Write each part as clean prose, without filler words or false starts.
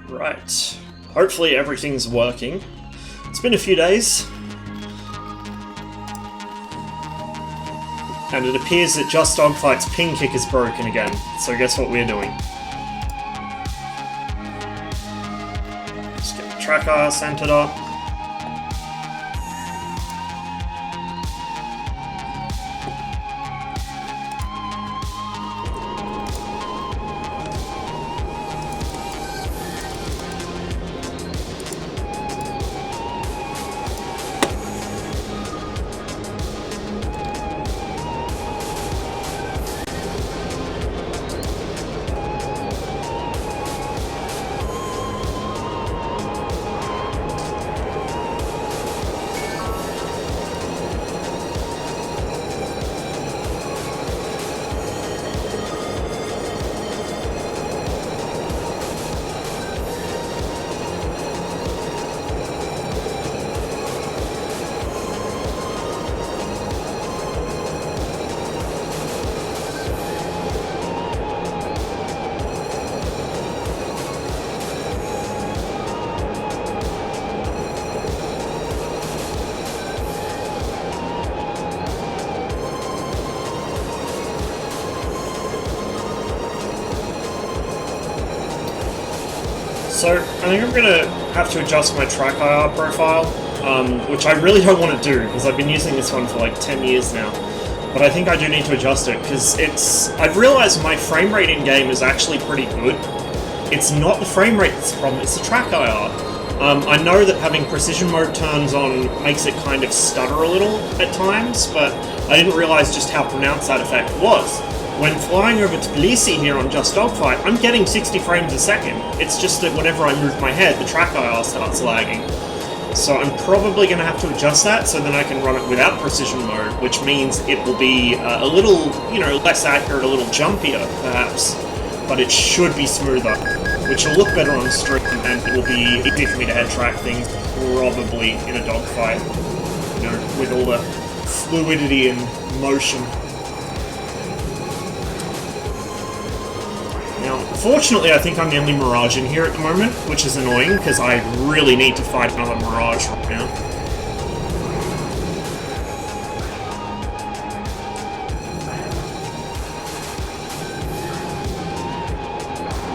Right. Hopefully everything's working. It's been a few days. And it appears that Just Dogfight's ping kick is broken again. So guess what we're doing? Just get the tracker centered up. So, I think I'm going to have to adjust my track IR profile, which I really don't want to do, because I've been using this one for like 10 years now. But I think I do need to adjust it, because I've realised my frame rate in-game is actually pretty good. It's not the frame rate that's the problem, it's the track IR. I know that having precision mode turns on makes it kind of stutter a little at times, but I didn't realise just how pronounced that effect was. When flying over Tbilisi here on Just Dogfight, I'm getting 60 frames a second. It's just that whenever I move my head, the track IR starts lagging. So I'm probably going to have to adjust that so then I can run it without precision mode, which means it will be a little, less accurate, a little jumpier, perhaps. But it should be smoother, which will look better on stream, and it will be easy for me to head track things, probably in a dogfight, with all the fluidity and motion. Now, fortunately, I think I'm the only Mirage in here at the moment, which is annoying, because I really need to fight another Mirage right now.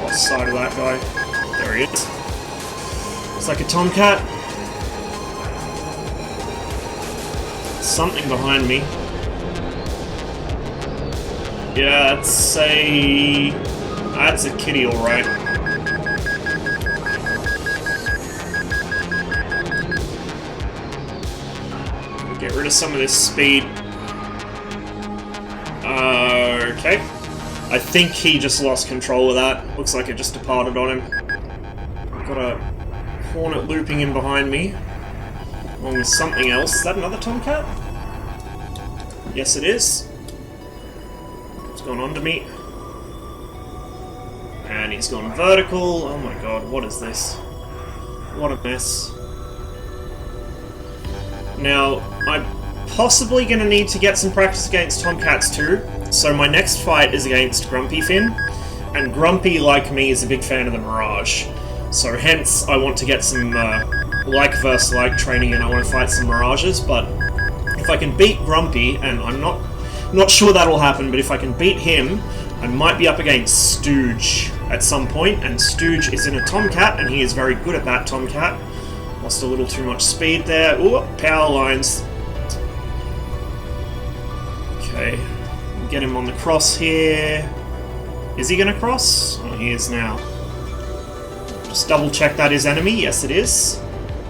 What side of that guy? There he is. It's like a Tomcat. Something behind me. Yeah, that's a kitty, alright. Get rid of some of this speed. Okay. I think he just lost control of that. Looks like it just departed on him. Got a Hornet looping in behind me, along with something else. Is that another Tomcat? Yes, it is. What's going on to me? And he's gone vertical. Oh my god, what is this? What a mess. Now, I'm possibly going to need to get some practice against Tomcats too. So my next fight is against Grumpy Finn. And Grumpy, like me, is a big fan of the Mirage. So hence, I want to get some like versus like training and I want to fight some Mirages. But if I can beat Grumpy, and I'm not sure that'll happen, but if I can beat him, I might be up against Stooge at some point, and Stooge is in a Tomcat, and he is very good at that Tomcat. Lost a little too much speed there. Ooh, power lines. Okay, get him on the cross here. Is he going to cross? Oh, he is now. Just double check that is enemy. Yes, it is.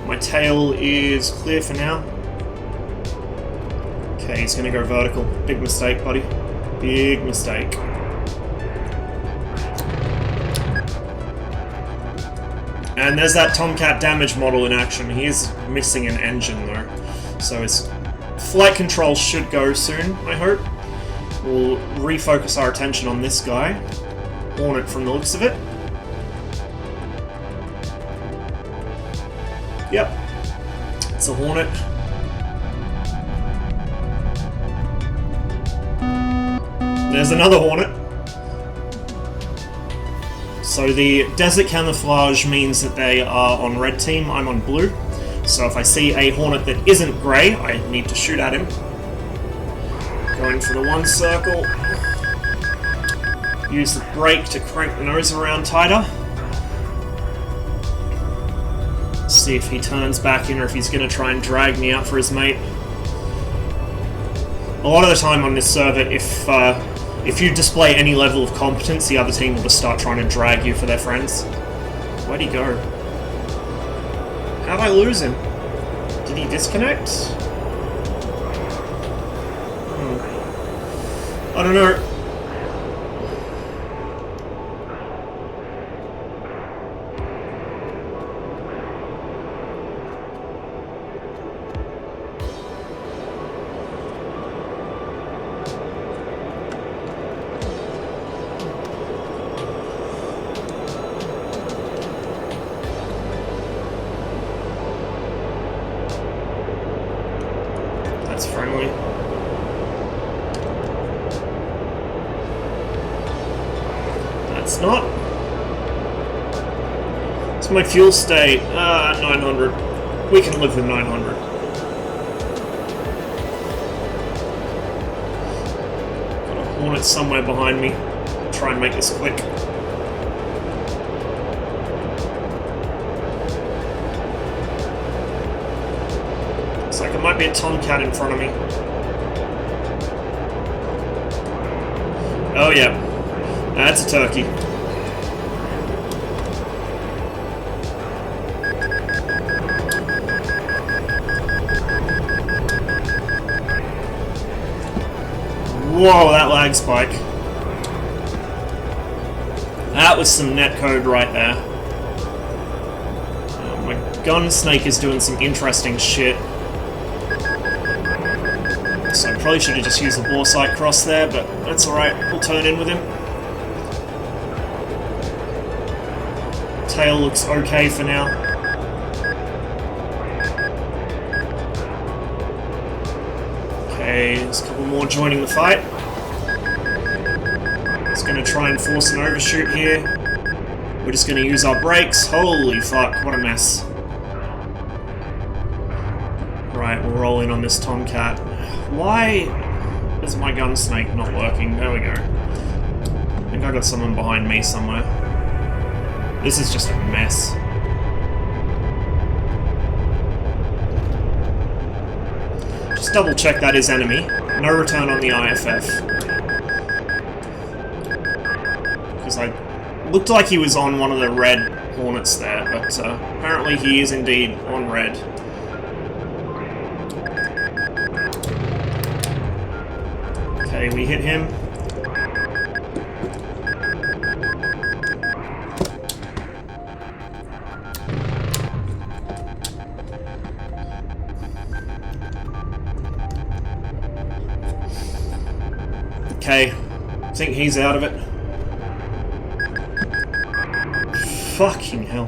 My tail is clear for now. Okay, he's going to go vertical. Big mistake, buddy. Big mistake. And there's that Tomcat damage model in action. He is missing an engine though. So his flight control should go soon, I hope. We'll refocus our attention on this guy. Hornet from the looks of it. Yep. It's a Hornet. There's another Hornet. So the desert camouflage means that they are on red team, I'm on blue. So if I see a Hornet that isn't grey, I need to shoot at him. Going for the one circle. Use the brake to crank the nose around tighter. See if he turns back in or if he's going to try and drag me out for his mate. A lot of the time on this server, if you display any level of competence, the other team will just start trying to drag you for their friends. Where'd he go? How'd I lose him? Did he disconnect? I don't know. That's friendly. That's not. It's my fuel state. 900. We can live with 900. Got a Hornet somewhere behind me. Try and make this quick. Looks like it might be a Tomcat in front of me. Oh yeah, that's a turkey. Whoa, that lag spike. That was some netcode right there. My gun snake is doing some interesting shit. So I probably should have just used the bore sight cross there, but that's alright, we'll turn in with him. Tail looks okay for now. Okay, there's a couple more joining the fight. It's going to try and force an overshoot here. We're just going to use our brakes. Holy fuck, what a mess. Right, we'll roll in on this Tomcat. Why is my gun snake not working? There we go. I think I got someone behind me somewhere. This is just a mess. Just double check that is enemy. No return on the IFF. Because I looked like he was on one of the red Hornets there, but apparently he is indeed on red. Okay, we hit him. Okay, I think he's out of it. Fucking hell.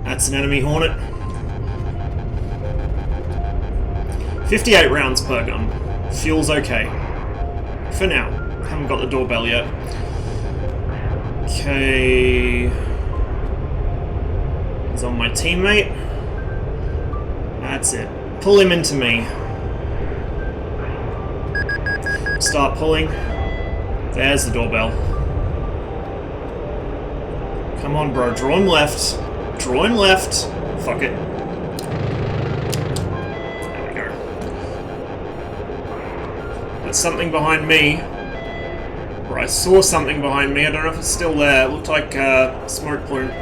That's an enemy Hornet. 58 rounds per gun. Fuel's okay. For now. Haven't got the doorbell yet. Okay. He's on my teammate. That's it. Pull him into me. Start pulling. There's the doorbell. Come on, bro. Draw him left. Draw him left. Fuck it. There we go. There's something behind me. Or I saw something behind me. I don't know if it's still there. It looked like a smoke plume.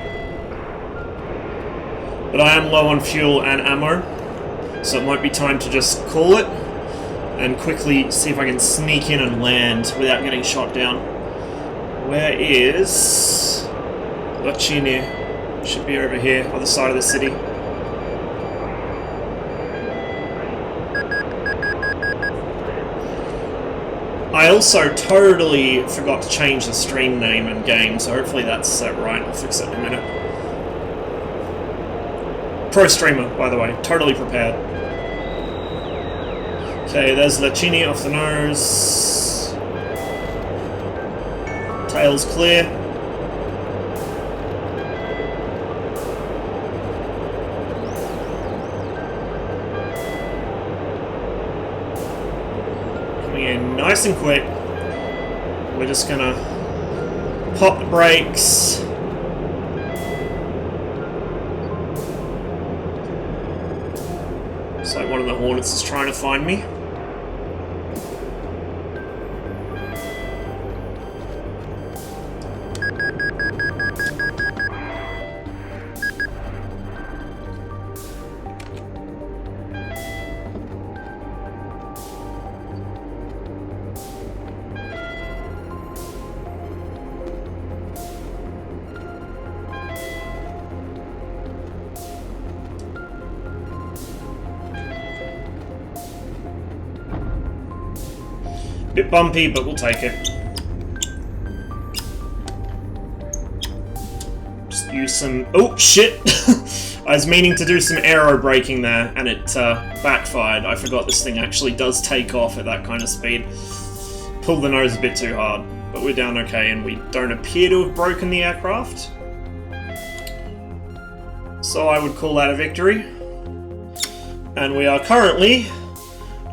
But I am low on fuel and ammo. So it might be time to just call it. And quickly see if I can sneak in and land without getting shot down. Where is Lachini? Should be over here, other side of the city. I also totally forgot to change the stream name in game, so hopefully that's set right. I'll fix it in a minute. Pro streamer, by the way, totally prepared. Okay, there's Lachini off the nose. Tail's clear. Coming in nice and quick. We're just gonna pop the brakes. Looks like one of the Hornets is trying to find me. Bit bumpy, but we'll take it. Just use some... Oh, shit! I was meaning to do some aero braking there, and it backfired. I forgot this thing actually does take off at that kind of speed. Pulled the nose a bit too hard, but we're down okay, and we don't appear to have broken the aircraft. So I would call that a victory. And we are currently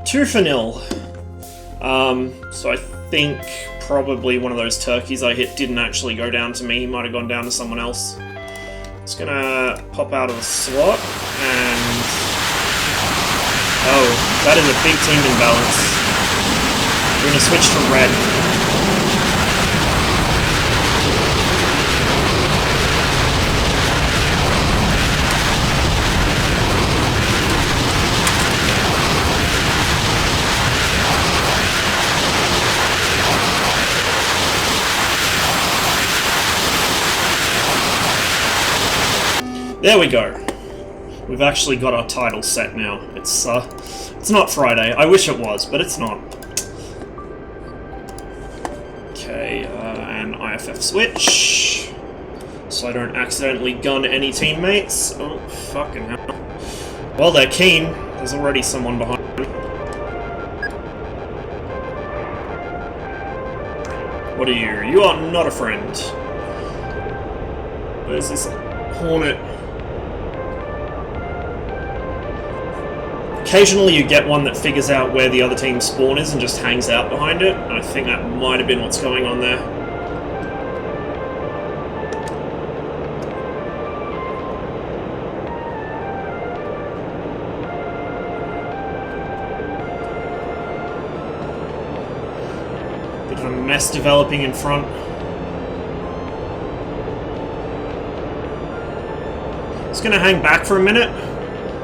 2-0. So I think probably one of those turkeys I hit didn't actually go down to me. He might have gone down to someone else. It's gonna pop out of the slot and... Oh, that is a big team imbalance. We're gonna switch to red. There we go. We've actually got our title set now. It's not Friday. I wish it was, but it's not. Okay, and IFF switch. So I don't accidentally gun any teammates. Oh, fucking hell. Well, they're keen. There's already someone behind me. What are you? You are not a friend. Where's this Hornet? Occasionally you get one that figures out where the other team's spawn is and just hangs out behind it. I think that might have been what's going on there. Bit of a mess developing in front. Just gonna hang back for a minute.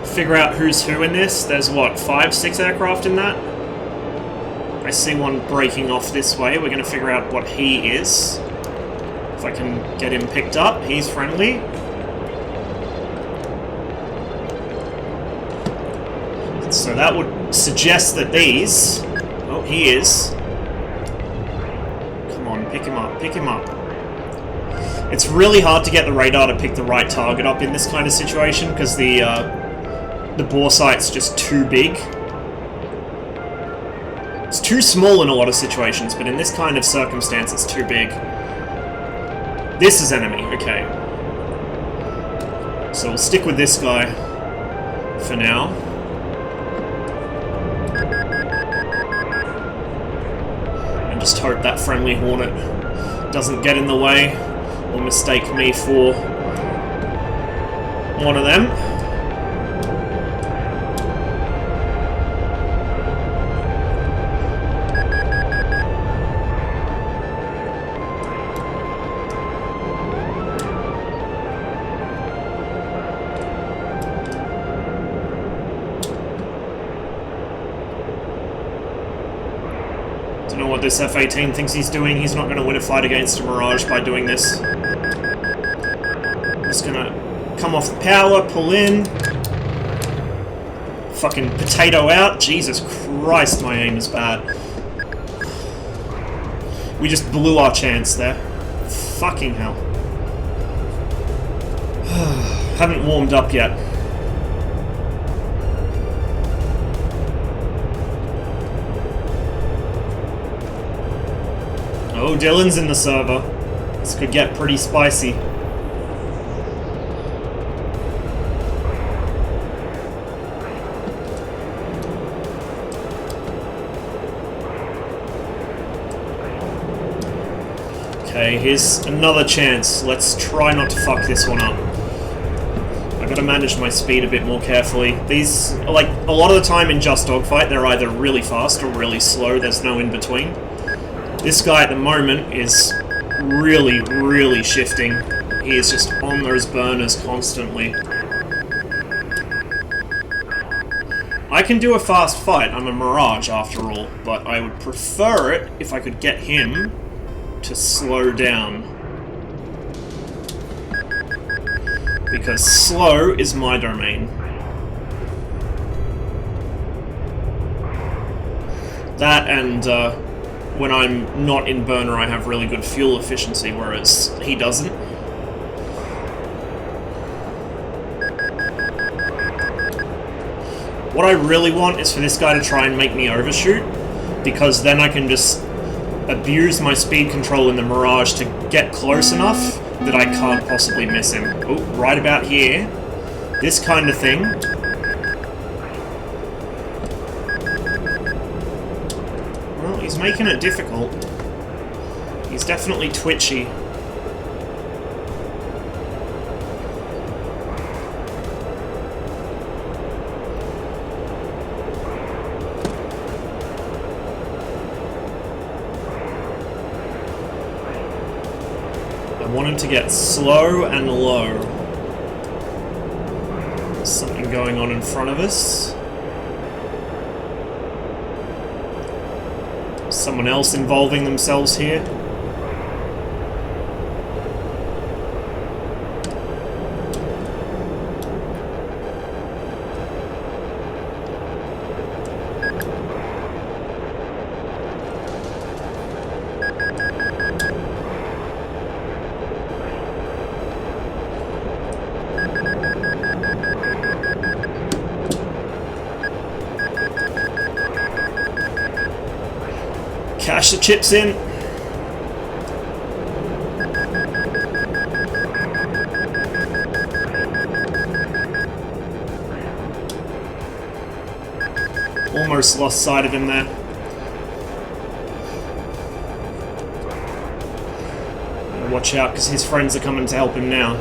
Figure out who's who in this. There's what, 5, 6 aircraft in that? I see one breaking off this way. We're going to figure out what he is. If I can get him picked up. He's friendly. So that would suggest that these... Oh, he is. Come on, pick him up, pick him up. It's really hard to get the radar to pick the right target up in this kind of situation because the bore sight's just too big. It's too small in a lot of situations, but in this kind of circumstance, it's too big. This is enemy, okay. So we'll stick with this guy for now. And just hope that friendly Hornet doesn't get in the way or mistake me for one of them. What this F-18 thinks he's doing. He's not going to win a fight against a Mirage by doing this. Just going to come off the power, pull in. Fucking potato out. Jesus Christ, my aim is bad. We just blew our chance there. Fucking hell. Haven't warmed up yet. Oh, Dillon's in the server. This could get pretty spicy. Okay, here's another chance. Let's try not to fuck this one up. I gotta manage my speed a bit more carefully. These, like, a lot of the time in Just Dogfight, they're either really fast or really slow. There's no in between. This guy at the moment is really, really shifting. He is just on those burners constantly. I can do a fast fight. I'm a Mirage after all, but I would prefer it if I could get him to slow down. Because slow is my domain. That and when I'm not in burner I have really good fuel efficiency, whereas he doesn't. What I really want is for this guy to try and make me overshoot, because then I can just abuse my speed control in the Mirage to get close enough that I can't possibly miss him. Oh, right about here. This kind of thing. Well, he's making it difficult. He's definitely twitchy. I want him to get slow and low. There's something going on in front of us. Someone else involving themselves here. Cash the chips in. Almost lost sight of him there. Watch out, because his friends are coming to help him now.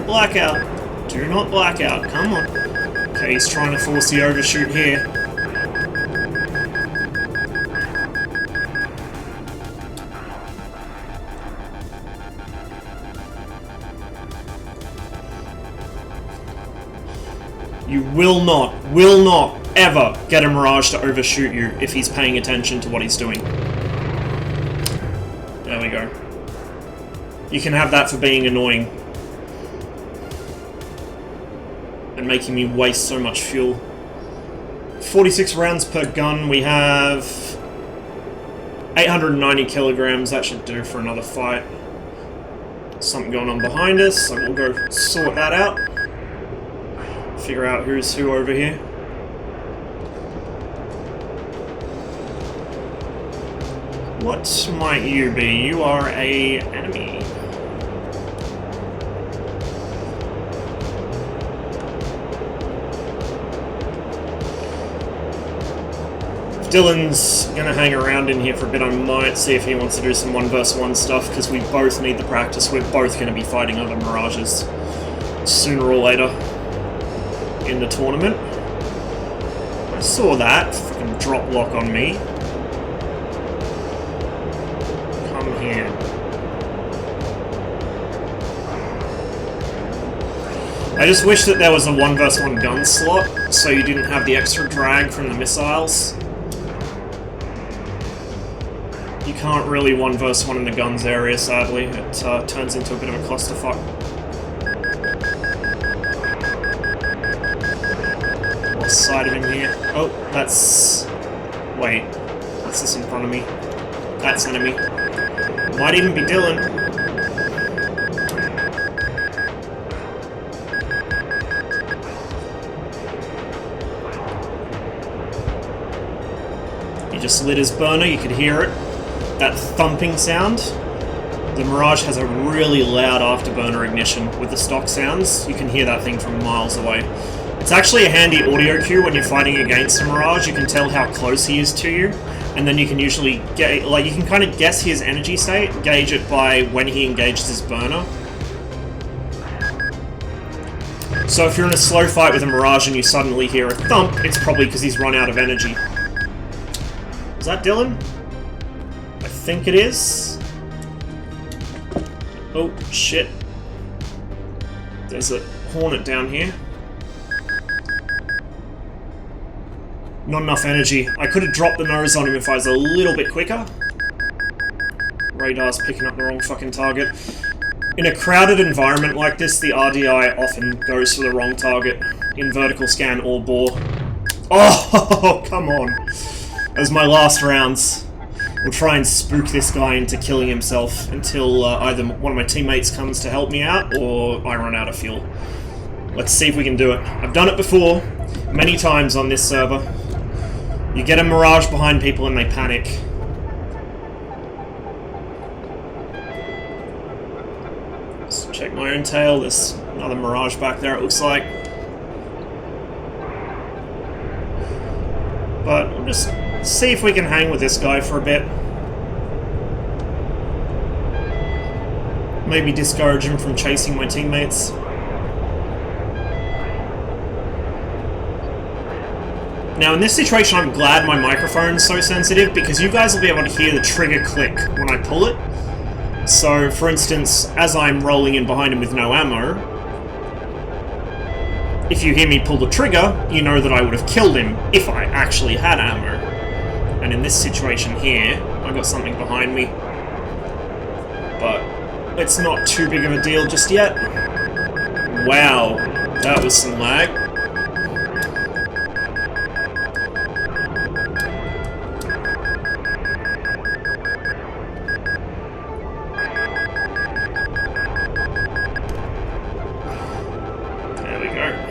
Blackout. Do not blackout. Come on. Okay, he's trying to force the overshoot here. You will not ever get a Mirage to overshoot you if he's paying attention to what he's doing. There we go. You can have that for being annoying. And making me waste so much fuel. 46 rounds per gun. We have 890 kilograms. That should do for another fight. Something going on behind us, so we'll go sort that out. Figure out who's who over here. What might you be? You are a enemy. Dillon's gonna hang around in here for a bit. I might see if he wants to do some 1v1 stuff, because we both need the practice. We're both gonna be fighting other Mirages sooner or later in the tournament. I saw that fucking drop lock on me. Come here. I just wish that there was a 1v1 gun slot, so you didn't have the extra drag from the missiles. You can't really 1v1 in the guns area, sadly. It turns into a bit of a clusterfuck. Lost sight of him here. Oh, that's Wait, what's this in front of me? That's enemy. Might even be Dillon. He just lit his burner, you could hear it. That thumping sound. The Mirage has a really loud afterburner ignition with the stock sounds. You can hear that thing from miles away. It's actually a handy audio cue when you're fighting against a Mirage. You can tell how close he is to you, and then you can usually get, like, you can kind of guess his energy state, gauge it by when he engages his burner. So if you're in a slow fight with a Mirage and you suddenly hear a thump, it's probably because he's run out of energy. Is that Dillon? I think it is. Oh, shit. There's a Hornet down here. Not enough energy. I could have dropped the nose on him if I was a little bit quicker. Radar's picking up the wrong fucking target. In a crowded environment like this, the RDI often goes for the wrong target. In vertical scan or bore. Oh, come on. That was my last rounds. We'll try and spook this guy into killing himself until either one of my teammates comes to help me out or I run out of fuel. Let's see if we can do it. I've done it before, many times on this server. You get a Mirage behind people and they panic. Let's check my own tail. There's another Mirage back there, it looks like. But we'll just see if we can hang with this guy for a bit. Maybe discourage him from chasing my teammates. Now in this situation I'm glad my microphone's so sensitive because you guys will be able to hear the trigger click when I pull it. So for instance, as I'm rolling in behind him with no ammo, if you hear me pull the trigger, you know that I would have killed him if I actually had ammo. And in this situation here, I got something behind me. But it's not too big of a deal just yet. Wow, that was some lag. There we go.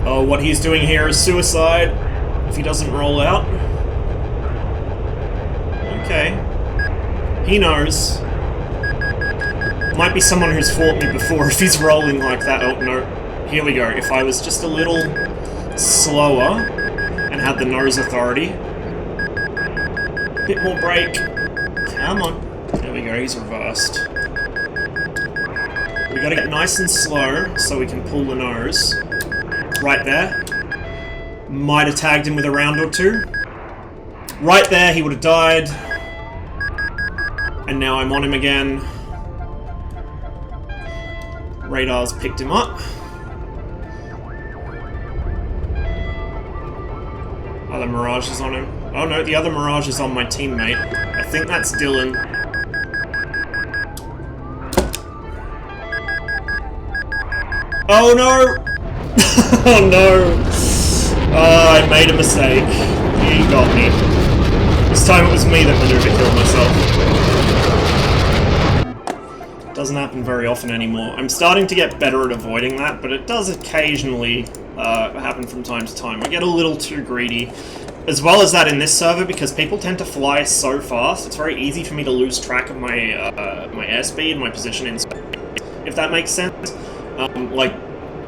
Oh, what he's doing here is suicide, if he doesn't roll out. Okay. He knows. Might be someone who's fought me before if he's rolling like that. Oh, no. Here we go. If I was just a little slower and had the nose authority. Bit more brake. Come on. There we go, he's reversed. We gotta get nice and slow so we can pull the nose. Right there. Might have tagged him with a round or two. Right there, he would have died. And now I'm on him again. Radar's picked him up. Other Mirage is on him. Oh no, the other Mirage is on my teammate. I think that's Dillon. Oh no! Oh no! Oh, I made a mistake. He got me. This time it was me that maneuvered to kill myself. Doesn't happen very often anymore. I'm starting to get better at avoiding that, but it does occasionally happen from time to time. I get a little too greedy. As well as that in this server, because people tend to fly so fast, it's very easy for me to lose track of my my airspeed and my position in space, if that makes sense. Like,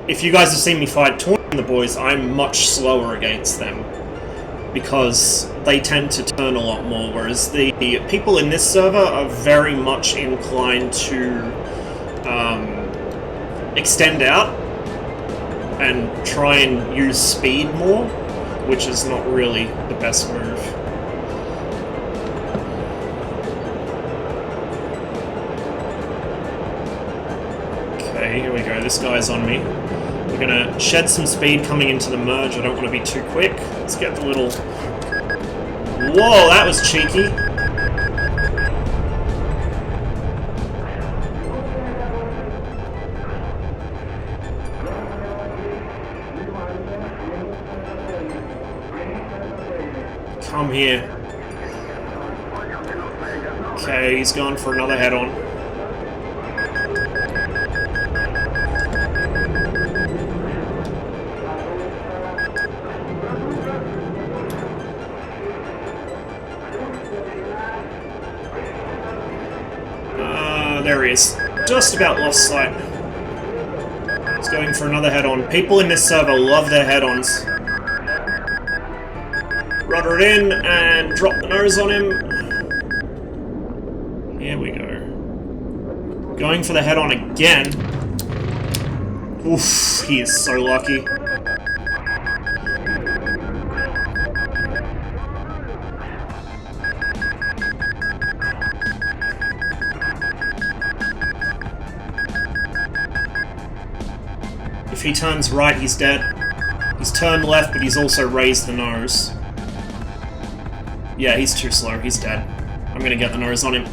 if you guys have seen me fight Taunt and the boys, I'm much slower against them, because they tend to turn a lot more, whereas the people in this server are very much inclined to extend out and try and use speed more, which is not really the best move. Okay, here we go. This guy's on me. We're We're gonna shed some speed coming into the merge. I don't want to be too quick. Let's get the little... Whoa, that was cheeky. Come here. Okay, he's gone for another head-on. There he is. Just about lost sight. He's going for another head-on. People in this server love their head-ons. Rudder it in and drop the nose on him. Here we go. Going for the head-on again. Oof, he is so lucky. If he turns right, he's dead. He's turned left, but he's also raised the nose. Yeah, he's too slow. He's dead. I'm gonna get the nose on him.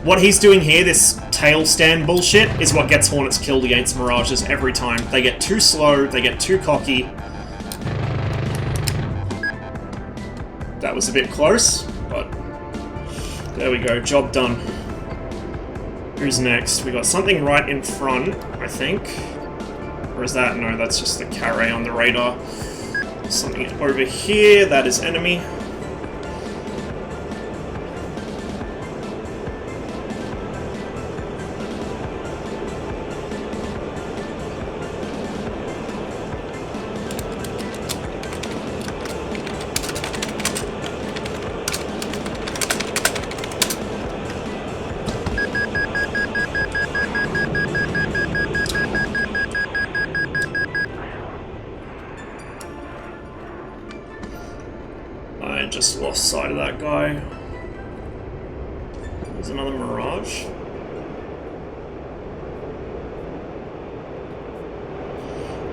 What he's doing here, this tail stand bullshit, is what gets Hornets killed against Mirages every time. They get too slow, they get too cocky. That was a bit close, but there we go. Job done. Who's next? We got something right in front, I think. Or is that? No, that's just the carry on the radar. Something over here, that is enemy. I just lost sight of that guy. There's another Mirage.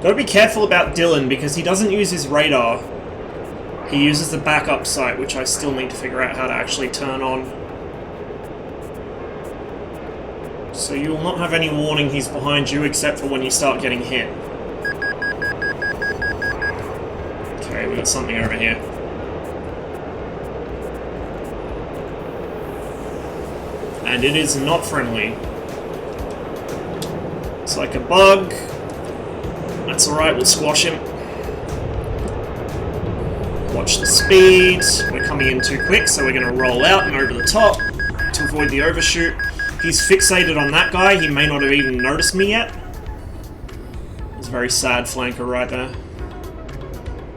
Gotta be careful about Dillon because he doesn't use his radar. He uses the backup sight, which I still need to figure out how to actually turn on. So you will not have any warning he's behind you except for when you start getting hit. Okay, we got something over here. And it is not friendly. It's like a bug. That's alright, we'll squash him. Watch the speed. We're coming in too quick, so we're going to roll out and over the top to avoid the overshoot. He's fixated on that guy. He may not have even noticed me yet. It's a very sad flanker right there.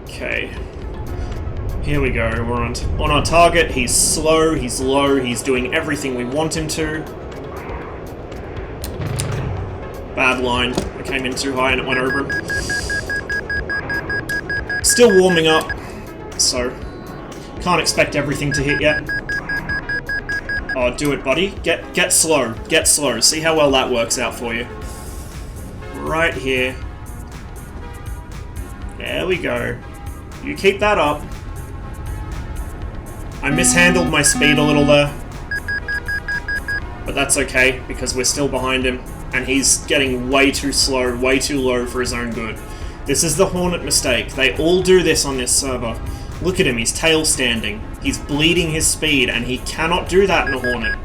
Okay. Here we go, we're on our target. He's slow, he's low, he's doing everything we want him to. Bad line. I came in too high and it went over him. Still warming up, so can't expect everything to hit yet. Oh, do it, buddy. Get slow. Get slow. See how well that works out for you. Right here. There we go. You keep that up. I mishandled my speed a little there. But that's okay, because we're still behind him. And he's getting way too slow, way too low for his own good. This is the Hornet mistake. They all do this on this server. Look at him, he's tail standing. He's bleeding his speed, and he cannot do that in a Hornet.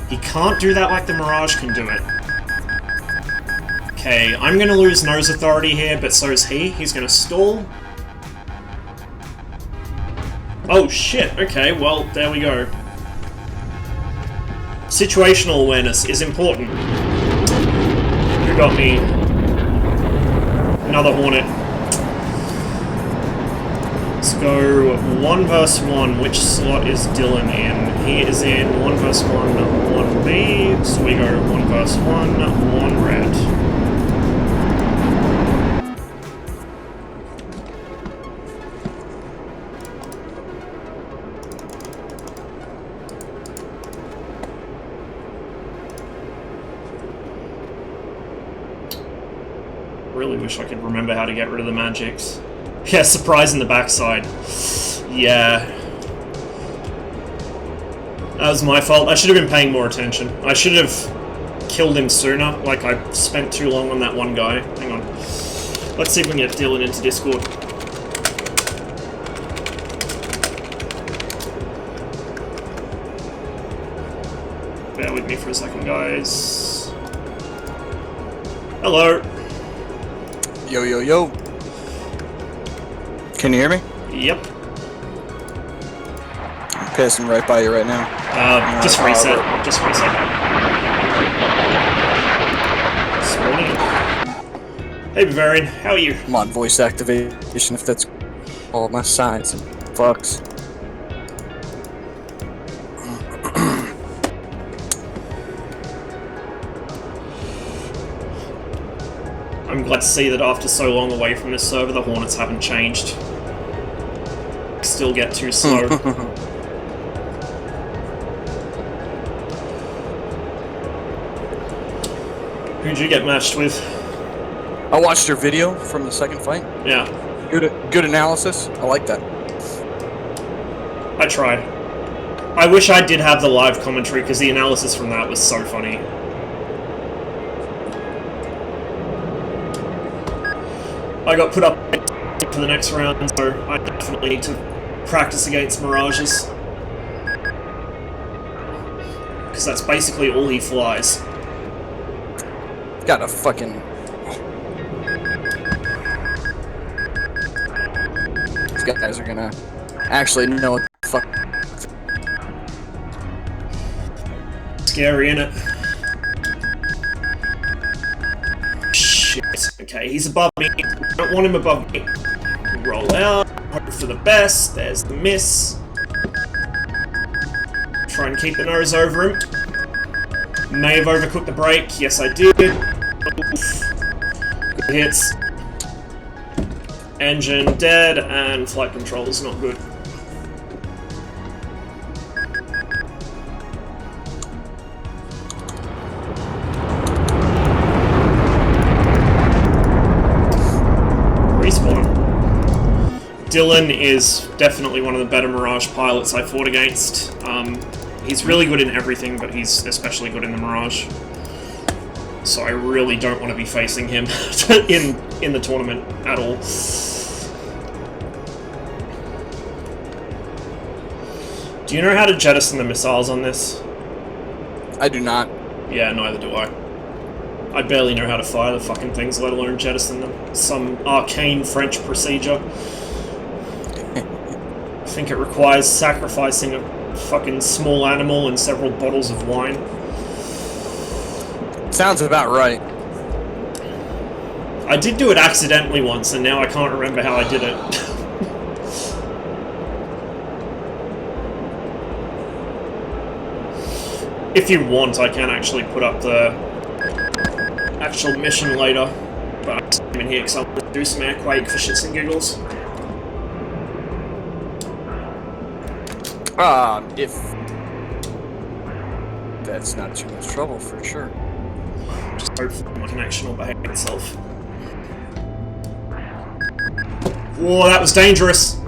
He can't do that like the Mirage can do it. Okay, I'm gonna lose nose authority here, but so is he. He's gonna stall. Oh shit, okay, well, there we go. Situational awareness is important. Who got me? Another Hornet. Let's go 1 vs 1. Which slot is Dillon in? He is in 1 vs 1, 1B. So we go 1 vs 1, 1 red. really wish I could remember how to get rid of the magics. Yeah, surprise in the backside. Yeah. That was my fault. I should have been paying more attention. I should have killed him sooner. Like, I spent too long on that one guy. Hang on. Let's see if we can get Dillon into Discord. Bear with me for a second, guys. Hello. Yo, yo, yo. Can you hear me? Yep. I'm passing right by you right now. Just reset. Just reset. Hey, Bavarian. How are you? I'm on voice activation if that's all my signs and fucks. I'm glad to see that after so long away from this server, the Hornets haven't changed. Still get too slow. Who'd you get matched with? I watched your video from the second fight. Yeah. Good analysis. I like that. I tried. I wish I did have the live commentary, because the analysis from that was so funny. I got put up for the next round, so I definitely need to practice against Mirages. Because that's basically all he flies. Got a fucking... These guys are gonna actually know what the fuck... Scary, innit? Shit. Okay, he's above me. I don't want him above me. Roll out. Hope for the best. There's the miss. Try and keep the nose over him. May have overcooked the brake. Yes, I did. Oof. Good hits. Engine dead, and flight control is not good. Respawn. Dillon is definitely one of the better Mirage pilots I fought against. He's really good in everything, but he's especially good in the Mirage. So I really don't want to be facing him in the tournament at all. Do you know how to jettison the missiles on this? I do not. Yeah, neither do I. I barely know how to fire the fucking things, let alone jettison them. Some arcane French procedure. I think it requires sacrificing a fucking small animal and several bottles of wine. Sounds about right. I did do it accidentally once, and now I can't remember how I did it. If you want, I can actually put up the actual mission later, but I'm in here because I want to do some airquake for shits and giggles. If that's not too much trouble, for sure. Just hopefully my connection will behave itself. Whoa, that was dangerous!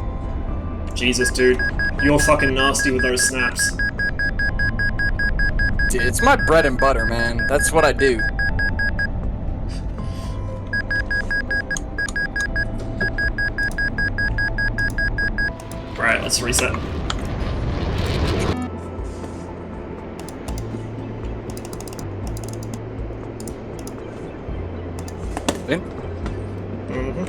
Jesus, dude. You're fucking nasty with those snaps. Dude, it's my bread and butter, man. That's what I do. Alright, let's reset. In? Mm-hmm.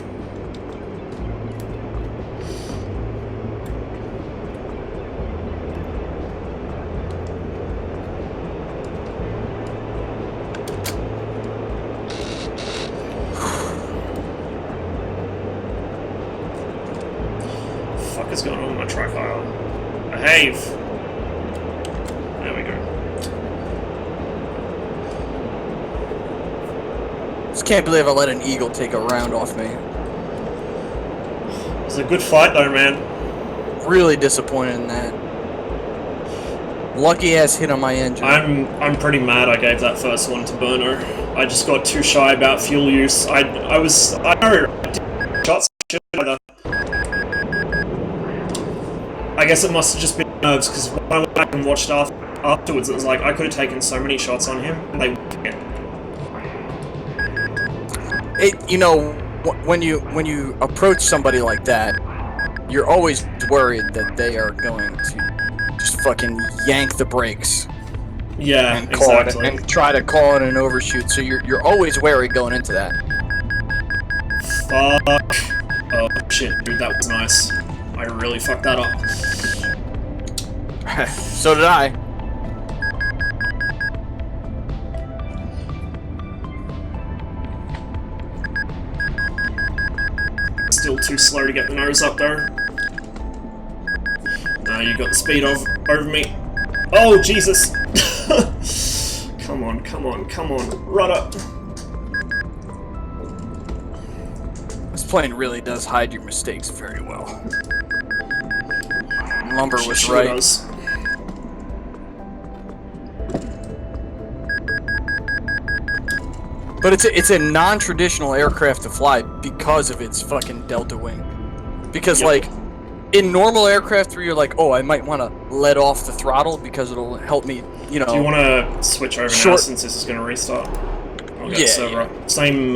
Fuck is going on with my tripod? Behave! There we go. Just can't believe I let an eagle take a round off me. It was a good fight though, man. Really disappointed in that. Lucky ass hit on my engine. I'm pretty mad I gave that first one to Burno. I just got too shy about fuel use. I know I did shots. I guess it must have just been nerves, because when I went back and watched afterwards, it was like I could have taken so many shots on him, and they wouldn't hit. You know, when you approach somebody like that, you're always worried that they are going to just fucking yank the brakes. Yeah, and exactly. And try to call it an overshoot. So you're always wary going into that. Fuck. Oh shit, dude, that was nice. I really fucked that up. So did I. Still too slow to get the nose up there. Now you got the speed over me. Oh, Jesus! Come on, come on, come on. Run up. This plane really does hide your mistakes very well. Lumber was Sure right. does. But it's a non-traditional aircraft to fly because of its fucking delta wing. Because Yep. like in normal aircraft where you're like, oh, I might want to let off the throttle because it'll help me, you know. Do you want to switch over now since this is going to restart? I'll get the server up. Same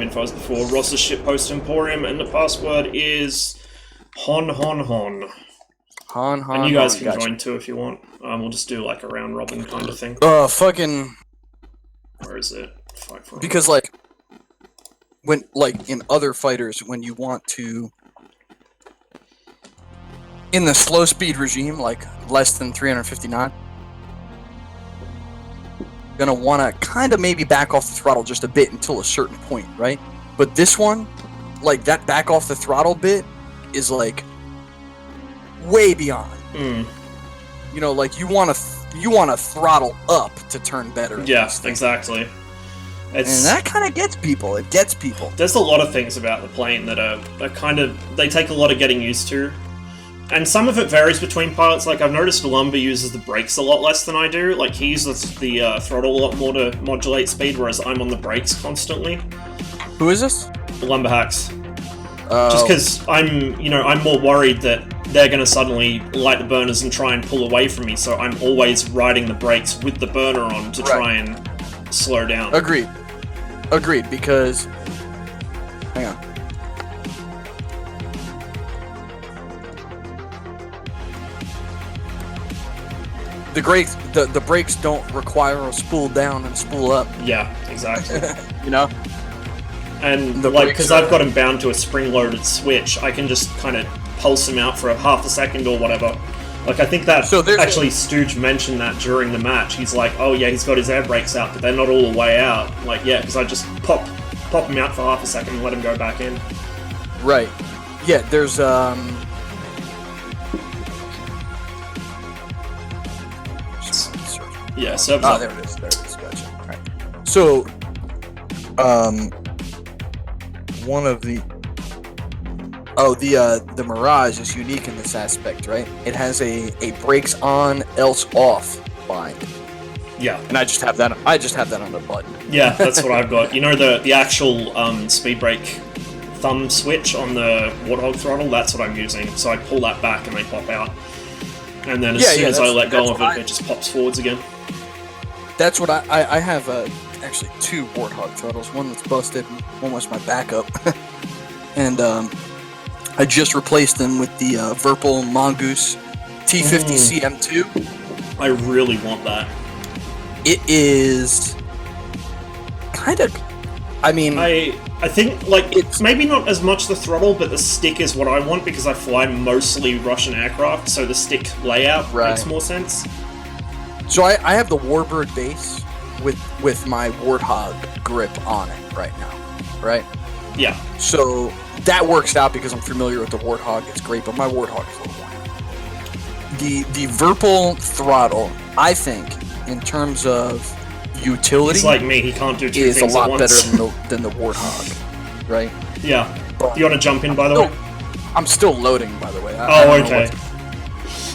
info as before. Ross's shitpost emporium, and the password is hon hon hon. Han. And you guys can join too if you want. We'll just do like a round robin kind of thing. Fucking. Where is it? Fight for because like when like in other fighters, when you want to in the slow speed regime, like less than 359, gonna want to kind of maybe back off the throttle just a bit until a certain point, right? But this one, like that back off the throttle bit is like way beyond. You know, like you want to throttle up to turn better. Yeah, exactly. And that kind of gets people. It gets people. There's a lot of things about the plane that are kind of, they take a lot of getting used to. And some of it varies between pilots. Like, I've noticed Lumber uses the brakes a lot less than I do. Like, he uses the throttle a lot more to modulate speed, whereas I'm on the brakes constantly. Who is this? Lumber hacks. Just because I'm more worried that they're going to suddenly light the burners and try and pull away from me, so I'm always riding the brakes with the burner on to try and slow down. Agreed, because... Hang on. The brakes don't require a spool down and spool up. Yeah, exactly. You know? And, like, because I've got him bound to a spring-loaded switch, I can just kind of pulse him out for a half a second or whatever. Like, I think that, actually, Stooge mentioned that during the match. He's like, oh yeah, he's got his air brakes out, but they're not all the way out. Like, yeah, because I just pop him out for half a second and let him go back in. Right. Yeah, there's, Yeah, so... Oh, there it is, gotcha. Alright. So, one of the... Oh, the Mirage is unique in this aspect, right? It has a brakes on, else off bind. Yeah. And I just have that on the button. Yeah, that's what I've got. You know the actual speed brake thumb switch on the Warthog throttle? That's what I'm using. So I pull that back and they pop out. And then as soon as I let go of it, it just pops forwards again. That's what I have, actually two Warthog throttles. One that's busted, and one was my backup. And, I just replaced them with the Virpil Mongoose T50 CM2. I really want that. It is kind of... I mean... I think, like, it's maybe not as much the throttle, but the stick is what I want, because I fly mostly Russian aircraft, so the stick layout makes more sense. So I have the Warbird base with my Warthog grip on it right now, right? Yeah. So that works out because I'm familiar with the Warthog. It's great, but my Warthog is a little wild. The Virpil throttle, I think, in terms of utility, he's like me. He can't do two things at once. Is a lot better than the Warthog, right? Yeah. But you want to jump in, by the way? I'm still loading, by the way. Okay.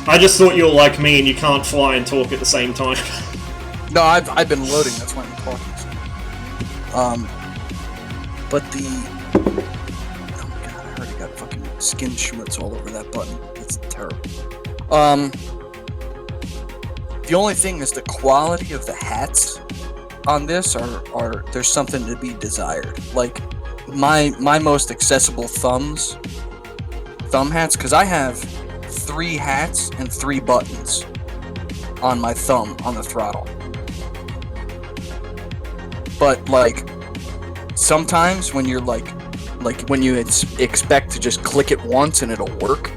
I just thought you were like me and you can't fly and talk at the same time. No, I've been loading. That's why I'm talking. But oh my god, I already got fucking skin schmutz all over that button. It's terrible. The only thing is the quality of the hats on this are there's something to be desired. Like my most accessible thumb hats, because I have 3 hats and 3 buttons on my thumb on the throttle. But like sometimes when you're like when you expect to just click it once and it'll work,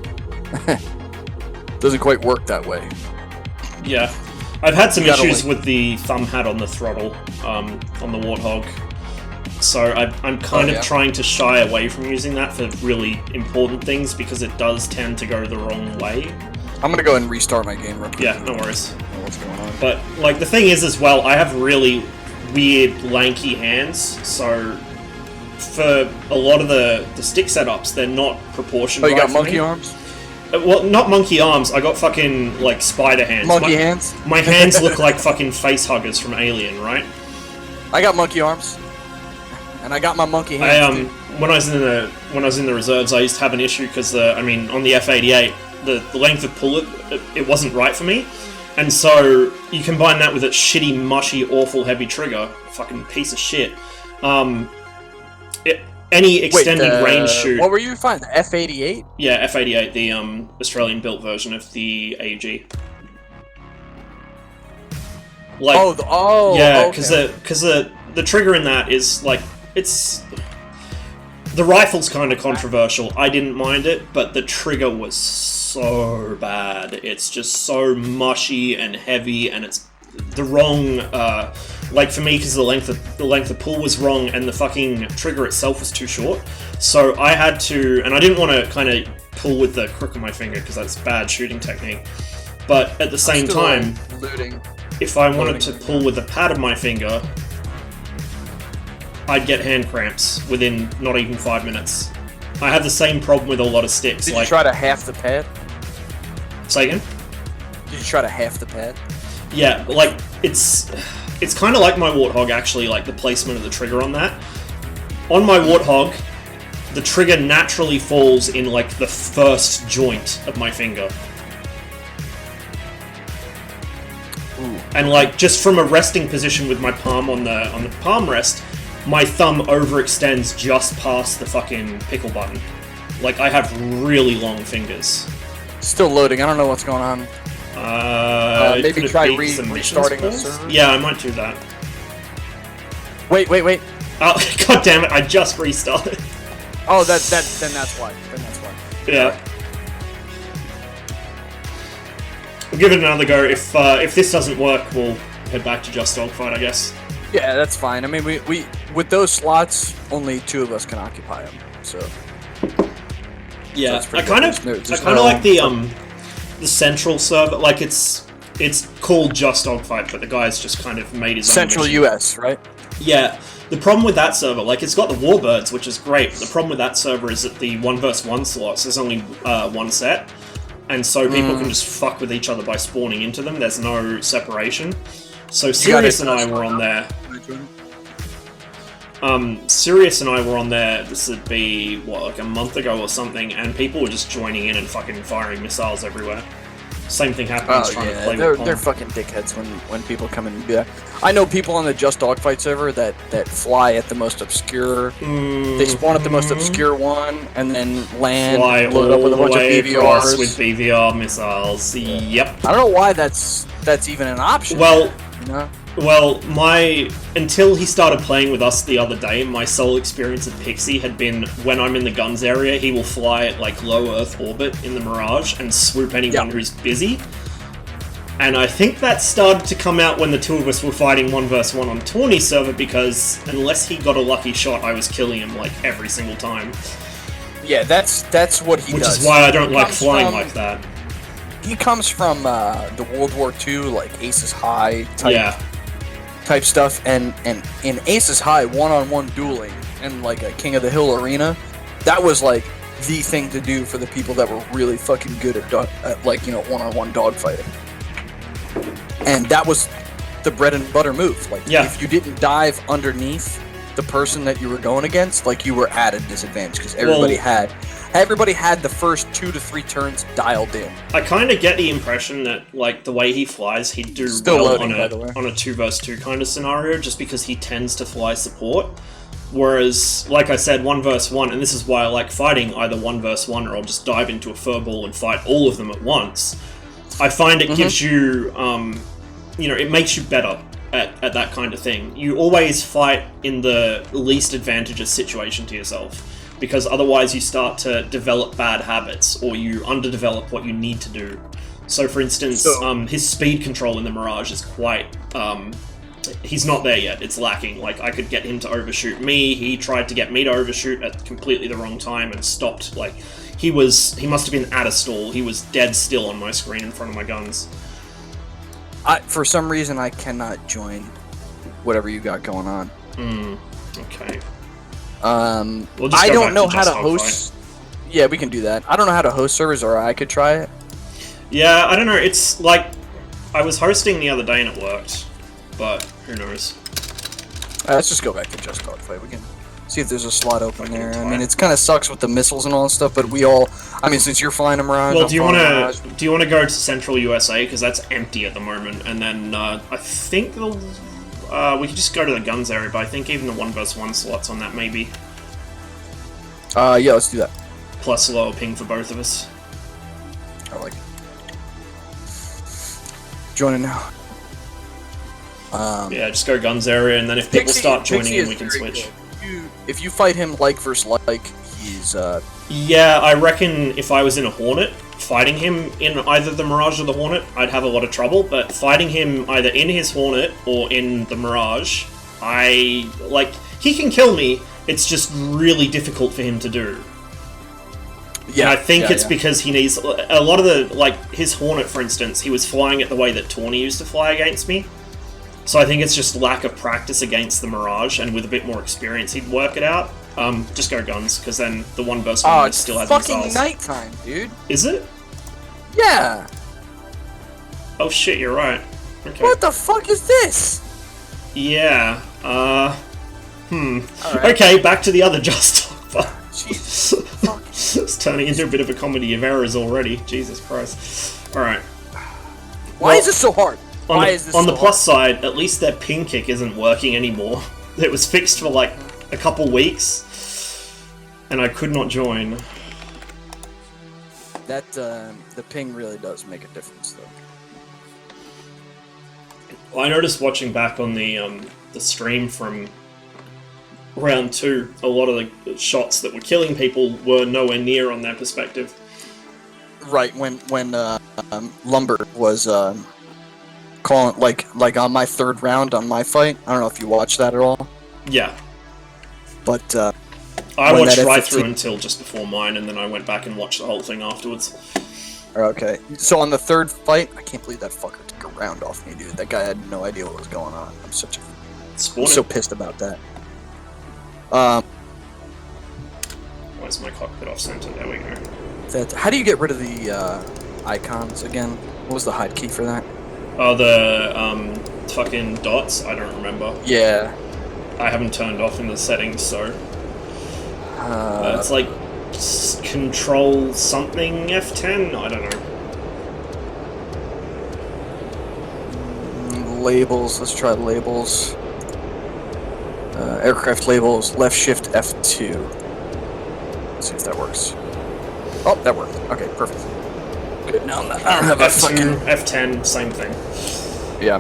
doesn't quite work that way. Yeah, I've had some issues with the thumb hat on the throttle, on the Warthog. So I'm kind of trying to shy away from using that for really important things because it does tend to go the wrong way. I'm gonna go ahead and restart my game real quick. Yeah, no worries. What's going on? But like the thing is as well, I have really weird lanky hands, so for a lot of the stick setups, they're not proportioned. Oh, you right got monkey arms? Well, not monkey arms. I got fucking like spider hands. Monkey hands? My hands look like fucking face huggers from Alien, right? I got monkey arms, and I got my monkey hands. When I was in the reserves, I used to have an issue because on the F88, the length of pull it wasn't right for me, and so you combine that with its shitty, mushy, awful heavy trigger, fucking piece of shit. Any extended range shoot. What were you finding? The F88? Yeah, F88, the Australian-built version of the AG. Like, yeah, because the trigger in that is like the rifle's kind of controversial. I didn't mind it, but the trigger was so bad. It's just so mushy and heavy, and it's the wrong. Like for me, because the length of pull was wrong, and the fucking trigger itself was too short. So I had to, and I didn't want to kind of pull with the crook of my finger because that's bad shooting technique. But at the same time, if I wanted to pull with the pad of my finger, I'd get hand cramps within not even 5 minutes. I have the same problem with a lot of sticks. Did you try to half the pad? Say again? Did you try to half the pad? Yeah, but like it's kind of like my Warthog actually, like the placement of the trigger on that. On my Warthog, the trigger naturally falls in like the first joint of my finger. Ooh. And like just from a resting position with my palm on the palm rest, my thumb overextends just past the fucking pickle button. Like I have really long fingers. Still loading. I don't know what's going on. Maybe try restarting the server? Yeah, I might do that. Wait. Oh, god damn it, I just restarted. Oh, then that's why. Yeah. We'll give it another go. If this doesn't work, we'll head back to Just Dogfight, I guess. Yeah, that's fine. I mean, we with those slots, only 2 of us can occupy them, so... Yeah, so I kind of like the central server. Like it's called Just Dogfight, but the guy's just kind of made his own Central mission. US, right? Yeah. The problem with that server, like it's got the Warbirds, which is great. But the problem with that server is that the 1v1 slots, there's only 1 set, and so people can just fuck with each other by spawning into them. There's no separation. So Sirius and I were on there. Sirius and I were on there, this would be, what, like a month ago or something, and people were just joining in and fucking firing missiles everywhere. Same thing happens trying to play with Pong. They're fucking dickheads when people come in and do that. I know people on the Just Dogfight server that fly at the most obscure... They spawn at the most obscure one, and then land, load up with a bunch of BVRs. With BVR missiles, yep. I don't know why that's even an option. Well... You know? Well, until he started playing with us the other day, my sole experience of Pixie had been when I'm in the guns area, he will fly at like low Earth orbit in the Mirage and swoop anyone who's busy. And I think that started to come out when the 2 of us were fighting 1v1 on Tawny's server, because unless he got a lucky shot, I was killing him like every single time. Yeah, that's what he does. Which is why I don't like flying like that. He comes from the World War II, like Aces High type stuff, and in Aces High, one-on-one dueling in like a King of the Hill arena, that was like the thing to do for the people that were really fucking good at like, you know, one-on-one dogfighting. And that was the bread and butter move. Like, if you didn't dive underneath the person that you were going against, like you were at a disadvantage because everybody had the first 2 to 3 turns dialed in. I kind of get the impression that, like, the way he flies, he'd do Still well loading, by the way. on a 2 vs 2 kind of scenario, just because he tends to fly support. Whereas, like I said, 1 vs 1, and this is why I like fighting either 1 vs 1 or I'll just dive into a furball and fight all of them at once. I find it gives you, you know, it makes you better at that kind of thing. You always fight in the least advantageous situation to yourself, because otherwise you start to develop bad habits, or you underdevelop what you need to do. So, for instance, his speed control in the Mirage is quite... he's not there yet. It's lacking. Like, I could get him to overshoot me. He tried to get me to overshoot at completely the wrong time and stopped. Like, he must have been at a stall. He was dead still on my screen in front of my guns. For some reason, I cannot join whatever you got going on. Okay. I don't know how to host. Yeah, we can do that. I don't know how to host servers, or I could try it. Yeah, I don't know. It's like I was hosting the other day and it worked, but who knows? Let's just go back to Just Dogfight. We can see if there's a slot open there. I mean, it kind of sucks with the missiles and all that stuff, but we all. I mean, since you're flying a Mirage, well, do you want to go to Central USA, because that's empty at the moment, and then I think we could just go to the guns area, but I think even the 1 vs 1 slots on that maybe. Yeah, let's do that. Plus lower ping for both of us. I like it. Joining now. Yeah, just go guns area, and then if people start joining in, we can switch. If you fight him like versus like, he's Yeah, I reckon if I was in a Hornet, fighting him in either the Mirage or the Hornet, I'd have a lot of trouble, but fighting him either in his Hornet or in the Mirage, he can kill me, it's just really difficult for him to do. Yeah, and I think it's because he needs a lot of the, like, his Hornet, for instance, he was flying it the way that Tawny used to fly against me. So I think it's just lack of practice against the Mirage, and with a bit more experience, he'd work it out. Just go guns, because then the 1 vs 1 still has missiles. Oh, it's fucking nighttime, dude. Is it? Yeah. Oh shit, you're right. Okay. What the fuck is this? Yeah. Right. Okay, back to the other Just Dogfight. Jesus. Fuck. It's turning into a bit of a comedy of errors already. Jesus Christ. Alright. Why is this so hard? On the plus side, at least their ping kick isn't working anymore. It was fixed for like a couple weeks, and I could not join. That the ping really does make a difference, though. I noticed watching back on the stream from round 2, a lot of the shots that were killing people were nowhere near on their perspective. Right, when Lumber was calling, like on my 3rd round on my fight. I don't know if you watched that at all. Yeah. But I watched right through until just before mine, and then I went back and watched the whole thing afterwards. Okay. So on the 3rd fight, I can't believe that fucker took a round off me, dude. That guy had no idea what was going on. I'm so pissed about that. Why is my cockpit off center? There we go. How do you get rid of the icons again? What was the hide key for that? Oh, the fucking dots? I don't remember. Yeah. I haven't turned off in the settings, so... it's like... Control something F10? I don't know. Labels. Let's try labels. Aircraft labels. Left shift F2. Let's see if that works. Oh, that worked. Okay, perfect. Good. Now I don't have F2, F10, same thing. Yeah.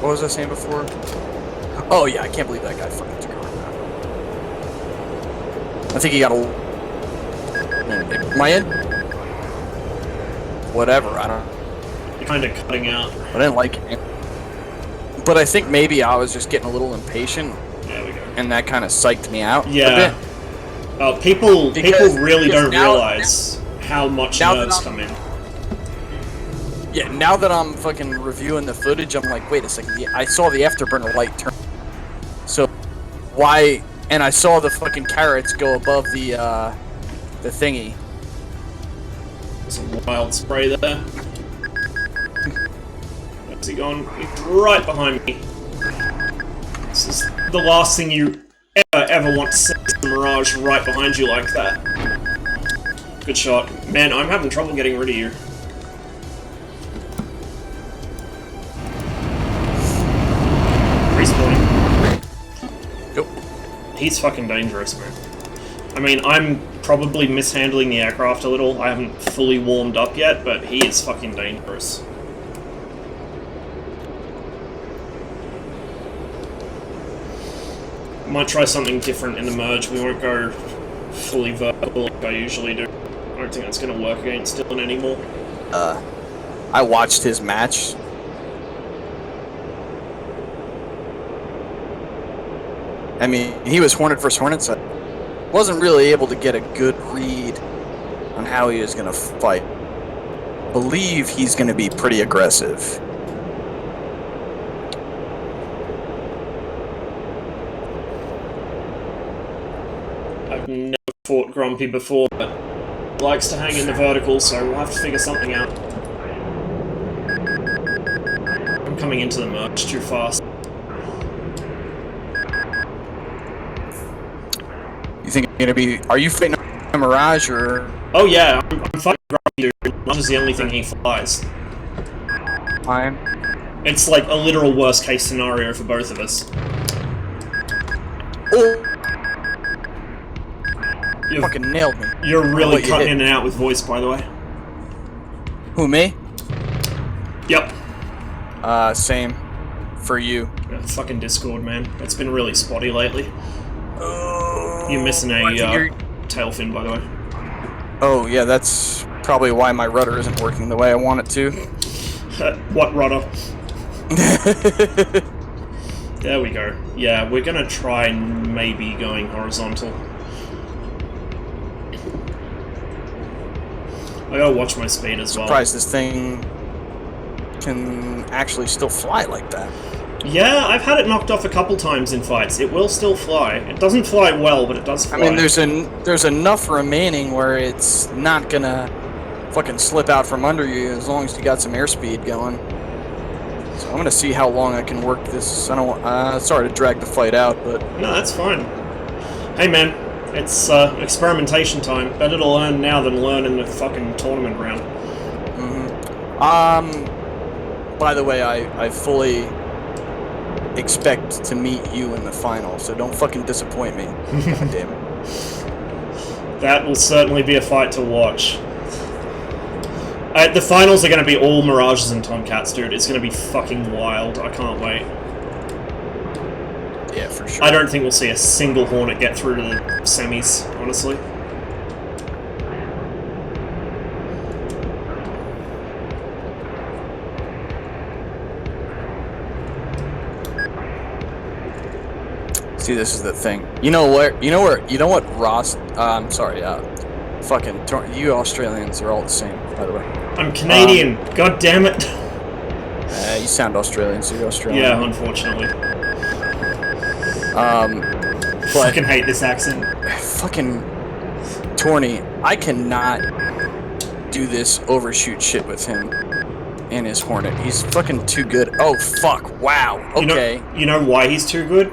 What was I saying before? Oh yeah, I can't believe that guy fucking took a run. I think he got a... Am I in? Whatever, I don't... You're kind of cutting out. I didn't like it. But I think maybe I was just getting a little impatient. There we go. And that kind of psyched me out a bit. People really don't realize how much nerves come in. Yeah, now that I'm fucking reviewing the footage, I'm like, wait a second, I saw the afterburner light turn. So, why... And I saw the fucking carrots go above the thingy. There's a wild spray there. Where's he gone? He's right behind me. This is the last thing you ever want to see is a Mirage right behind you like that. Good shot. Man, I'm having trouble getting rid of you. Respawning. Yep. He's fucking dangerous, man. I mean, I'm probably mishandling the aircraft a little. I haven't fully warmed up yet, but he is fucking dangerous. Might try something different in the merge. We won't go fully vertical like I usually do. I don't think that's going to work against Dillon anymore. I watched his match. I mean, he was Hornet versus Hornet, so I wasn't really able to get a good read on how he was going to fight. I believe he's going to be pretty aggressive. I've never fought Grumpy before, but likes to hang in the vertical, so we'll have to figure something out. I'm coming into the merge too fast. You think you're gonna be? Are you fighting a Mirage or? Oh yeah, I'm fighting Grumpy, dude. Mirage is the only thing he flies. Fine. It's like a literal worst case scenario for both of us. Oh! You Fucking nailed me. You're really you cutting hit. in and out with voice, by the way. Who, me? Yep. Same. For you. Yeah, fucking Discord, man. It's been really spotty lately. You're missing I think a tail fin, by the way. Oh, yeah, that's probably why my rudder isn't working the way I want it to. What rudder? There we go. Yeah, we're gonna try maybe going horizontal. I gotta watch my speed as well. Surprised this thing can actually still fly like that. Yeah, I've had it knocked off a couple times in fights. It will still fly. It doesn't fly well, but it does fly. I mean, there's enough remaining where it's not gonna fucking slip out from under you as long as you got some airspeed going. So I'm gonna see how long I can work this. I don't want. Sorry to drag the fight out, but No, that's fine. Hey man, it's experimentation time. Better to learn now than learn in the fucking tournament round. by the way, I fully expect to meet you in the final, so don't fucking disappoint me. God damn it. That will certainly be a fight to watch. The finals are going to be all Mirages and Tomcats, dude. It's going to be fucking wild. I can't wait. Yeah, for sure. I don't think we'll see a single Hornet get through to the semis, honestly. See, this is the thing. You know what Ross, I'm sorry, fucking, you Australians are all the same, by the way. I'm Canadian, god damn it. You sound Australian, so you're Australian. Yeah, unfortunately. But Fucking hate this accent. fucking Torny, I cannot do this overshoot shit with him and his Hornet. He's fucking too good. Oh, fuck, wow, okay. You know why he's too good?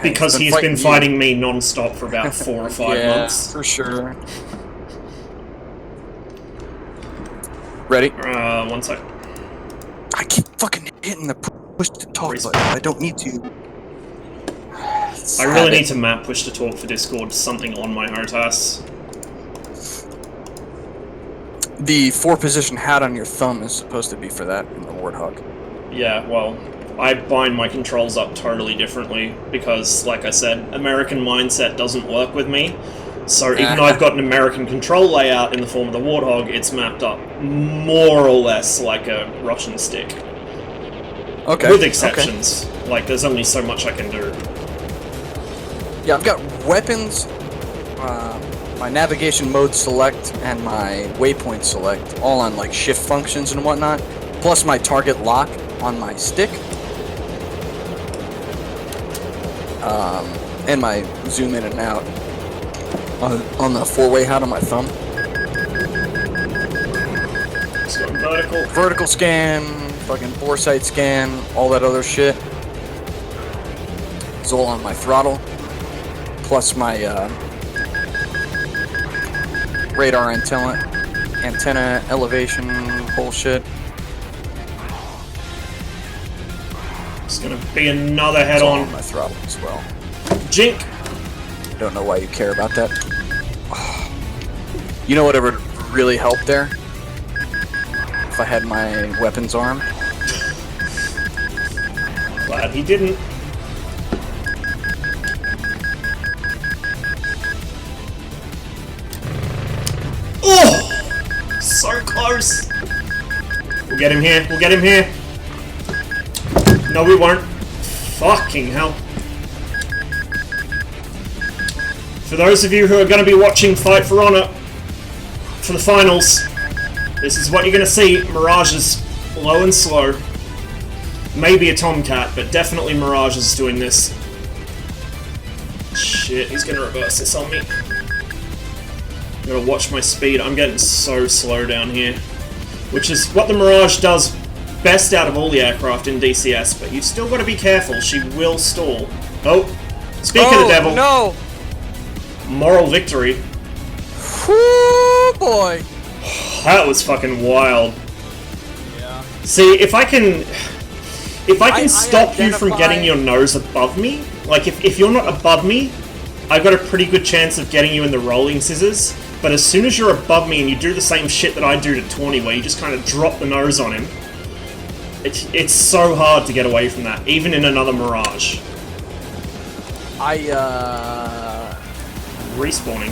Because he's been you. fighting me non-stop for about 4 or 5 yeah, months. For sure. Ready? 1 sec. I keep fucking hitting the push to talk button. I don't need to. I really need to map push to talk for Discord, something on my HOTAS. The 4-position hat on your thumb is supposed to be for that in the Warthog. Yeah, well, I bind my controls up totally differently because, like I said, American mindset doesn't work with me. So even though I've got an American control layout in the form of the Warthog, it's mapped up more or less like a Russian stick. Okay. With exceptions. Okay. Like, there's only so much I can do. Yeah, I've got weapons, my navigation mode select, and my waypoint select, all on like shift functions and whatnot, plus my target lock on my stick, and my zoom in and out on the 4-way hat on my thumb. Just going vertical. Vertical scan, fucking foresight scan, all that other shit. is all on my throttle, plus my radar antenna elevation bullshit. It's gonna be another head It's all on. on my throttle as well. Jink! Don't know why you care about that. You know what would really help there? If I had my weapons arm. Glad he didn't. Oh! So close! We'll get him here. We'll get him here. No, we won't. Fucking hell. For those of you who are going to be watching Fight for Honor for the finals, this is what you're going to see. Mirage is low and slow. Maybe a Tomcat, but definitely Mirage is doing this. Shit, he's going to reverse this on me. Gotta watch my speed. I'm getting so slow down here. Which is what the Mirage does best out of all the aircraft in DCS, but you've still got to be careful. She will stall. Oh, speak of the devil. No! Moral victory. Whoo, boy! That was fucking wild. Yeah. See, if I can stop you from identify- getting your nose above me, like if you're not above me, I've got a pretty good chance of getting you in the rolling scissors. But as soon as you're above me and you do the same shit that I do to Tawny, where you just kind of drop the nose on him, it's so hard to get away from that, even in another Mirage. Respawning.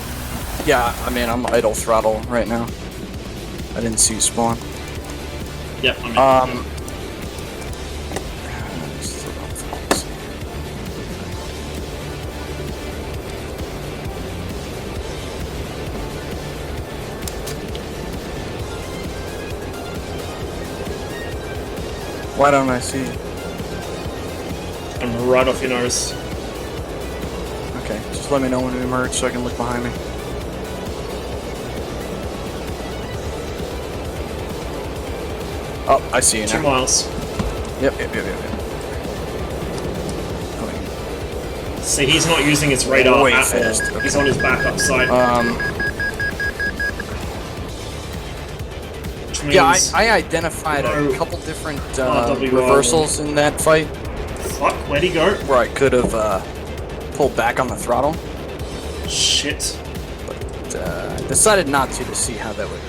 Yeah, I mean, I'm idle throttle right now. I didn't see you spawn. Yep, I'm in. Why don't I see you? I'm right off your nose. Okay, just let me know when we emerge so I can look behind me. Oh, I see you 2 now. miles. Yep. See, he's not using his radar Way at fast, all. okay. He's on his backup side. Which means... Yeah, I identified No. a couple different RWR. reversals in that fight Fuck, where'd he go? where I could have pulled back on the throttle, Shit. but decided not to see how that would,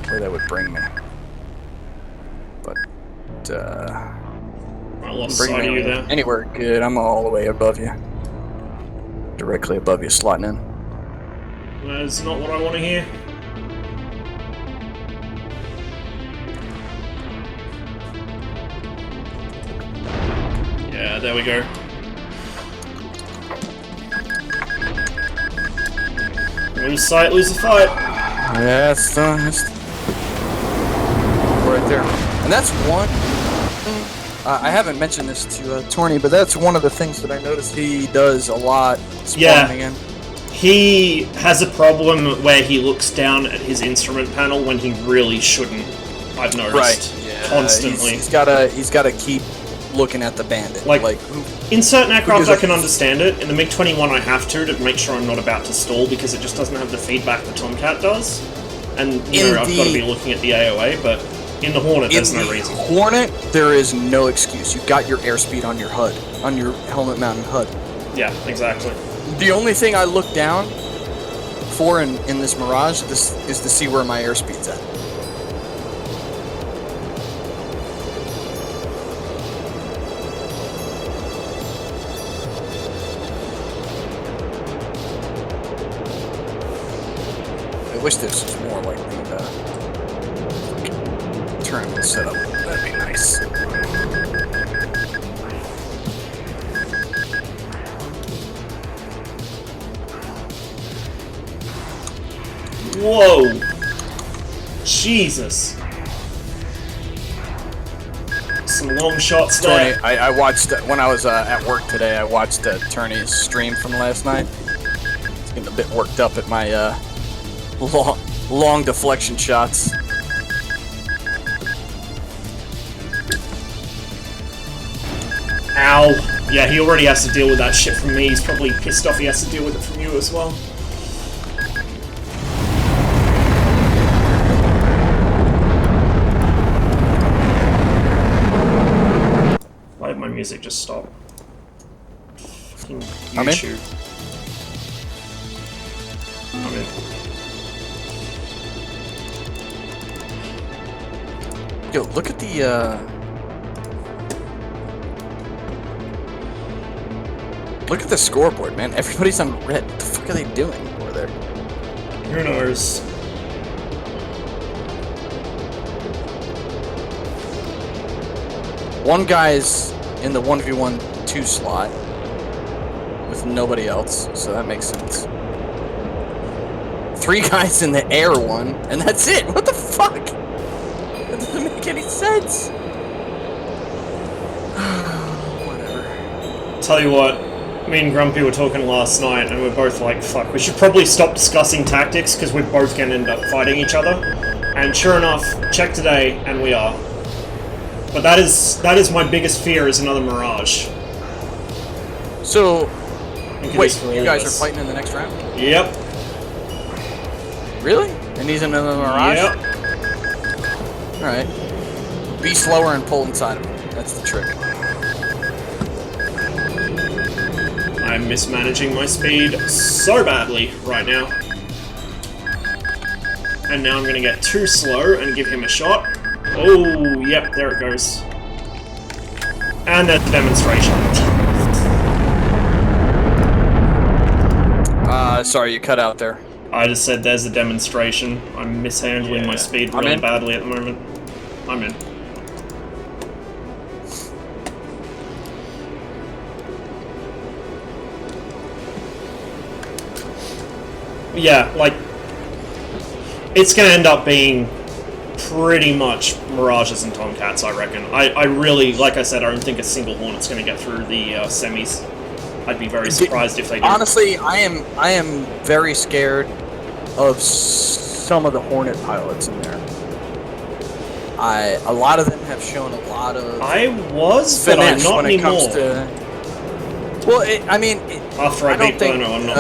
where that would bring me. But I lost bring sight of me you there. anywhere good. I'm all the way above you, directly above you, slotting in. That's not what I want to hear. Yeah, there we go. Lose sight, lose the fight. Yeah, it's right there. And that's one. I haven't mentioned this to Torny, but that's one of the things that I noticed he does a lot. Spawning in. He has a problem where he looks down at his instrument panel when he really shouldn't. I've noticed. Right. Yeah. Constantly. He's gotta keep looking at the bandit. Like, like in certain aircraft because I can understand it. In the MiG-21 I have to make sure I'm not about to stall because it just doesn't have the feedback the Tomcat does. And, you know, I've got to be looking at the AOA, but in the Hornet there's no reason. Hornet, there is no excuse. You've got your airspeed on your HUD, on your helmet-mounted HUD. Yeah, exactly. The only thing I look down for in this Mirage is to see where my airspeed's at. I wish this was more like the tournament setup. That'd be nice. Whoa! Jesus! Some long shots there. Tony, I watched when I was at work today. I watched Turney's stream from last night. It's getting a bit worked up at my long deflection shots. Ow. Yeah, he already has to deal with that shit from me. He's probably pissed off he has to deal with it from you as well. Why did my music just stop? Fucking YouTube. I'm in. Yo, look at the, look at the scoreboard, man. Everybody's on red. What the fuck are they doing over there? Who knows? One guy's in the 1v1-2 slot with nobody else, so that makes sense. 3 guys in the air one, and that's it. What the fuck? That doesn't make any sense. Whatever. Tell you what, me and Grumpy were talking last night, and we're both like, fuck, we should probably stop discussing tactics, because we're both going to end up fighting each other. And sure enough, check today, and we are. But that is my biggest fear, is another Mirage. So, wait, for you all guys of are us. fighting in the next round? Yep. Really? And he's in another Mirage? Yep. Alright. Be slower and pull inside of him. That's the trick. I'm mismanaging my speed so badly right now. And now I'm going to get too slow and give him a shot. Oh, yep, there it goes. And there's the demonstration. Sorry, you cut out there. I just said there's a demonstration. I'm mishandling my speed really badly at the moment. I'm in. Yeah, like, it's gonna end up being pretty much Mirages and Tomcats, I reckon. I really, like I said, I don't think a single Hornet's gonna get through the semis. I'd be very surprised if they do. Honestly, I am very scared of some of the Hornet pilots in there. A lot of them have shown a lot of I was, but I'm not when it anymore. comes to. Well, After I beat think, Burno, I'm not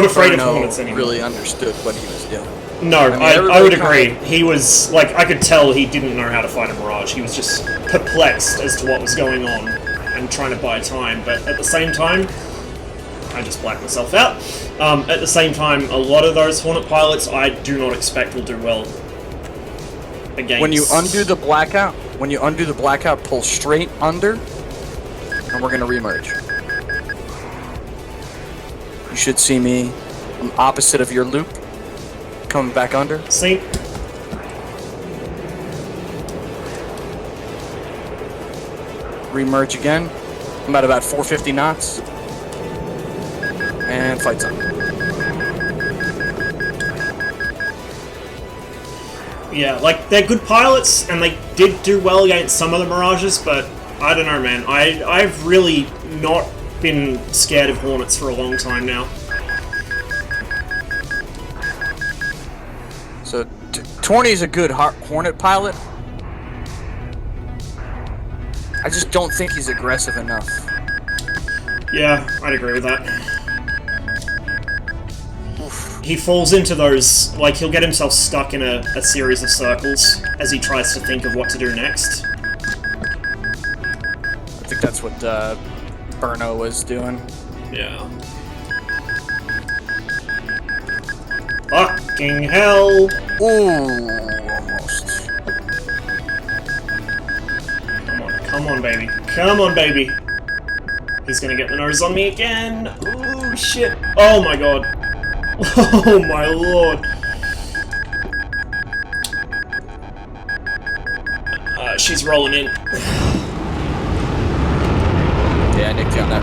afraid of Burno Hornets anymore. really understood what he was doing. No, I would agree. He was, like, I could tell he didn't know how to fight a Mirage. He was just perplexed as to what was going on and trying to buy time. But at the same time, I just blacked myself out. At the same time, a lot of those Hornet pilots I do not expect will do well against. When you undo the blackout, pull straight under, and we're gonna remerge. You should see me on opposite of your loop, coming back under. See? Remerge again. I'm at about 450 knots. And fight's on. Yeah, like, they're good pilots, and they did do well against some of the Mirages, but I don't know, man. I've really not been scared of Hornets for a long time now. So, Torny's a good Hornet pilot. I just don't think he's aggressive enough. Yeah, I'd agree with that. He falls into those, like, he'll get himself stuck in a series of circles as he tries to think of what to do next. I think that's what Burno was doing. Yeah. Fucking hell! Ooh, almost. Come on, baby. Come on, baby. He's gonna get the nose on me again. Ooh, shit. Oh my god. Oh my lord. She's rolling in. Yeah, Nick got that.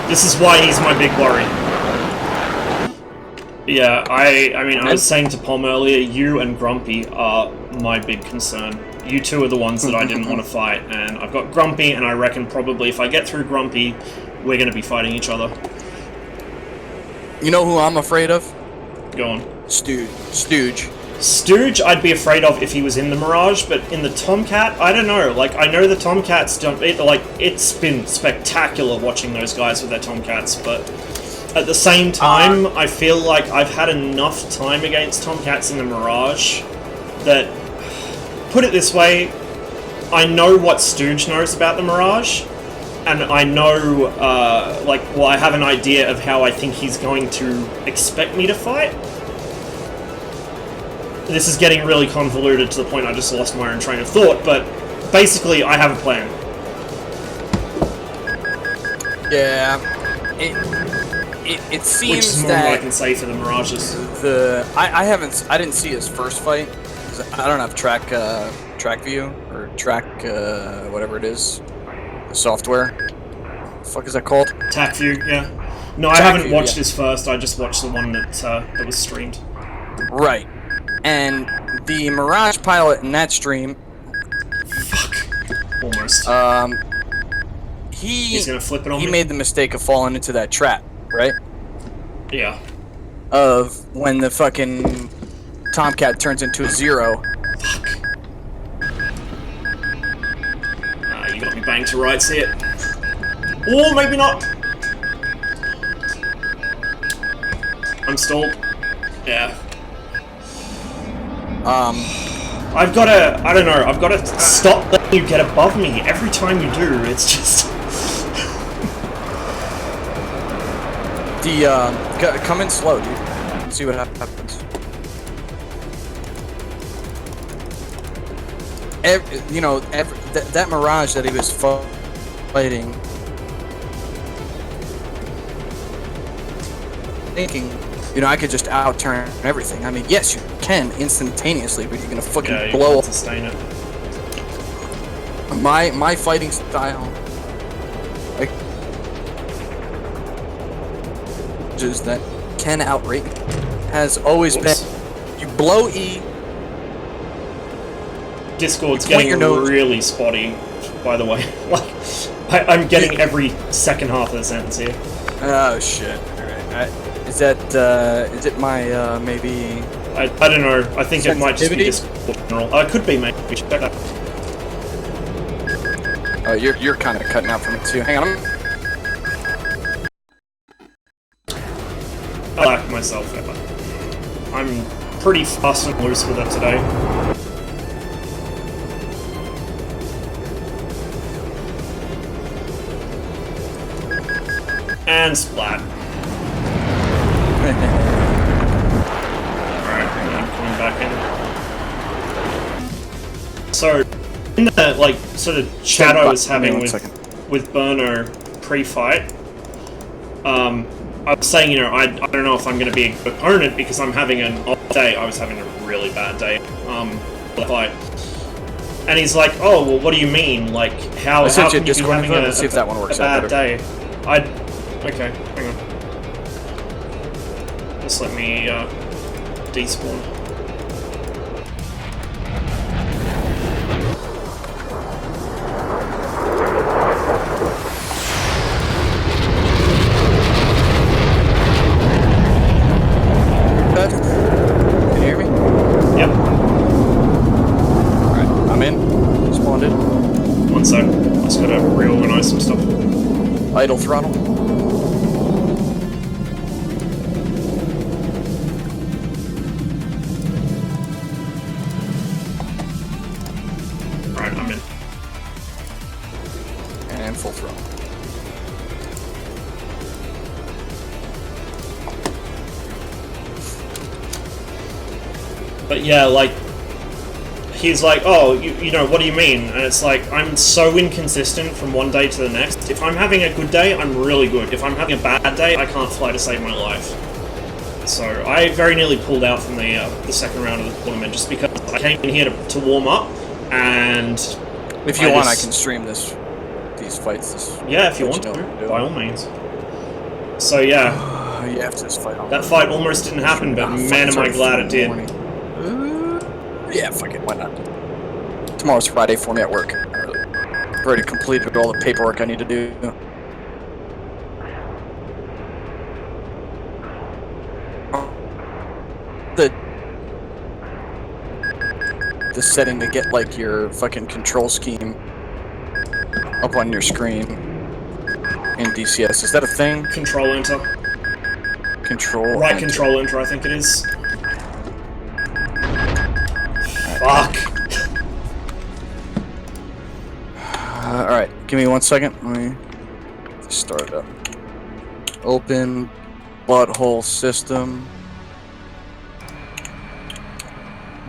This is why he's my big worry. Yeah, I mean, I was saying to Pom earlier, you and Grumpy are my big concern. You two are the ones that I didn't want to fight, and I've got Grumpy, and I reckon probably if I get through Grumpy, we're going to be fighting each other. You know who I'm afraid of? Go on. Stooge. Stooge, I'd be afraid of if he was in the Mirage, but in the Tomcat, I don't know. Like, I know the Tomcats don't... it's been spectacular watching those guys with their Tomcats, but at the same time, I feel like I've had enough time against Tomcats in the Mirage that... Put it this way, I know what Stooge knows about the Mirage, and I know, I have an idea of how I think he's going to expect me to fight. This is getting really convoluted to the point I just lost my own train of thought, but basically I have a plan. Yeah, it seems Which is more that than I can say for the Mirages. I didn't see his first fight. 'Cause I don't have track view or track whatever it is, the software. The fuck is that called? Tac View, yeah. No, I haven't watched his first. I just watched the one that was streamed. Right. And the Mirage pilot in that stream... Fuck. Almost. He's gonna flip it on me? He made the mistake of falling into that trap, right? Yeah. Of when the fucking Tomcat turns into a zero. Fuck. You got me banged to rights here. Or maybe not. I'm stalled. Yeah. I've gotta, I don't know, I've gotta stop letting you get above me. Every time you do, it's just... Come in slow, dude. And see what happens. That Mirage that he was fighting... Thinking... I could just out-turn everything. I mean, yes, you can instantaneously, but you're gonna fucking blow up. Sustain it. My fighting style, like, just that can outrate has always been. You blow E. Discord's getting really spotty, by the way. Like, I'm getting every second half of the sentence here. Oh shit! All right. Is it my, maybe... I don't know, I think it might just be Discord in general. It could be, mate. We should check that. Oh, you're kind of cutting out from it too. Hang on. I like myself ever. I'm pretty fast and loose with it today. And splat. Alright, I'm coming back in. So, in the, sort of chat I was having with Burno pre-fight, I was saying, I don't know if I'm going to be a good opponent because I'm having an off day. I was having a really bad day, the fight. And he's like, oh, well, what do you mean? Like, how can you be having a bad day? Okay, hang on. Just let me despawn. Can you hear me? Yep. Alright, I'm in. Spawned in. One sec. Just gotta reorganize some stuff. Idle throttle. Full throttle. But yeah, like, he's like, oh, you know, what do you mean? And it's like, I'm so inconsistent from one day to the next. If I'm having a good day, I'm really good. If I'm having a bad day, I can't fly to save my life. So I very nearly pulled out from the second round of the tournament just because I came in here to warm up, and... If you want, I can stream these fights. Yeah, if you want to, by all means. So yeah. You have to just fight on that fight almost didn't happen, but man am I glad it did. Yeah, fuck it, why not? Tomorrow's Friday for me at work. I've already completed all the paperwork I need to do. the setting to get like your fucking control scheme up on your screen in DCS. Is that a thing? Control enter. Control. Right enter. control enter, I think it is. Fuck. Alright, give me 1 second. Let me start it up. Open butthole system.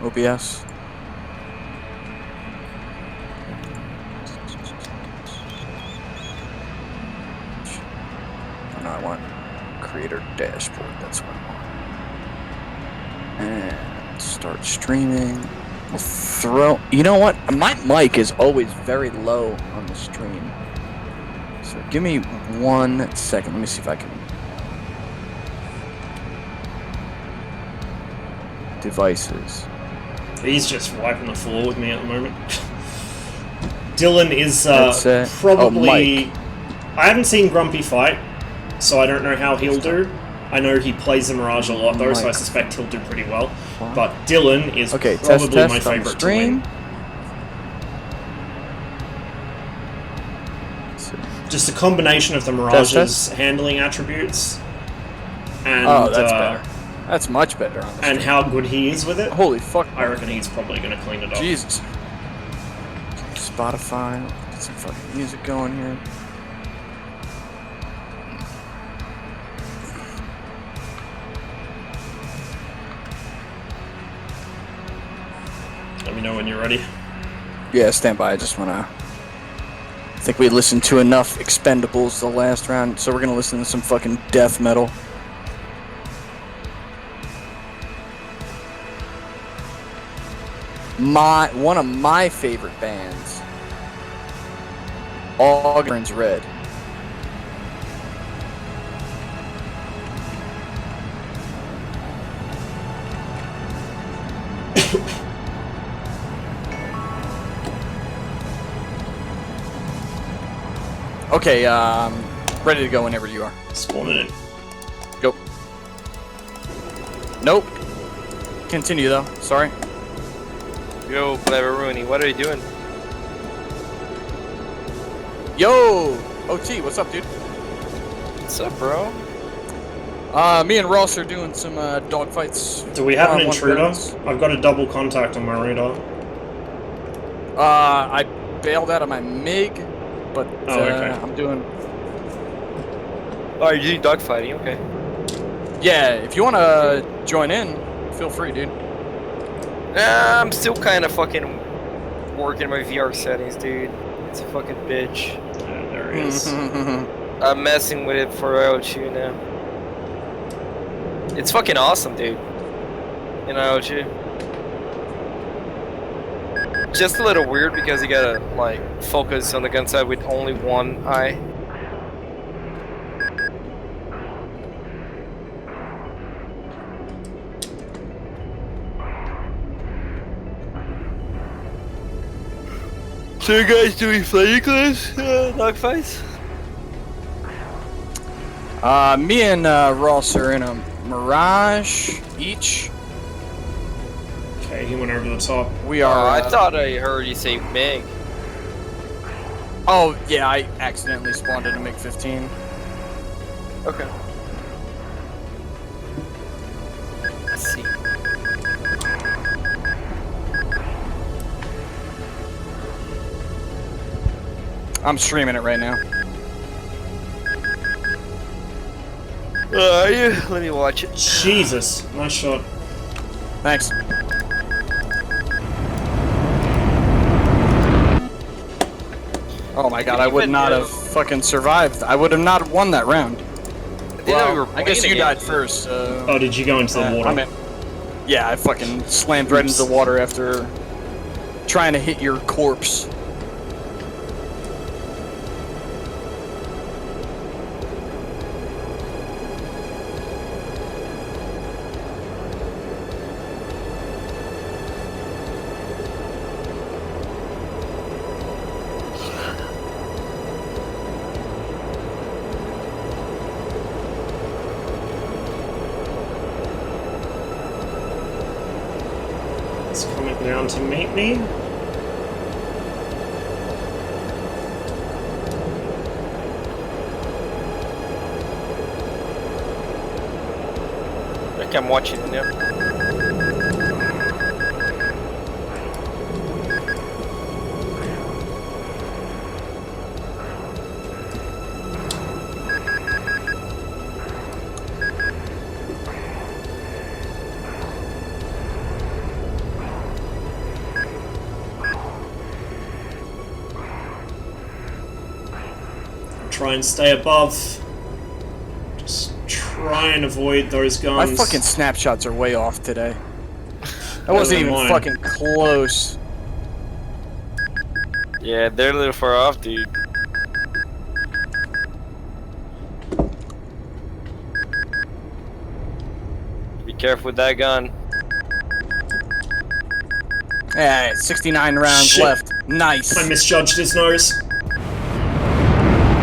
OBS. No, I want creator dashboard. That's what I want. And start streaming. We'll throw. You know what? My mic is always very low on the stream. So give me 1 second. Let me see if I can. Devices. He's just wiping the floor with me at the moment. Dillon is Headset. probably... Oh, I haven't seen Grumpy fight, so I don't know how he'll do. I know he plays the Mirage a lot though, so I suspect he'll do pretty well. But Dillon is Okay, probably test my on the favorite to stream. win. Just a combination of the Mirage's handling attributes and that's better. That's much better on the and stream. how good he is with it. Holy fuck. I reckon he's probably going to clean it up. Jesus. Spotify. Get some fucking music going here. Let me know when you're ready. Yeah, stand by. I just want to... I think we listened to enough Expendables the last round, so we're going to listen to some fucking death metal. One of my favorite bands, Augurn's Red. Okay, ready to go whenever you are. Spawning in. Go. Nope. Continue though. Sorry. Yo, Clever Rooney, what are you doing? Yo, OT, what's up, dude? What's up, bro? Me and Ross are doing some dogfights. Do we have an one-on-one intruder? rounds. I've got a double contact on my radar. I bailed out of my MiG, but okay. I'm doing. Oh, you're doing dogfighting, okay. Yeah, if you want to join in, feel free, dude. I'm still kind of fucking working my VR settings, dude. It's a fucking bitch. Yeah, there he is. I'm messing with it for IO2 now. It's fucking awesome, dude. In IO2. Just a little weird because you gotta, like, focus on the gun side with only one eye. So you guys doing flying class dogfights? Me and Ross are in a Mirage each. Okay, he went over the top. We are. I thought I heard you say MiG. Oh yeah, I accidentally spawned in a MiG-15. Okay. Let's see. I'm streaming it right now. Are you? Let me watch it. Jesus, nice shot. Thanks. Oh my god, I would not have fucking survived. I would have not won that round. Well, I guess you died first. Oh, did you go into the water? Yeah, I fucking slammed right into the water after trying to hit your corpse. down to meet me. Like I'm watching now. Try and stay above. Just try and avoid those guns. My fucking snapshots are way off today. That wasn't even mine. fucking close. Yeah, they're a little far off, dude. Be careful with that gun. Yeah, 69 rounds Shit. left. Nice. I misjudged his nose.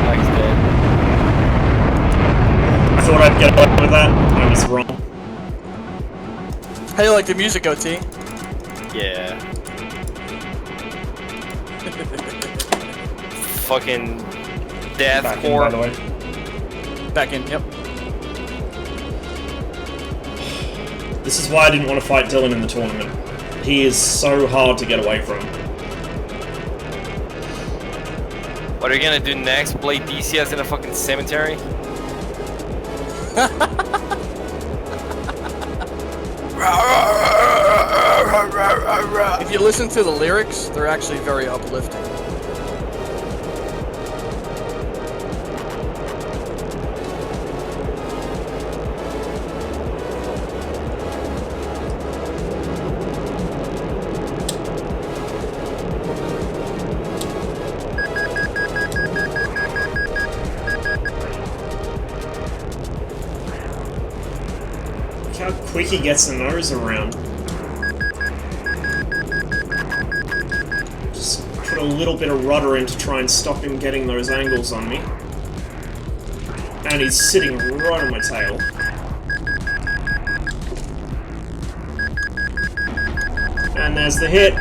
Mike's dead. I thought I'd get away with that. I was wrong. How you like the music, OT? Yeah. Fucking Back in, by the deathcore. way. Back in, yep. This is why I didn't want to fight Dillon in the tournament. He is so hard to get away from. What are you gonna do next? Play DCS in a fucking cemetery? If you listen to the lyrics, they're actually very uplifting. Look how quick he gets the nose around. Just put a little bit of rudder in to try and stop him getting those angles on me. And he's sitting right on my tail. And there's the hit.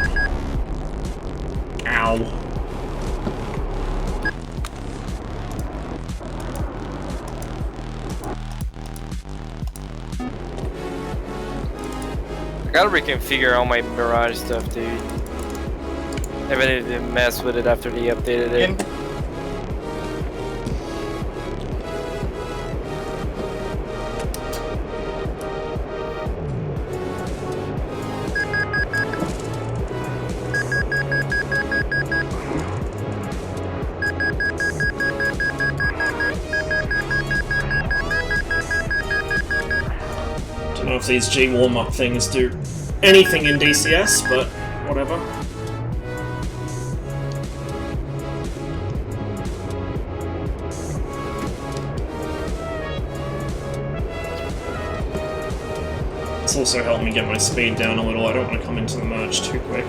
Ow. I gotta reconfigure all my Mirage stuff, dude. I needed to mess with it after they updated it. Don't know if these G warm-up things do anything in DCS, but whatever. It's also helped me get my speed down a little. I don't want to come into the merge too quick.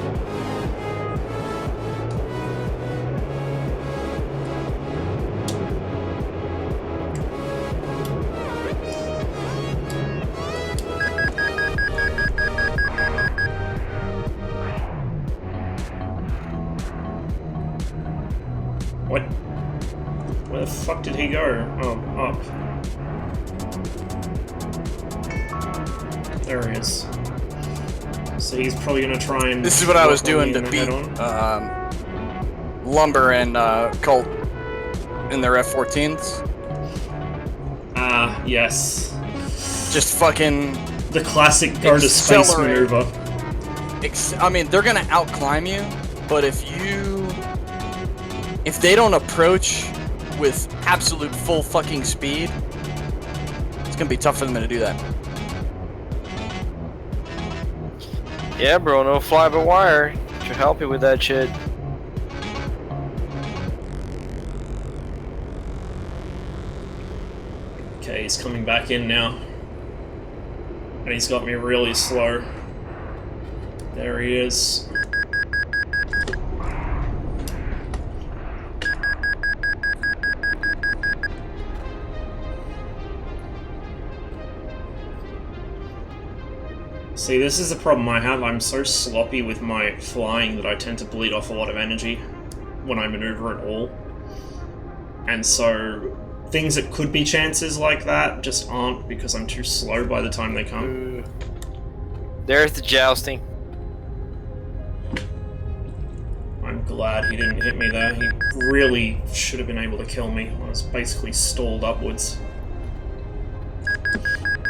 What? Where the fuck did he go? Oh, up. There he is. So he's probably gonna try and... This is what I was rock me doing to in the beat head-on. Lumber and Colt in their F-14s. Ah, yes. Just fucking... The classic go to space Accelerate. maneuver. I mean, they're gonna outclimb you, but if they don't approach with absolute full fucking speed, it's gonna be tough for them to do that. Yeah, bro, no fly by wire. Should help you with that shit. Okay, he's coming back in now. And he's got me really slow. There he is. See, this is the problem I have. I'm so sloppy with my flying that I tend to bleed off a lot of energy when I maneuver at all. And so, things that could be chances like that just aren't because I'm too slow by the time they come. There's the jousting. I'm glad he didn't hit me there. He really should have been able to kill me. I was basically stalled upwards.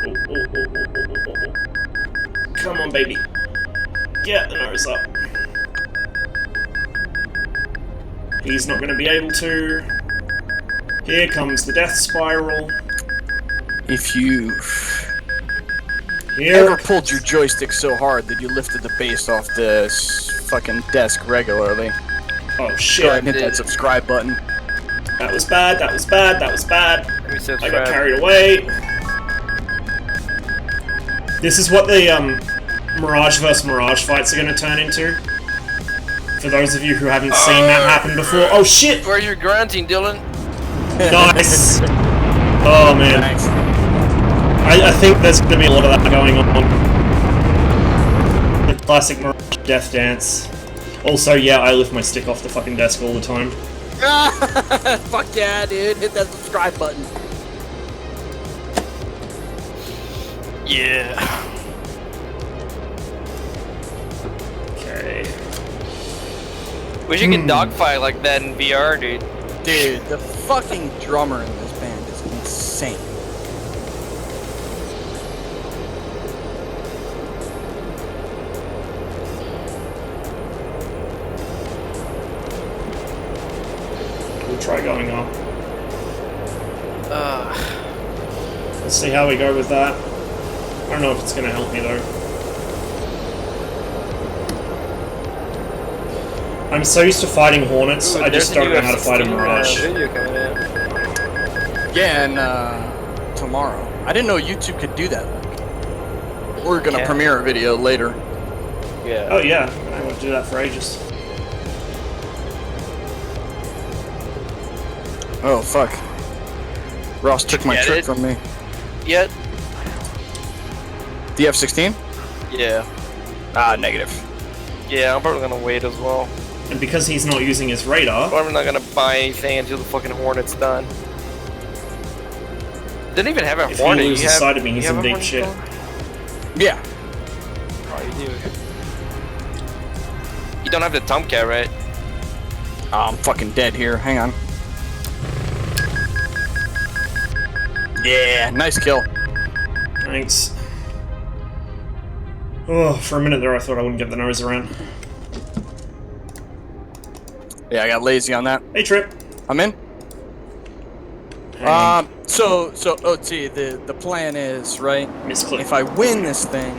Oh. Come on, baby. Get the nose up. He's not going to be able to. Here comes the death spiral. If you Here. ever pulled your joystick so hard that you lifted the base off the fucking desk regularly, Oh go ahead shit. and hit that subscribe button. That was bad, that was bad, that was bad. Let me I got subscribe. carried away. This is what the Mirage vs. Mirage fights are going to turn into. For those of you who haven't seen that happen before. Oh shit! Where's your grunting, Dillon? Nice! Oh man. Thanks. I think there's going to be a lot of that going on. The classic Mirage death dance. Also, yeah, I lift my stick off the fucking desk all the time. Fuck yeah, dude. Hit that subscribe button. Yeah. Okay. Wish you could dogfight like that in VR, dude. Dude, the fucking drummer in this band is insane. We'll try going up. Let's see how we go with that. I don't know if it's going to help me though. I'm so used to fighting Hornets, I just don't know how to fight a Mirage. Video coming out. Yeah, and tomorrow. I didn't know YouTube could do that. We're gonna Yeah. premiere a video later. Yeah. Oh yeah, I want to do that for ages. Oh fuck. Ross took my Get trick it? from me. Yet? The F-16? Yeah. Negative. Yeah, I'm probably gonna wait as well. And because he's not using his radar, But I'm not gonna buy anything until the fucking Hornet's done. Didn't even have a if he Hornet. loses You have, sight of me, you he's have in a deep Hornet shit. still? Yeah. Oh, you do. You don't have the Tomcat, right? I'm fucking dead here. Hang on. Yeah, nice kill. Thanks. Oh, for a minute there I thought I wouldn't get the nose around. Yeah, I got lazy on that. Hey Trip! I'm in. Hang So OT, the plan is, right? misclick. If I win this thing,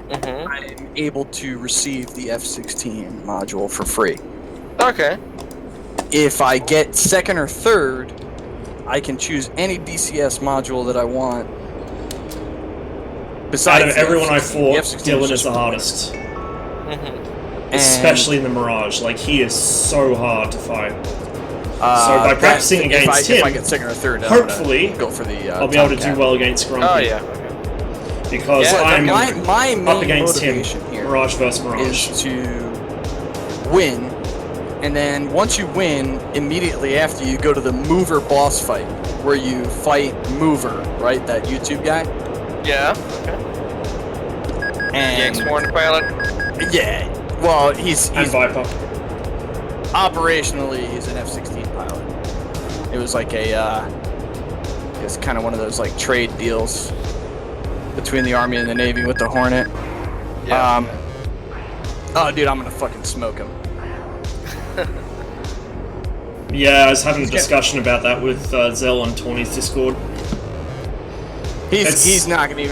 Mm-hmm. I'm able to receive the F-16 module for free. Okay. If I get second or third, I can choose any DCS module that I want. Besides Out of the everyone I F-16. fought, The F-16 Dillon is just the one. hardest. Mm-hmm. And, Especially in the Mirage. Like, he is so hard to fight. So by that- practicing against if I him, get second or third, I'm hopefully, gonna go for the. I'll be able to Tomcat. do well against Grumpy. Oh yeah. Okay. Because Yeah, I'm my main up against him. motivation here Mirage vs. Mirage. is to win, and then once you win, immediately after you go to the Mover boss fight, where you fight Mover, right? That YouTube guy. Yeah. Okay. And The X-Hornet pilot. yeah, well, he's And Viper. operationally he's an F-16 pilot. It was like it's kind of one of those like trade deals between the Army and the Navy with the Hornet. Yeah. Oh, dude, I'm gonna fucking smoke him. Yeah, I was having a discussion about that with Zell on Tawny's Discord. He's not gonna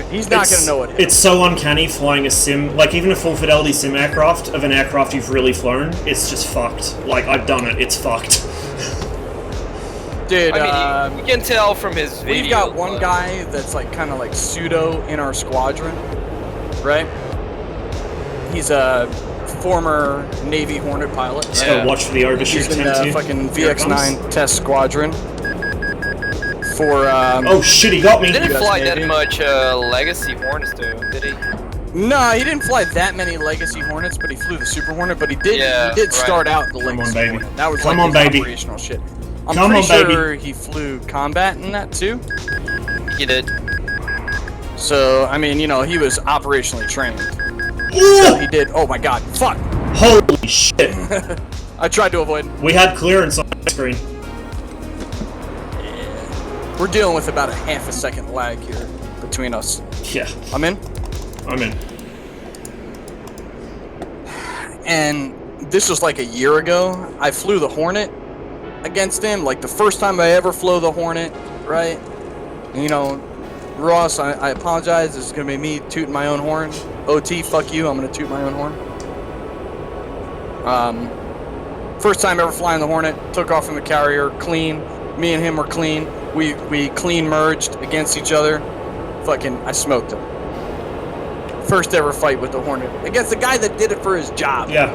know what hit It's so uncanny flying a sim, like even a full fidelity sim aircraft of an aircraft you've really flown. It's just fucked. Like I've done it. It's fucked. Dude, I mean, you can tell from his video. we've got one guy that's like kind of like pseudo in our squadron, right? He's a former Navy Hornet pilot. Just Right? gotta watch for the overshoot He's in attempt the here. fucking Here it VX9 comes. test squadron for Oh shit, he got me. Didn't US fly Navy. that much Legacy Hornets, though, did he? No, he didn't fly that many Legacy Hornets, but he flew the Super Hornet. But he did right. start out the Come on, Legacy baby. Hornet. That was Come like on, his baby. operational shit. I'm Come pretty on, sure he flew combat in that too. He did. So I mean, you know, he was operationally trained. Ooh! So he did. Oh my God! Fuck! Holy shit! I tried to avoid. We had clearance on the screen. We're dealing with about a half a second lag here between us. Yeah, I'm in. I'm in. And this was like a year ago. I flew the Hornet against him, like the first time I ever flew the Hornet, right? And, you know, Ross, I apologize. This is gonna be me tooting my own horn. OT, fuck you. I'm gonna toot my own horn. First time ever flying the Hornet. Took off from the carrier, clean. Me and him were clean. We clean merged against each other. Fucking, I smoked him. First ever fight with the Hornet against the guy that did it for his job. Yeah,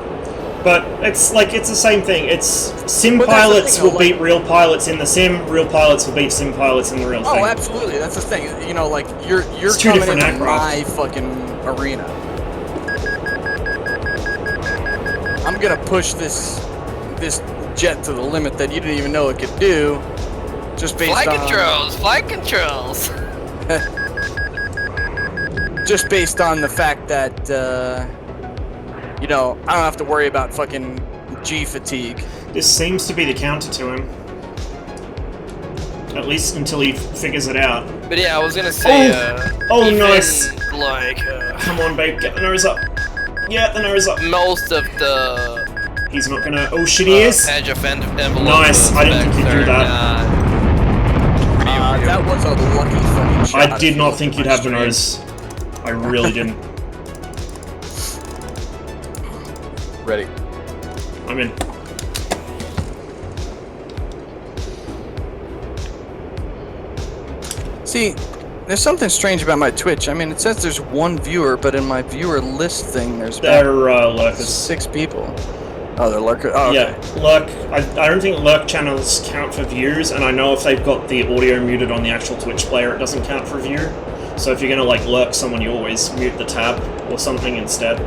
but it's like it's the same thing. It's sim But that's the pilots thing, will beat real pilots in the sim. Real pilots will beat sim pilots in the real thing. Oh, absolutely. That's the thing. You know, like you're It's two coming different into aircraft. my fucking arena. I'm gonna push this jet to the limit that you didn't even know it could do, just based Flight on controls. Flight controls. just based on the fact that you know, I don't have to worry about fucking G fatigue. This seems to be the counter to him. At least until he figures it out. But yeah, I was gonna say. Oh, even, nice. Like. Come on, babe, get the nose up. Yeah, the nose up. Most of the. He's not gonna. Oh shit, he is. Edge of envelope. Nice, I didn't think you'd do that. That was a lucky fucking shot. I did not think you'd have the nose. I really didn't. Ready. I'm in. See, there's something strange about my Twitch. I mean, it says there's one viewer, but in my viewer list thing, there's They're lurkers. 6 people. Oh, they're lurkers. Oh, okay. Yeah, lurk. I don't think lurk channels count for views, and I know if they've got the audio muted on the actual Twitch player, it doesn't count for view. So if you're gonna like lurk someone, you always mute the tab or something instead.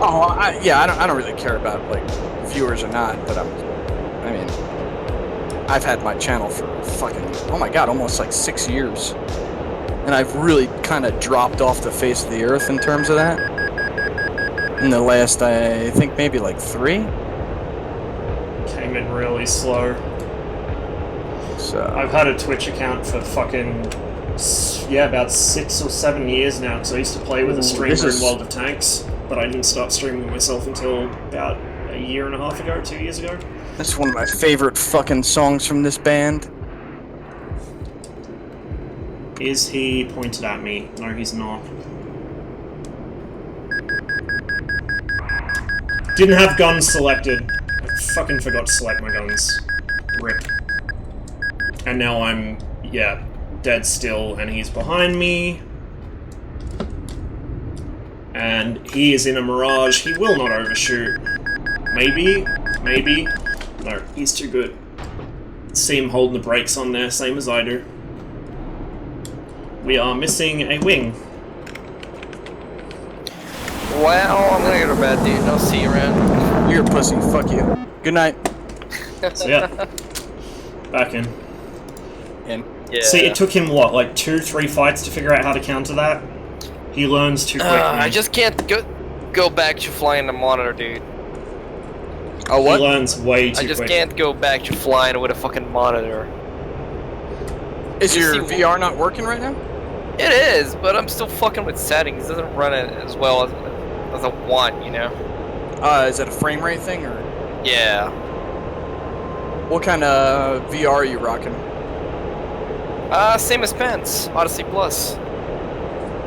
Oh, I don't really care about like viewers or not, but I mean, I've had my channel for fucking, oh my God, almost like 6 years, and I've really kind of dropped off the face of the earth in terms of that. In the last, I think maybe like 3. Came in really slow. So I've had a Twitch account for fucking about 6 or 7 years now, because I used to play with a streamer in World of Tanks, but I didn't start streaming myself until about a year and a half ago, 2 years ago. that's one of my favorite fucking songs from this band. Is he pointed at me? No, he's not. Didn't have guns selected. I fucking forgot to select my guns. Rip. And now I'm, yeah, dead still, and he's behind me. And he is in a mirage. He will not overshoot. Maybe. Maybe. No, he's too good. See him holding the brakes on there, same as I do. We are missing a wing. Well, I'm gonna go to bed, dude. I'll see you around. You're a pussy. Fuck you. Good night. So yeah. Back in. And Yeah. See, it took him, what, like 2-3 fights to figure out how to counter that? He learns too quickly. I just can't go back to flying the monitor, dude. oh, what? He learns way too I just quick. can't go back to flying with a fucking monitor. Is your See, VR not working right now? It is, but I'm still fucking with settings. It doesn't run it as well as I want, you know? Is it a frame rate thing or Yeah. what kind of VR are you rocking? Same as Pence, Odyssey Plus.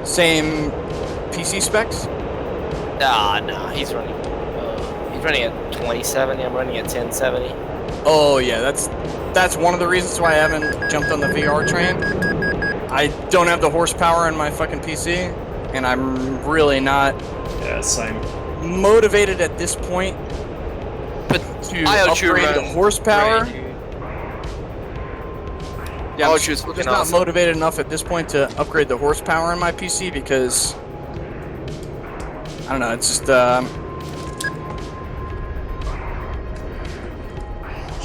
Same PC specs? Nah, he's running at 2070, I'm running at 1070. Oh yeah, that's one of the reasons why I haven't jumped on the VR train. I don't have the horsepower in my fucking PC, and I'm really not Yeah, same. motivated at this point But to I'll choose upgrade the horsepower. Right, dude. Yeah, I'll I'm choose just fucking not awesome. motivated enough at this point to upgrade the horsepower in my PC because I don't know. It's just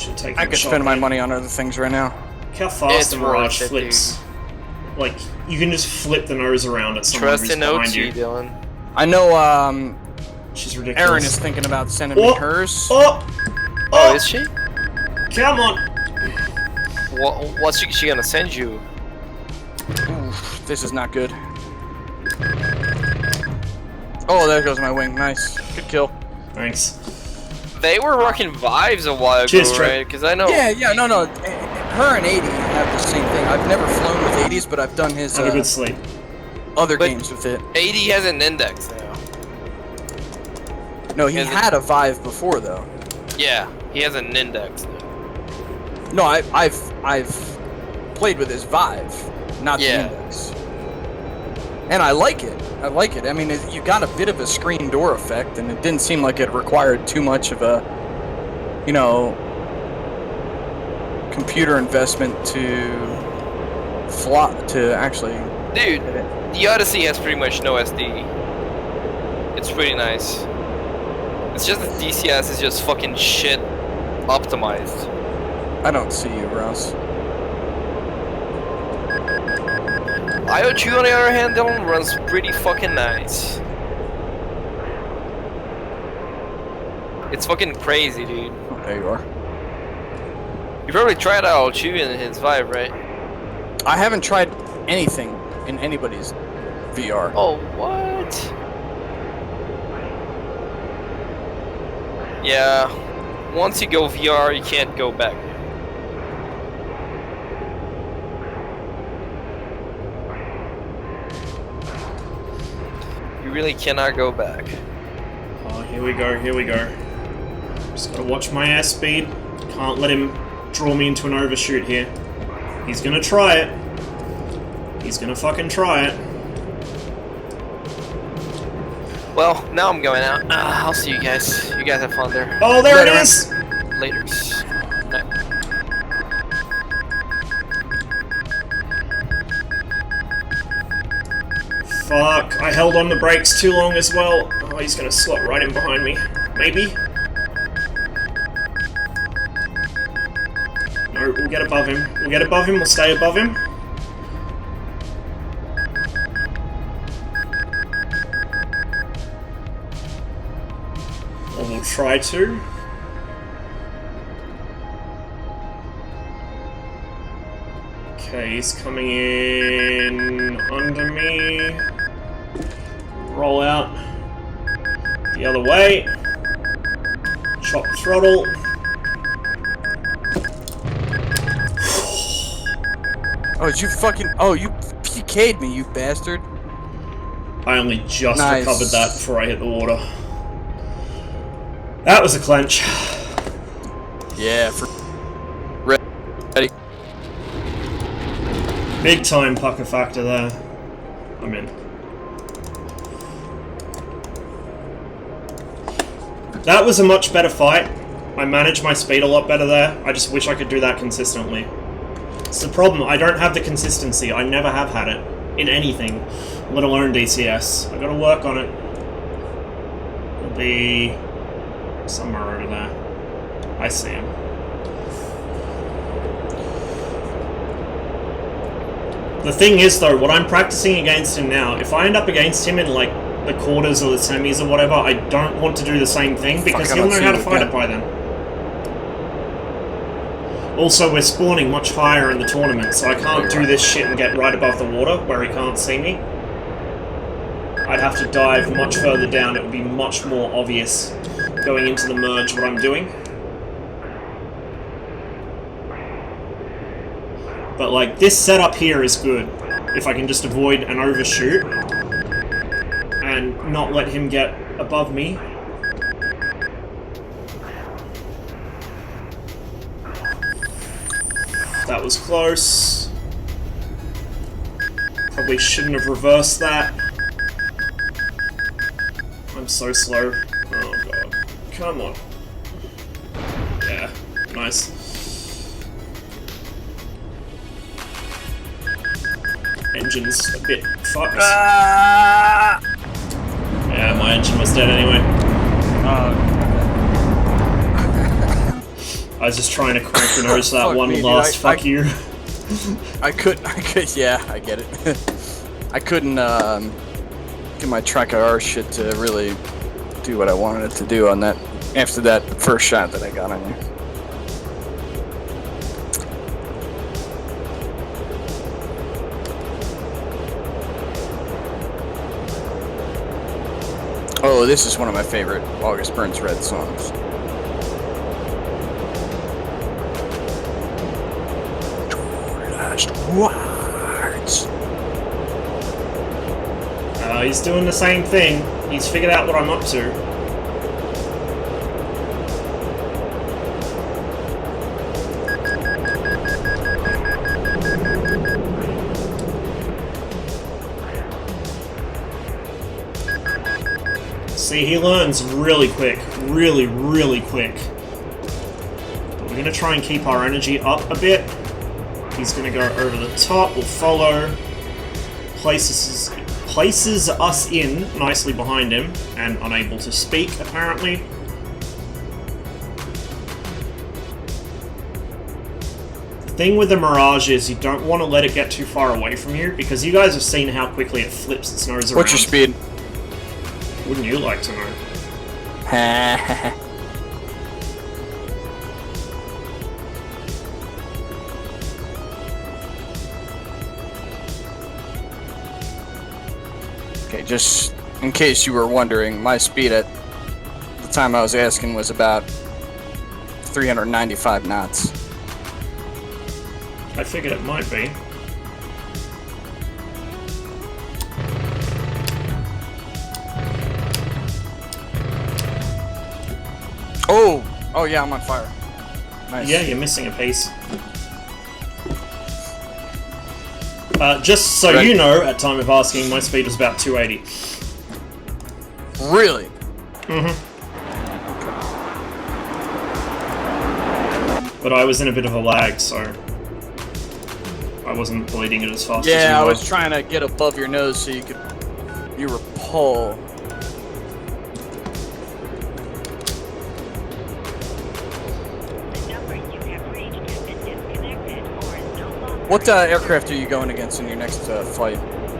Should take I that could shot spend my there. money on other things right now. Look how fast It's the Mirage worth it, flips. Like, you can just flip the nose around at someone Trust who's in behind OT, you. Dillon. I know She's ridiculous. Erin is thinking about sending me Oh! hers. Oh! Oh, Oh! is she? Come on! What's she gonna send you? Oof, this is not good. Oh, there goes my wing. Nice. Good kill. Thanks. They were rocking Vives a while ago, Cheers, Trey. right? Because I know. Yeah, no. Her and 80 have the same thing. I've never flown with 80s, but I've done his Have a good sleep. other But- games with it. 80 has an index now. No, he Is it- had a Vive before though. Yeah, he has an index now. No, I've played with his Vive, not Yeah. the index. And I like it. I mean, you got a bit of a screen door effect, and it didn't seem like it required too much of a, you know, computer investment to actually. Dude, the Odyssey has pretty much no SD. It's pretty nice. It's just that DCS is just fucking shit optimized. I don't see you, Rouse. IO2 on the other hand, Dillon, runs pretty fucking nice. It's fucking crazy, dude. Oh, there you are. You probably tried IO2 in his Vive, right? I haven't tried anything in anybody's VR. Oh, what? Yeah. Once you go VR, you can't go back. You really cannot go back. Oh, here we go, here we go. Just gotta watch my airspeed. Can't let him draw me into an overshoot here. He's gonna try it. He's gonna fucking try it. Well, now I'm going out. I'll see you guys. You guys have fun there. Oh, there Later, it man. is! Laters. Night. Fuck, I held on the brakes too long as well. Oh, he's gonna slot right in behind me. Maybe? No, we'll get above him. We'll get above him, we'll stay above him. Or we'll try to. Okay, he's coming in under me. Roll out the other way. Chop throttle. Oh, did you fucking? Oh, you PK'd me, you bastard. I only just Nice. recovered that before I hit the water. That was a clench. Yeah, for ready. Big time pucker factor there. I'm in. That was a much better fight. I managed my speed a lot better there. I just wish I could do that consistently. It's the problem, I don't have the consistency. I never have had it. In anything. Let alone DCS. I gotta work on it. It'll be somewhere over there. I see him. The thing is though, what I'm practicing against him now, if I end up against him in like the quarters or the semis or whatever, I don't want to do the same thing because Fuck, I he'll don't know see how to you fight again. it by then. Also, we're spawning much higher in the tournament, so I can't do this shit and get right above the water where he can't see me. I'd have to dive much further down, it would be much more obvious going into the merge what I'm doing. But like, this setup here is good. If I can just avoid an overshoot and not let him get above me. That was close. Probably shouldn't have reversed that. I'm so slow. Oh god. Come on. Yeah, nice. Engine's a bit fucked. Yeah, my engine was dead anyway. I was just trying to crank the nose that Fuck one me, dude. last fuck you. I could, yeah, I get it. I couldn't get my track IR shit to really do what I wanted it to do on that, after that first shot that I got on you. Oh, this is one of my favorite August Burns Red songs. Last words. He's doing the same thing. He's figured out what I'm up to. See, he learns really quick. Really, really quick. We're going to try and keep our energy up a bit. He's going to go over the top. We'll follow. Places us in nicely behind him. And unable to speak, apparently. The thing with the Mirage is you don't want to let it get too far away from you, because you guys have seen how quickly it flips its nose around. What's your speed? Wouldn't you like to know? Okay, just in case you were wondering, my speed at the time I was asking was about 395 knots. I figured it might be. Oh yeah, I'm on fire. Nice. Yeah, you're missing a piece. Just so Right. you know, at time of asking, my speed was about 280. Really? Mm-hmm. But I was in a bit of a lag, so I wasn't bleeding it as fast as you Yeah, I were. was trying to get above your nose so you were pull. What aircraft are you going against in your next flight?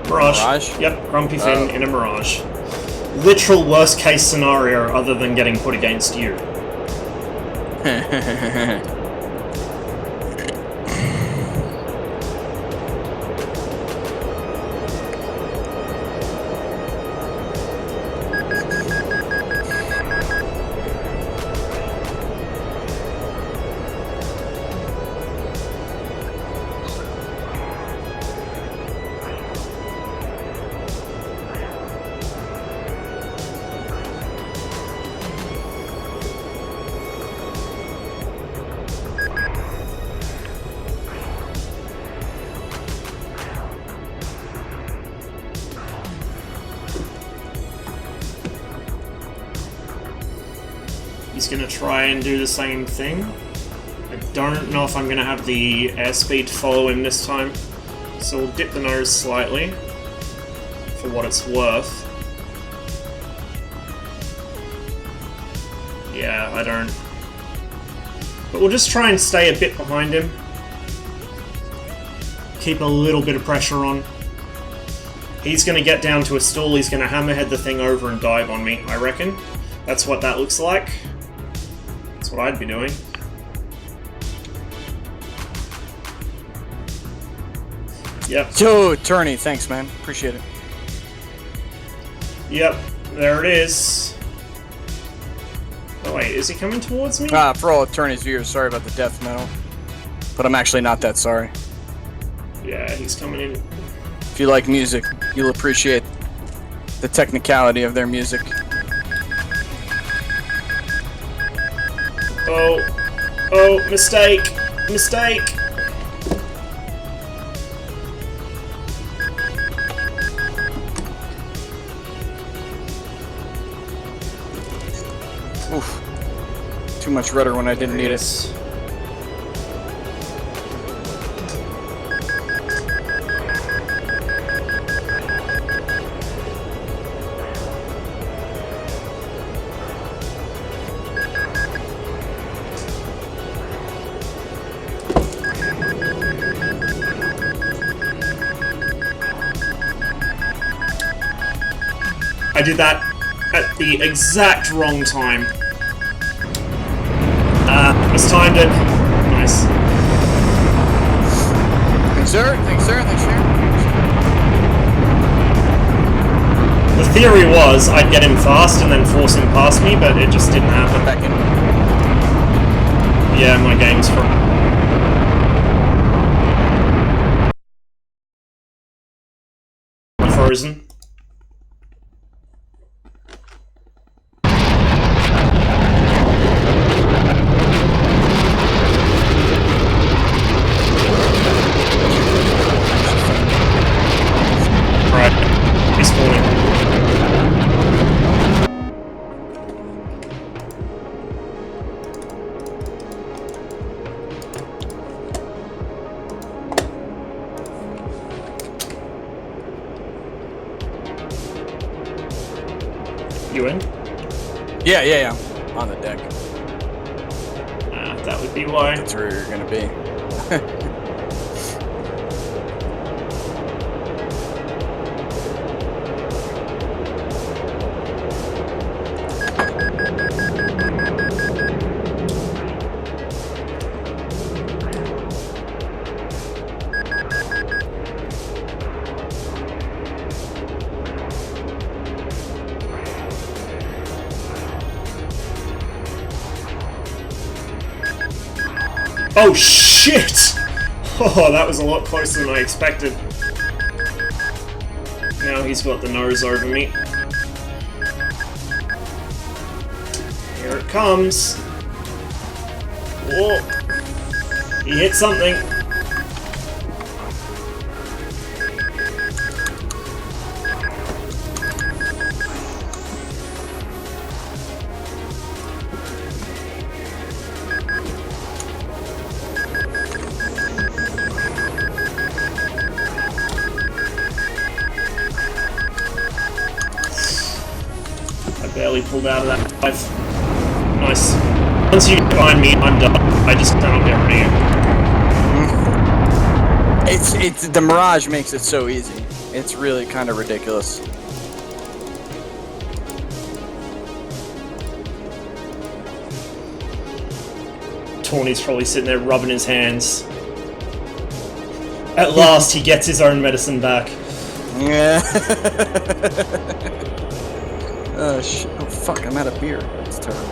Mirage. Mirage? Yep, Grumpy Finn in a Mirage. Literal worst case scenario other than getting put against you. He's going to try and do the same thing. I don't know if I'm going to have the airspeed follow him this time. So we'll dip the nose slightly, for what it's worth. Yeah, I don't. But we'll just try and stay a bit behind him. Keep a little bit of pressure on. He's going to get down to a stall, he's going to hammerhead the thing over and dive on me, I reckon. That's what that looks like. That's what I'd be doing. Yep. Yo, Turney, thanks, man. Appreciate it. Yep, there it is. Oh wait, is he coming towards me? For all of Turney's viewers, sorry about the death metal. But I'm actually not that sorry. Yeah, he's coming in. If you like music, you'll appreciate the technicality of their music. Oh, mistake! Mistake! Oof. Too much rudder when I didn't need it. I did that at the exact wrong time. Mistimed it. Nice. Thanks, sir. Thanks, sir. Thanks, sir. The theory was I'd get him fast and then force him past me, but it just didn't happen. Back in. Yeah, my game's frozen. Alright, respawning. You in? Yeah. On the deck. That would be why. That's where you're gonna be. Oh shit! Oh, that was a lot closer than I expected. Now he's got the nose over me. Here it comes. Whoa! He hit something. Barely pulled out of that life. Nice. Once you get behind me, I'm done. I just cannot get rid of you. It's the Mirage makes it so easy. It's really kind of ridiculous. Tawny's probably sitting there rubbing his hands. At last, he gets his own medicine back. Yeah. Oh shit! Oh fuck! I'm out of beer. That's terrible.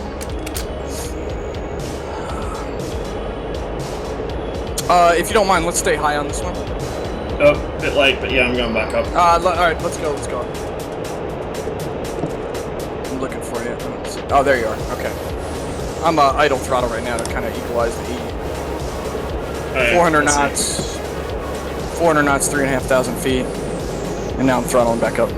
If you don't mind, let's stay high on this one. Oh, a bit late, but yeah, I'm going back up. All right, let's go. Let's go. I'm looking for you. Oh, there you are. Okay. I'm idle throttle right now to kind of equalize the heat. Oh, yeah, 400 knots. 400 knots, 3,500 feet, and now I'm throttling back up.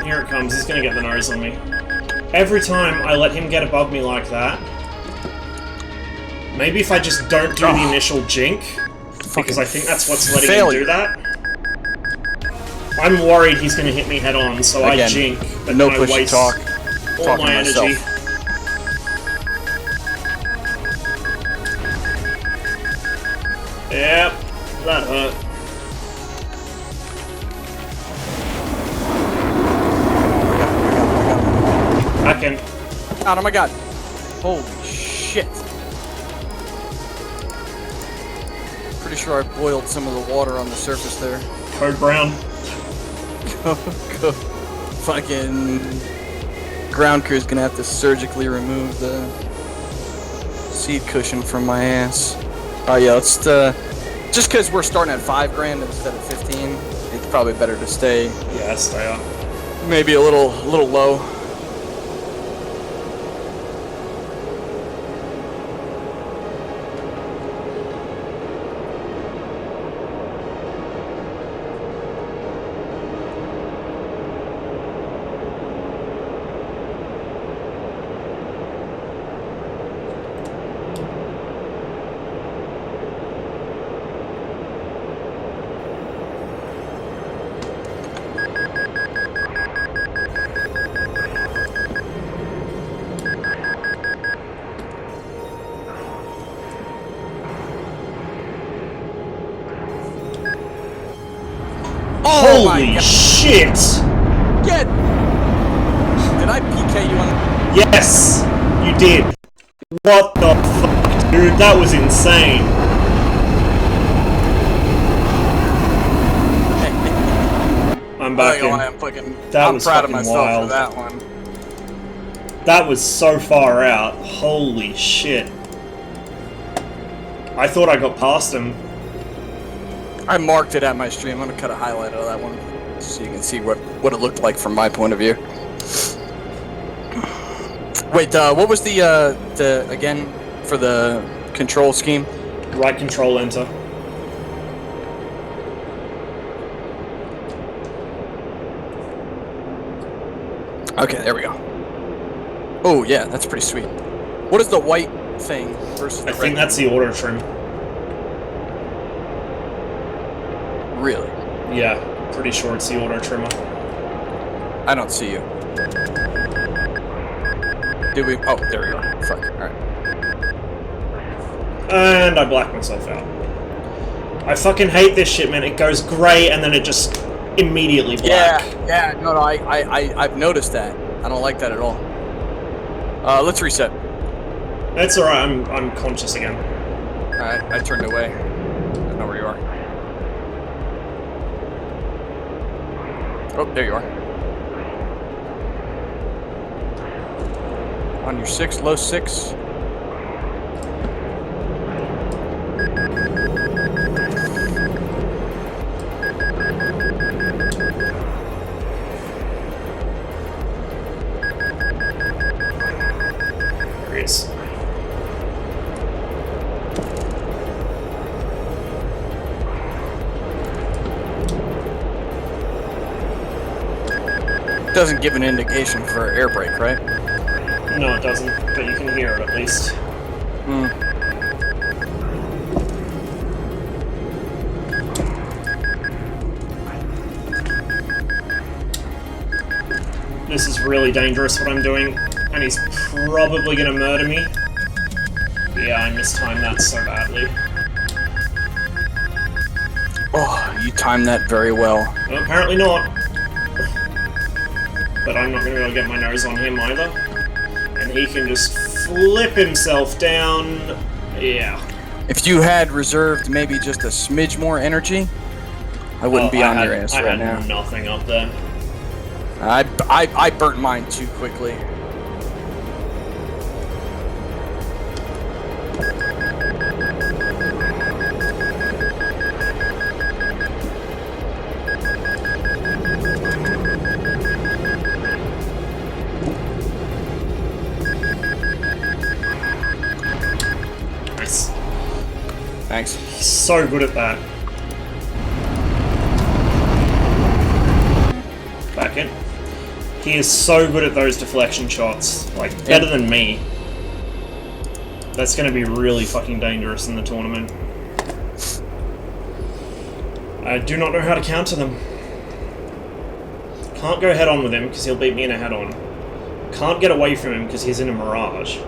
Here it comes, he's gonna get the nose on me. Every time I let him get above me like that, maybe if I just don't do the initial jink, because I think that's what's letting him do that. I'm worried he's gonna hit me head on, so I jink, but no then I push waste talk. all my energy. Yep, that hurt. Back in. Oh my god. Holy shit. Pretty sure I boiled some of the water on the surface there. Code brown. Fucking ground crew's gonna have to surgically remove the seat cushion from my ass. Oh yeah, let's just because we're starting at $5,000 instead of 15, it's probably better to stay. Yeah, stay up. Maybe a little low. Oh my Holy God. shit! Get! Did I PK you on? Yes, you did. What the fuck, dude? That was insane. I'm back in. I'm Was proud of fucking myself wild. for that one. That was so far out. Holy shit. I thought I got past him. I marked it at my stream. I'm gonna cut a highlight out of that one so you can see what it looked like from my point of view. Wait, what was the again for the control scheme? Right control enter. Okay, there we go. Oh yeah, that's pretty sweet. What is the white thing versus the I think that's the auto trim. Really? Yeah, pretty sure it's the auto trimmer. I don't see you. Did we? Oh, there we are. Fuck. All right. And I blacked myself out. I fucking hate this shit, man. It goes grey and then it just immediately black. Yeah. No. I've noticed that. I don't like that at all. Let's reset. That's alright. I'm conscious again. Alright, I turned away. I know where you are. Oh, there you are. On your 6, low 6. There he is. Doesn't give an indication for air brake, right? No, it doesn't, but you can hear it at least. This is really dangerous what I'm doing, and he's probably gonna murder me. Yeah, I mistimed that so badly. Oh, you timed that very well. Well, apparently not. But I'm not gonna be able to get my nose on him either. And he can just flip himself down. Yeah. If you had reserved maybe just a smidge more energy, I wouldn't be on your ass right now. I had nothing up there. I burnt mine too quickly. Nice. Thanks. He's so good at that. Back in. He is so good at those deflection shots. Like, better than me. That's gonna be really fucking dangerous in the tournament. I do not know how to counter them. Can't go head-on with him, because he'll beat me in a head-on. Can't get away from him, because he's in a mirage.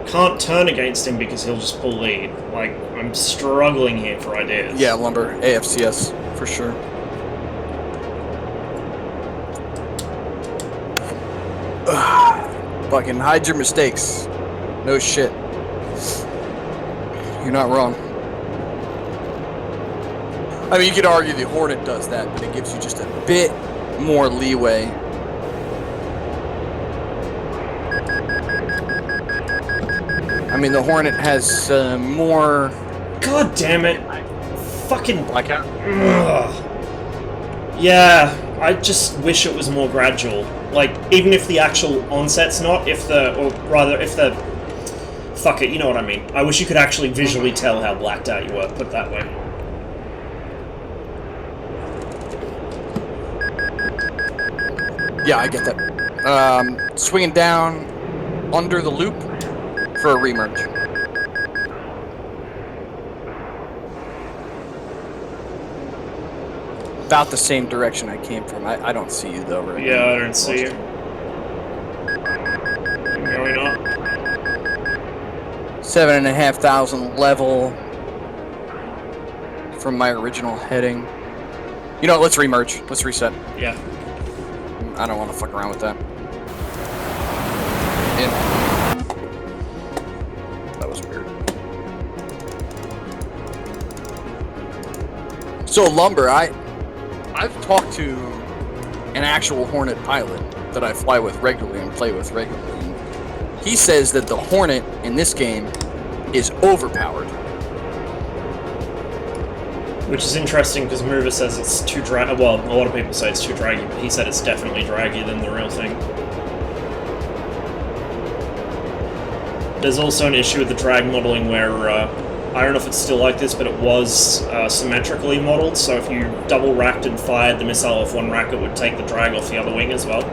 Can't turn against him, because he'll just pull lead. Like, I'm struggling here for ideas. Yeah, lumber, AFCS, for sure. Fucking hide your mistakes. No shit. You're not wrong. I mean, you could argue the Hornet does that, but it gives you just a bit more leeway. I mean, the Hornet has more... God damn it. Fucking... Blackout? Ugh. Yeah, I just wish it was more gradual. Like, even if the actual onset's not, if the... Or rather, if the... Fuck it, you know what I mean. I wish you could actually visually tell how blacked out you were, put it that way. Yeah, I get that. Swinging down under the loop for a remerge. About the same direction I came from. I don't see you though, right? Yeah, I don't see you. I'm going up. 7,500 level from my original heading. You know what, let's remerge. Let's reset. Yeah. I don't want to fuck around with that. In. That was weird. So Lumber, I've talked to an actual Hornet pilot that I fly with regularly and play with regularly. And he says that the Hornet in this game is overpowered. Which is interesting because Mover says it's too draggy. Well, a lot of people say it's too draggy, but he said it's definitely draggier than the real thing. There's also an issue with the drag modeling where, I don't know if it's still like this, but it was symmetrically modeled, so if you double racked and fired the missile off one rack, it would take the drag off the other wing as well.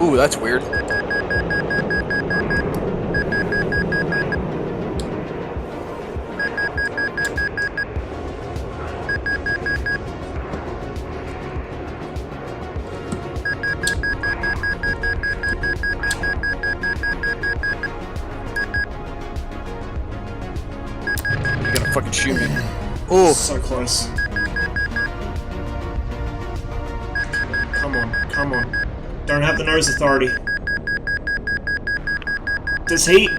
Ooh, that's weird. Fucking shoot me. Oh, so close. Come on, come on. Don't have the nose authority. Does he?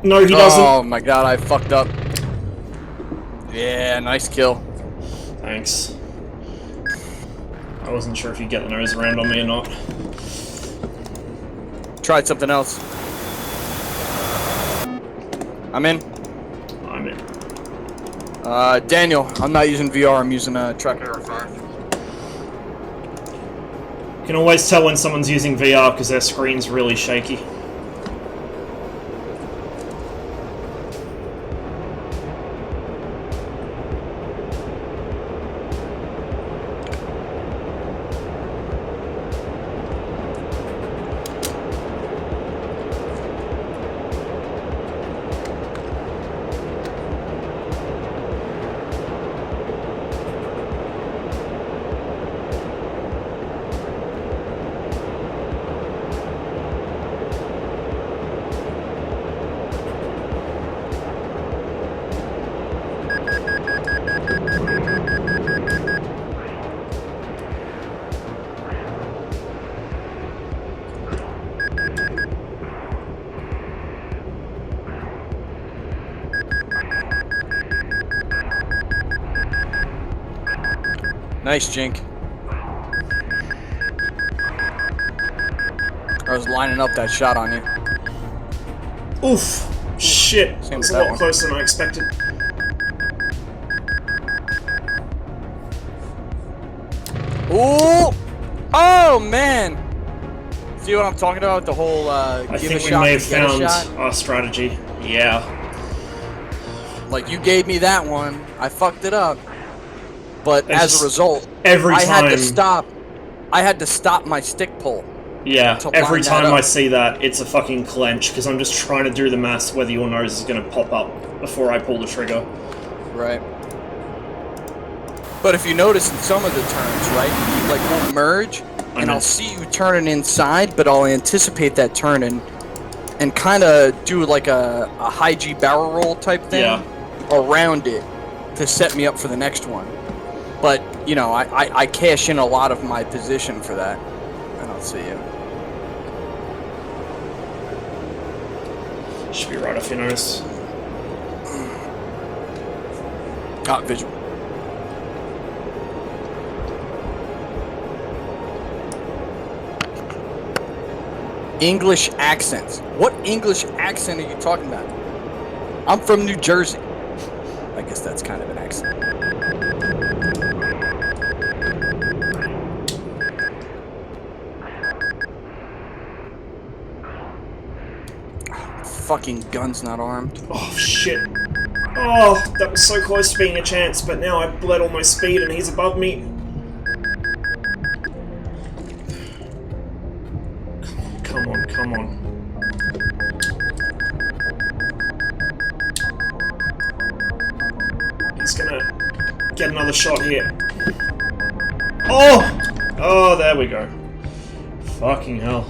No, he doesn't. Oh my god, I fucked up. Yeah, nice kill. Thanks. I wasn't sure if you'd get the nose around on me or not. Tried something else. I'm in. I'm in. Daniel, I'm not using VR, I'm using Tracker 5. You can always tell when someone's using VR because their screen's really shaky. Nice, Jink. I was lining up that shot on you. Oof! Shit! Same That's with a that lot one. closer than I expected. Ooh! Oh, man! See what I'm talking about? The whole, I give a think we shot may to have get a found shot? our strategy. Yeah. Like, you gave me that one, I fucked it up. But It's as a result, every I time. had to stop my stick pull. Yeah, to every line that time up. I see that, it's a fucking clench, because I'm just trying to do the maths whether your nose is going to pop up before I pull the trigger. Right. But if you notice in some of the turns, right, like we'll merge, and I'll see you turning inside, but I'll anticipate that turn and kind of do like a high G barrel roll type thing around it to set me up for the next one. But, you know, I cash in a lot of my position for that. And I'll see you. Should be right off your nose. Ah, visual. English accents. What English accent are you talking about? I'm from New Jersey. I guess that's kind of an accent. Fucking gun's not armed. Oh, shit. Oh, that was so close to being a chance, but now I've bled all my speed and he's above me. Come on, come on. He's gonna get another shot here. Oh! Oh, there we go. Fucking hell.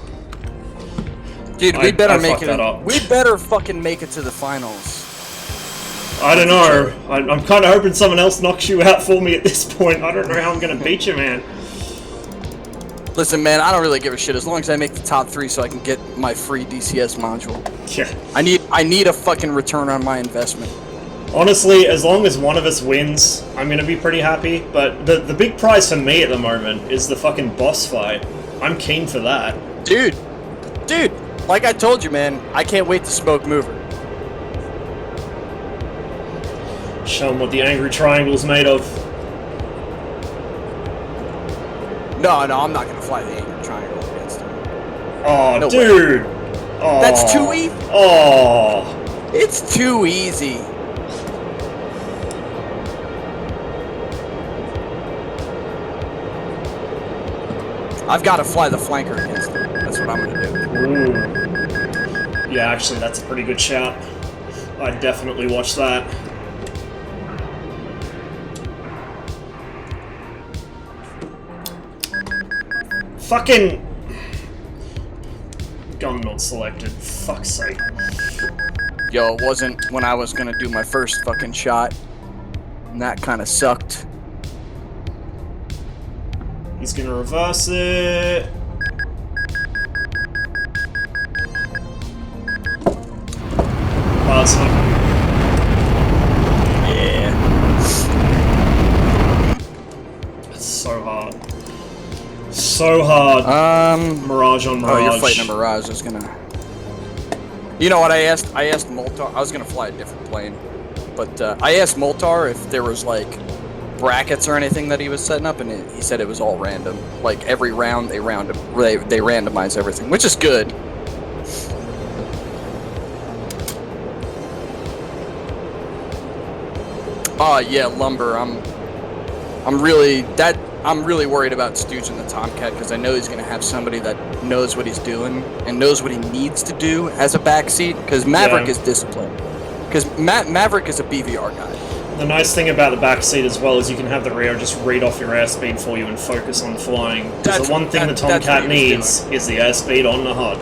Dude, we better make fucked it. that up. We better fucking make it to the finals. I don't know. I'm kind of hoping someone else knocks you out for me at this point. I don't know how I'm going to beat you, man. Listen, man, I don't really give a shit as long as I make the top 3 so I can get my free DCS module. Yeah. I need a fucking return on my investment. Honestly, as long as one of us wins, I'm going to be pretty happy. But the big prize for me at the moment is the fucking boss fight. I'm keen for that. Dude, like I told you, man, I can't wait to smoke Mover. Show them what the angry triangle's made of. No, I'm not gonna fly the angry triangle against him. Oh, No dude! Oh. That's too easy. Oh! It's too easy. I've got to fly the flanker against him. That's what I'm gonna do. Ooh. Yeah, actually, that's a pretty good shout. I'd definitely watch that. Fucking... Gun not selected. Fuck's sake. Yo, it wasn't when I was gonna do my first fucking shot. And that kind of sucked. He's gonna reverse it. Pass him. Yeah. It's so hard. So hard. Mirage on Mirage. Oh, you're fighting a Mirage. I was gonna... You know what I asked? I asked Moltar. I was gonna fly a different plane. But I asked Moltar if there was, like, brackets or anything that he was setting up, and he said it was all random. Like, every round, they randomize everything, which is good. Oh, yeah, Lumber. I'm really worried about stooging the Tomcat, because I know he's going to have somebody that knows what he's doing and knows what he needs to do as a backseat, because Maverick is disciplined. Because Maverick is a BVR guy. The nice thing about the backseat as well is you can have the rear just read off your airspeed for you and focus on flying. Because the one thing the Tomcat needs is the airspeed on the HUD.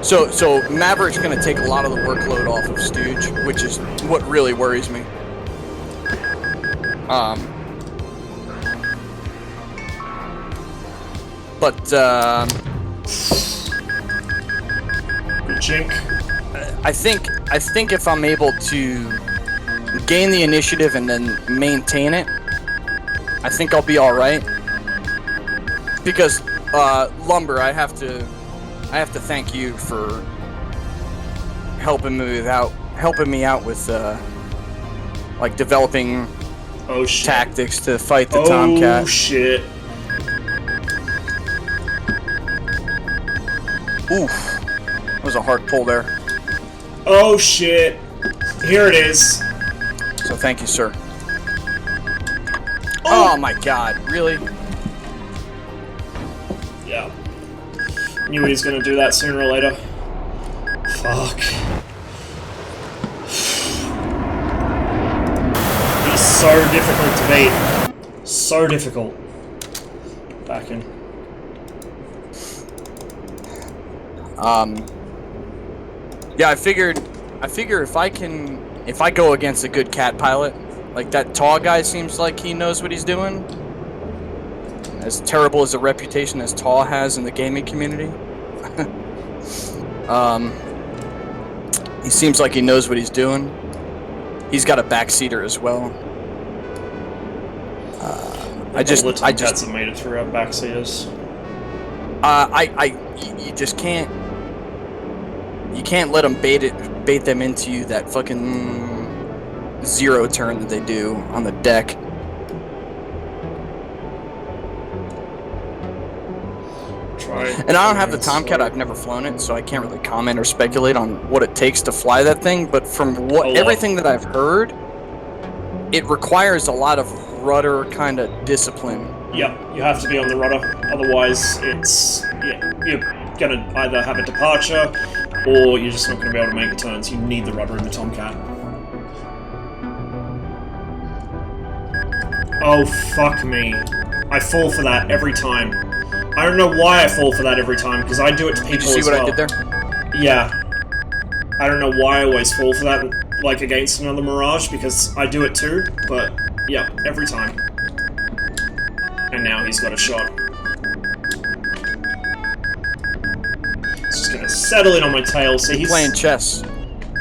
So Maverick's going to take a lot of the workload off of Stooge, which is what really worries me. Good chink. I think if I'm able to gain the initiative and then maintain it, I think I'll be all right. Because Lumber, I have to thank you for helping me out with like developing tactics to fight the Tomcat. Oh shit. Oof. That was a hard pull there. Oh shit. Here it is. So thank you, sir. Oh my god, really? Yeah. Knew he was gonna do that sooner or later. Fuck. He's so difficult to beat. So difficult. Back in. Yeah, I figure if I go against a good cat pilot, like that Taw guy seems like he knows what he's doing. As terrible as a reputation as Taw has in the gaming community. He seems like he knows what he's doing. He's got a backseater as well. I just have made it through our backseaters. You just can't. You can't let them bait them into that fucking zero turn that they do on the deck. And I don't have the Tomcat. I've never flown it, so I can't really comment or speculate on what it takes to fly that thing. But from everything that I've heard, it requires a lot of rudder kind of discipline. Yeah, you have to be on the rudder. Otherwise, you're gonna either have a departure, or you're just not gonna be able to make turns. You need the rudder in the Tomcat. Oh fuck me! I fall for that every time. I don't know why I fall for that every time, because I do it to people as well. Did you see what I did there? Yeah. I don't know why I always fall for that, like, against another Mirage, because I do it too, but, yeah, every time. And now he's got a shot. He's just gonna settle in on my tail, so he's... Playing chess.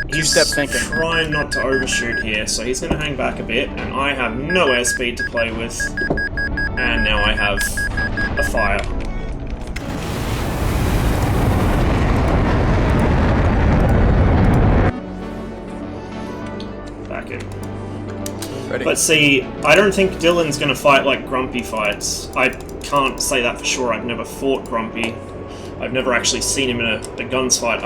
He's Two-step thinking. trying not to overshoot here, so he's gonna hang back a bit, and I have no airspeed to play with. And now I have a fire. Back in. Ready? But see, I don't think Dillon's gonna fight like Grumpy fights. I can't say that for sure. I've never fought Grumpy. I've never actually seen him in a guns fight.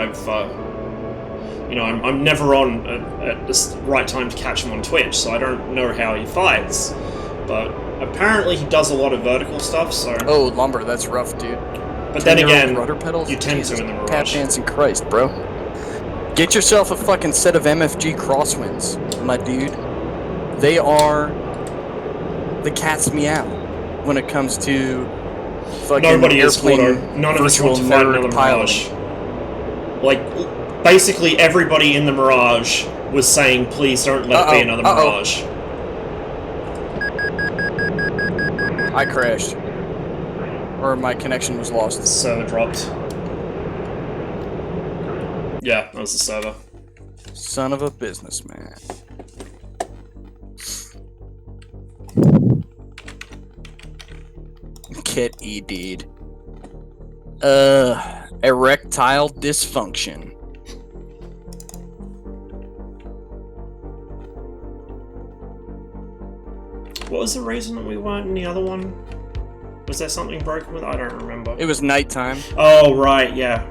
You know, I'm never on at the right time to catch him on Twitch, so I don't know how he fights. But apparently he does a lot of vertical stuff, so... Oh, lumber, that's rough, dude. But then again, rudder pedals? you tend Jesus, to in the Tap Mirage. dancing Christ, bro. Get yourself a fucking set of MFG crosswinds, my dude. They are the cat's meow when it comes to fucking Nobody is airplane Porto. None of us virtual want to fight nerd another piloting. Mirage. Like, basically everybody in the Mirage was saying, please don't let it be another Mirage. I crashed. Or my connection was lost. Server dropped. Yeah, that was the server. Son of a businessman. Kit ED'd. Erectile dysfunction. What was the reason that we weren't in the other one? Was there something broken with it? I don't remember. It was nighttime. Oh, right, yeah.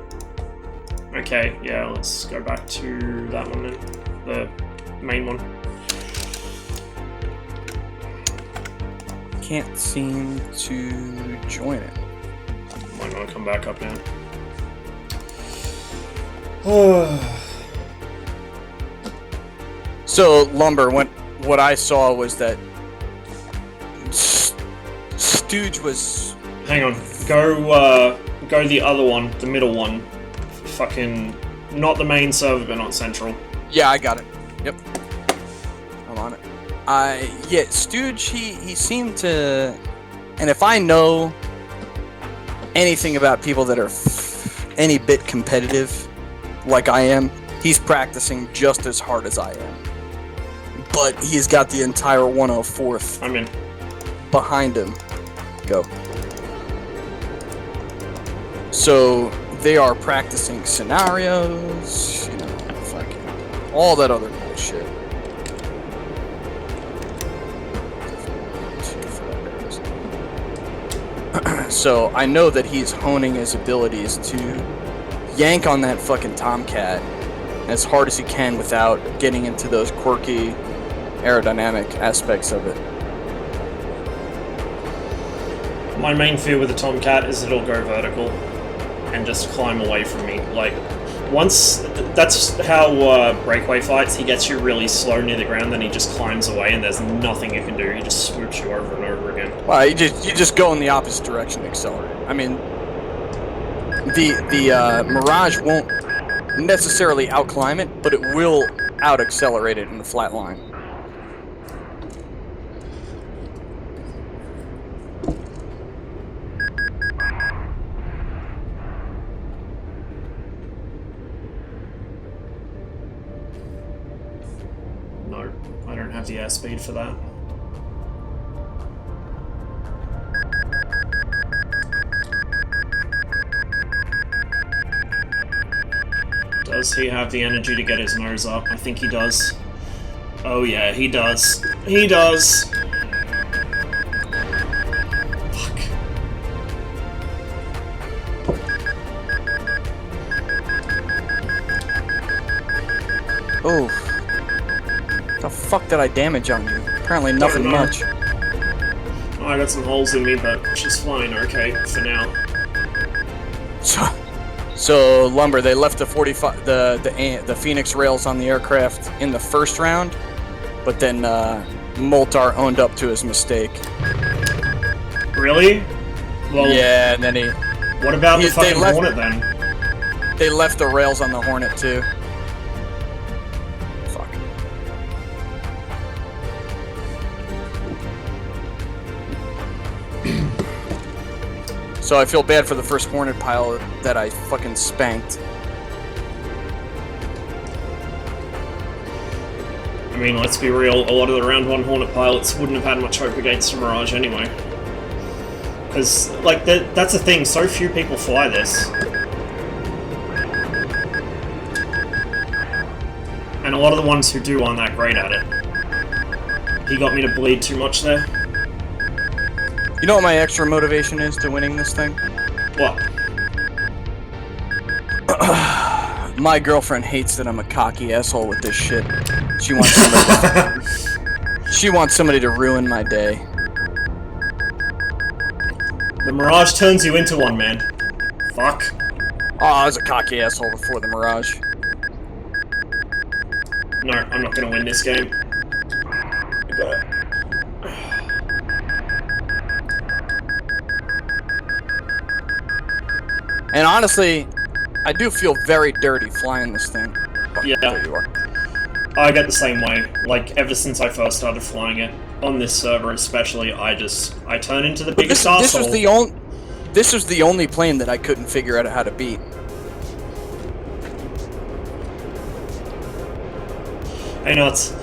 Okay, yeah, let's go back to that one then. The main one. Can't seem to join it. Might want to come back up now. Oh. So, Lumber, what I saw was that Stooge was... Hang on. Go the other one, the middle one. Fucking... Not the main server, but not central. Yeah, I got it. Yep. I'm on it. Yeah, Stooge, he seemed to... And if I know anything about people that are any bit competitive, like I am, he's practicing just as hard as I am. But he's got the entire 104th I'm in. behind him. Go. So they are practicing scenarios, you know, fucking all that other bullshit. So I know that he's honing his abilities to yank on that fucking Tomcat as hard as he can without getting into those quirky aerodynamic aspects of it. My main fear with the Tomcat is it'll go vertical and just climb away from me. Like, once... That's how Breakaway fights. He gets you really slow near the ground, then he just climbs away and there's nothing you can do. He just swoops you over and over again. Well, you just go in the opposite direction and accelerate. I mean, the Mirage won't necessarily outclimb it, but it will out-accelerate it in the flat line. No, I don't have the airspeed for that. Does he have the energy to get his nose up? I think he does. Oh yeah, he does. He does! Fuck. Oh. The fuck did I damage on you? Apparently nothing Don't know. much. Oh, I got some holes in me, but she's flying okay for now. So Lumber, they left the 45, the Phoenix rails on the aircraft in the first round, but then Moltar owned up to his mistake. Really? Well, Yeah, and then what about the they fucking left- Hornet then? they left the rails on the Hornet too. So I feel bad for the first Hornet pilot that I fucking spanked. I mean, let's be real, a lot of the round 1 Hornet pilots wouldn't have had much hope against a Mirage anyway. Because, like, that's the thing, so few people fly this. And a lot of the ones who do aren't that great at it. He got me to bleed too much there. You know what my extra motivation is to winning this thing? What? My girlfriend hates that I'm a cocky asshole with this shit. She wants somebody she wants somebody to ruin my day. The Mirage turns you into one, man. Fuck. Oh, I was a cocky asshole before the Mirage. No, I'm not gonna win this game. I got it. And honestly, I do feel very dirty flying this thing. Oh, Yeah. there you are. I get the same way. Like, ever since I first started flying it, on this server especially, I turn into the biggest This asshole. was the only plane that I couldn't figure out how to beat. Hey, nuts.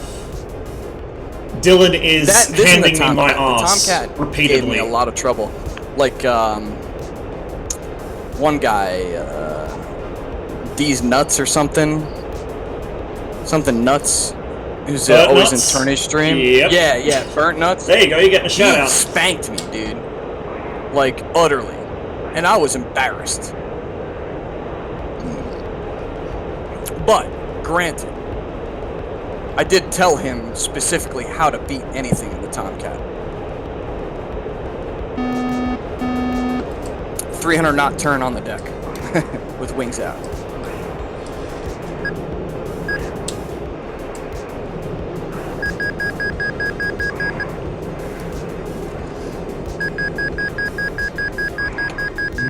Dillon is handing me my ass the Tomcat repeatedly. gave me a lot of trouble. Like, one guy, D's Nuts or something. Something Nuts. Who's Burnt always Nuts? in Turnish stream. Yep. Yeah, Burnt Nuts. There you go, you're getting a shout He out. spanked me, dude. Like, utterly. And I was embarrassed. But, granted, I did tell him specifically how to beat anything in the Tomcat. 300 knot turn on the deck. With wings out.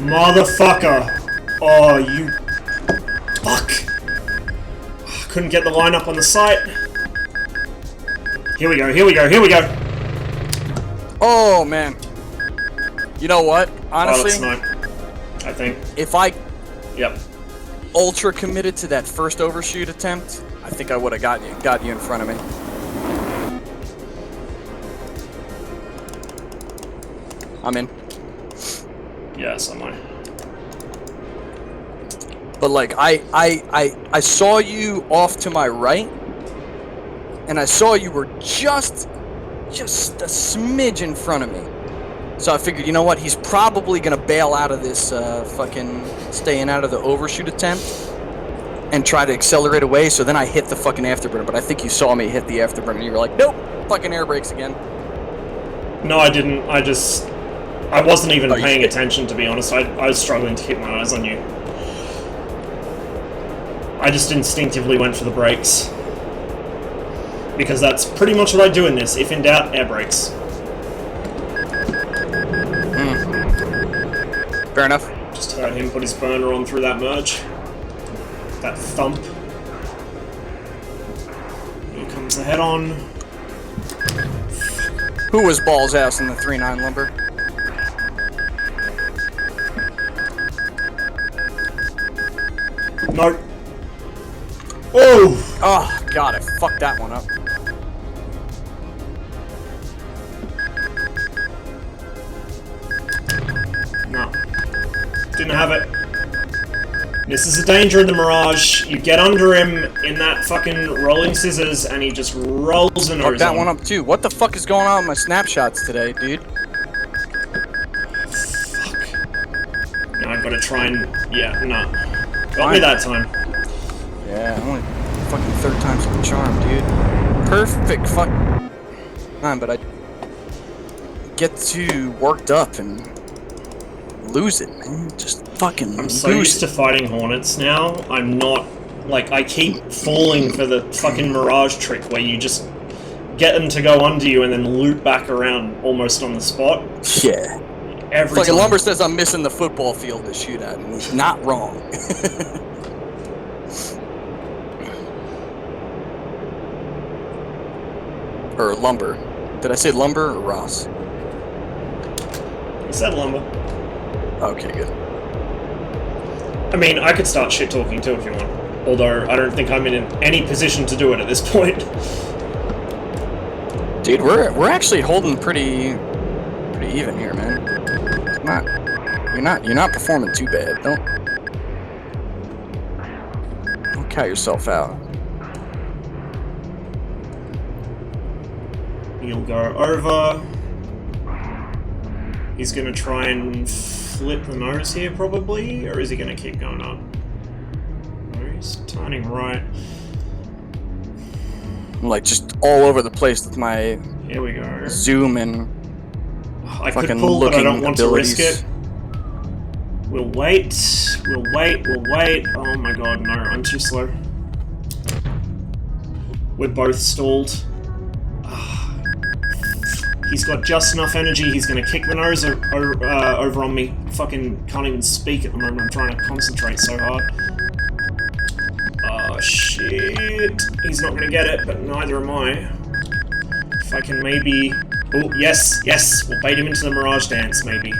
Motherfucker! Oh, you... Fuck! Couldn't get the line up on the site. Here we go, here we go, here we go! Oh, man. You know what? Honestly, Pilot snipe, I think. if I Yep. ultra committed to that first overshoot attempt, I think I would have got you in front of me. I'm in. Yes, am I. But like I saw you off to my right, and I saw you were just a smidge in front of me. So I figured, you know what? He's probably gonna bail out of this fucking staying out of the overshoot attempt and try to accelerate away. So then I hit the fucking afterburner. But I think you saw me hit the afterburner, and you were like, nope, fucking air brakes again. No, I didn't. I wasn't even Oh, you paying did. attention, to be honest. I was struggling to keep my eyes on you. I just instinctively went for the brakes. Because that's pretty much what I do in this. If in doubt, air brakes. Fair enough. Just heard him put his burner on through that merge. That thump. Here comes the head on. Who was balls ass in the 3.9 lumber? No. Oh! Oh god, I fucked that one up. No. Didn't have it. This is a danger in the Mirage. You get under him in that fucking rolling scissors and he just rolls the nose Fucked that on. one up too. What the fuck is going on with my snapshots today, dude? Now I've got to try and... Yeah, no. Got me that time. Yeah, only fucking third time's the charm, dude. Perfect fuck time, but I get too worked up and lose it, man. Just fucking I'm so lose used to fighting Hornets now, I'm not... Like, I keep falling for the fucking Mirage trick where you just get them to go under you and then loop back around almost on the spot. it. Yeah. Every Fucking time. Lumber says I'm missing the football field to shoot at, and he's not wrong. Or Lumber. Did I say Lumber or Ross? He said lumber. Okay, good. I mean, I could start shit talking too if you want. Although I don't think I'm in any position to do it at this point. Dude, we're actually holding pretty even here, man. It's not. You're not performing too bad. Don't count yourself out. He'll go over. He's gonna try and flip the nose here, probably, or is he gonna keep going up? No, he's turning right. I'm like just all over the place with my Here we go. zoom and I could fucking pull, but I don't looking want to risk abilities. it. We'll wait. We'll wait. We'll wait. Oh my god, no, I'm too slow. We're both stalled. He's got just enough energy, he's gonna kick the nose over on me. Fucking can't even speak at the moment, I'm trying to concentrate so hard. Oh shit. He's not gonna get it, but neither am I. If I can maybe... Oh, yes, yes! We'll bait him into the Mirage Dance, maybe.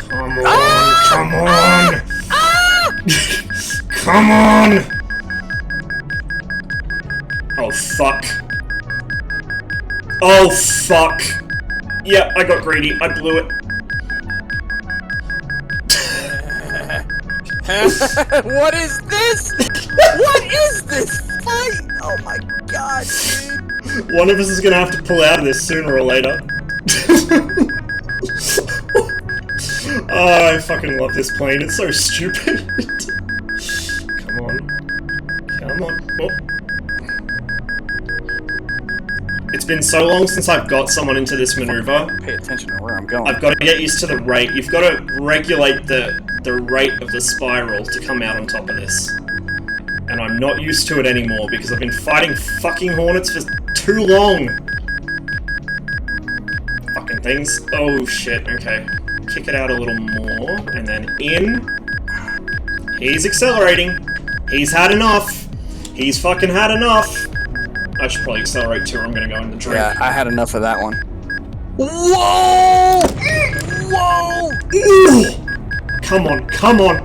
Come on, come on! Come on! Oh, fuck. Oh, fuck. Yeah, I got greedy. I blew it. What is this? What is this fight? Oh my god, dude. One of us is gonna have to pull out of this sooner or later. Oh, I fucking love this plane. It's so stupid. Come on. Come on. Oh. It's been so long since I've got someone into this maneuver. Pay attention to where I'm going. I've got to get used to the rate. You've got to regulate the rate of the spiral to come out on top of this. And I'm not used to it anymore because I've been fighting fucking hornets for too long. Fucking things. Oh shit, okay. Kick it out a little more, and then in. He's accelerating. He's had enough. He's fucking had enough. I should probably accelerate too, or I'm gonna go in the drink. Yeah, I had enough of that one. Whoa! Whoa! Ooh! Come on, come on!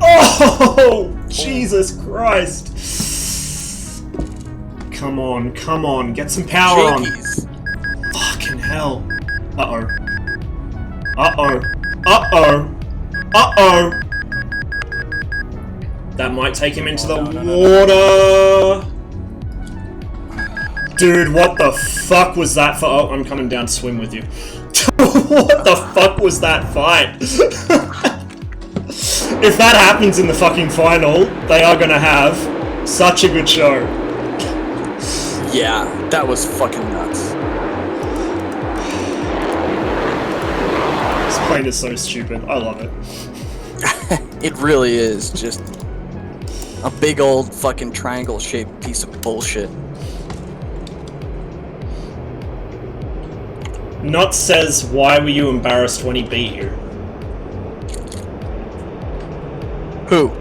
Oh! Jesus Christ! Come on, come on, get some power Jinkies. on. Fucking hell. Uh-oh. Uh-oh. Uh-oh. Uh-oh! That might take him into the water. Dude, what the fuck was that for? Oh, I'm coming down to swim with you. What the fuck was that fight? If that happens in the fucking final, they are gonna have such a good show. Yeah, that was fucking nuts. This plane is so stupid. I love it. It really is just a big old fucking triangle-shaped piece of bullshit. Nuts says, why were you embarrassed when he beat you? Who?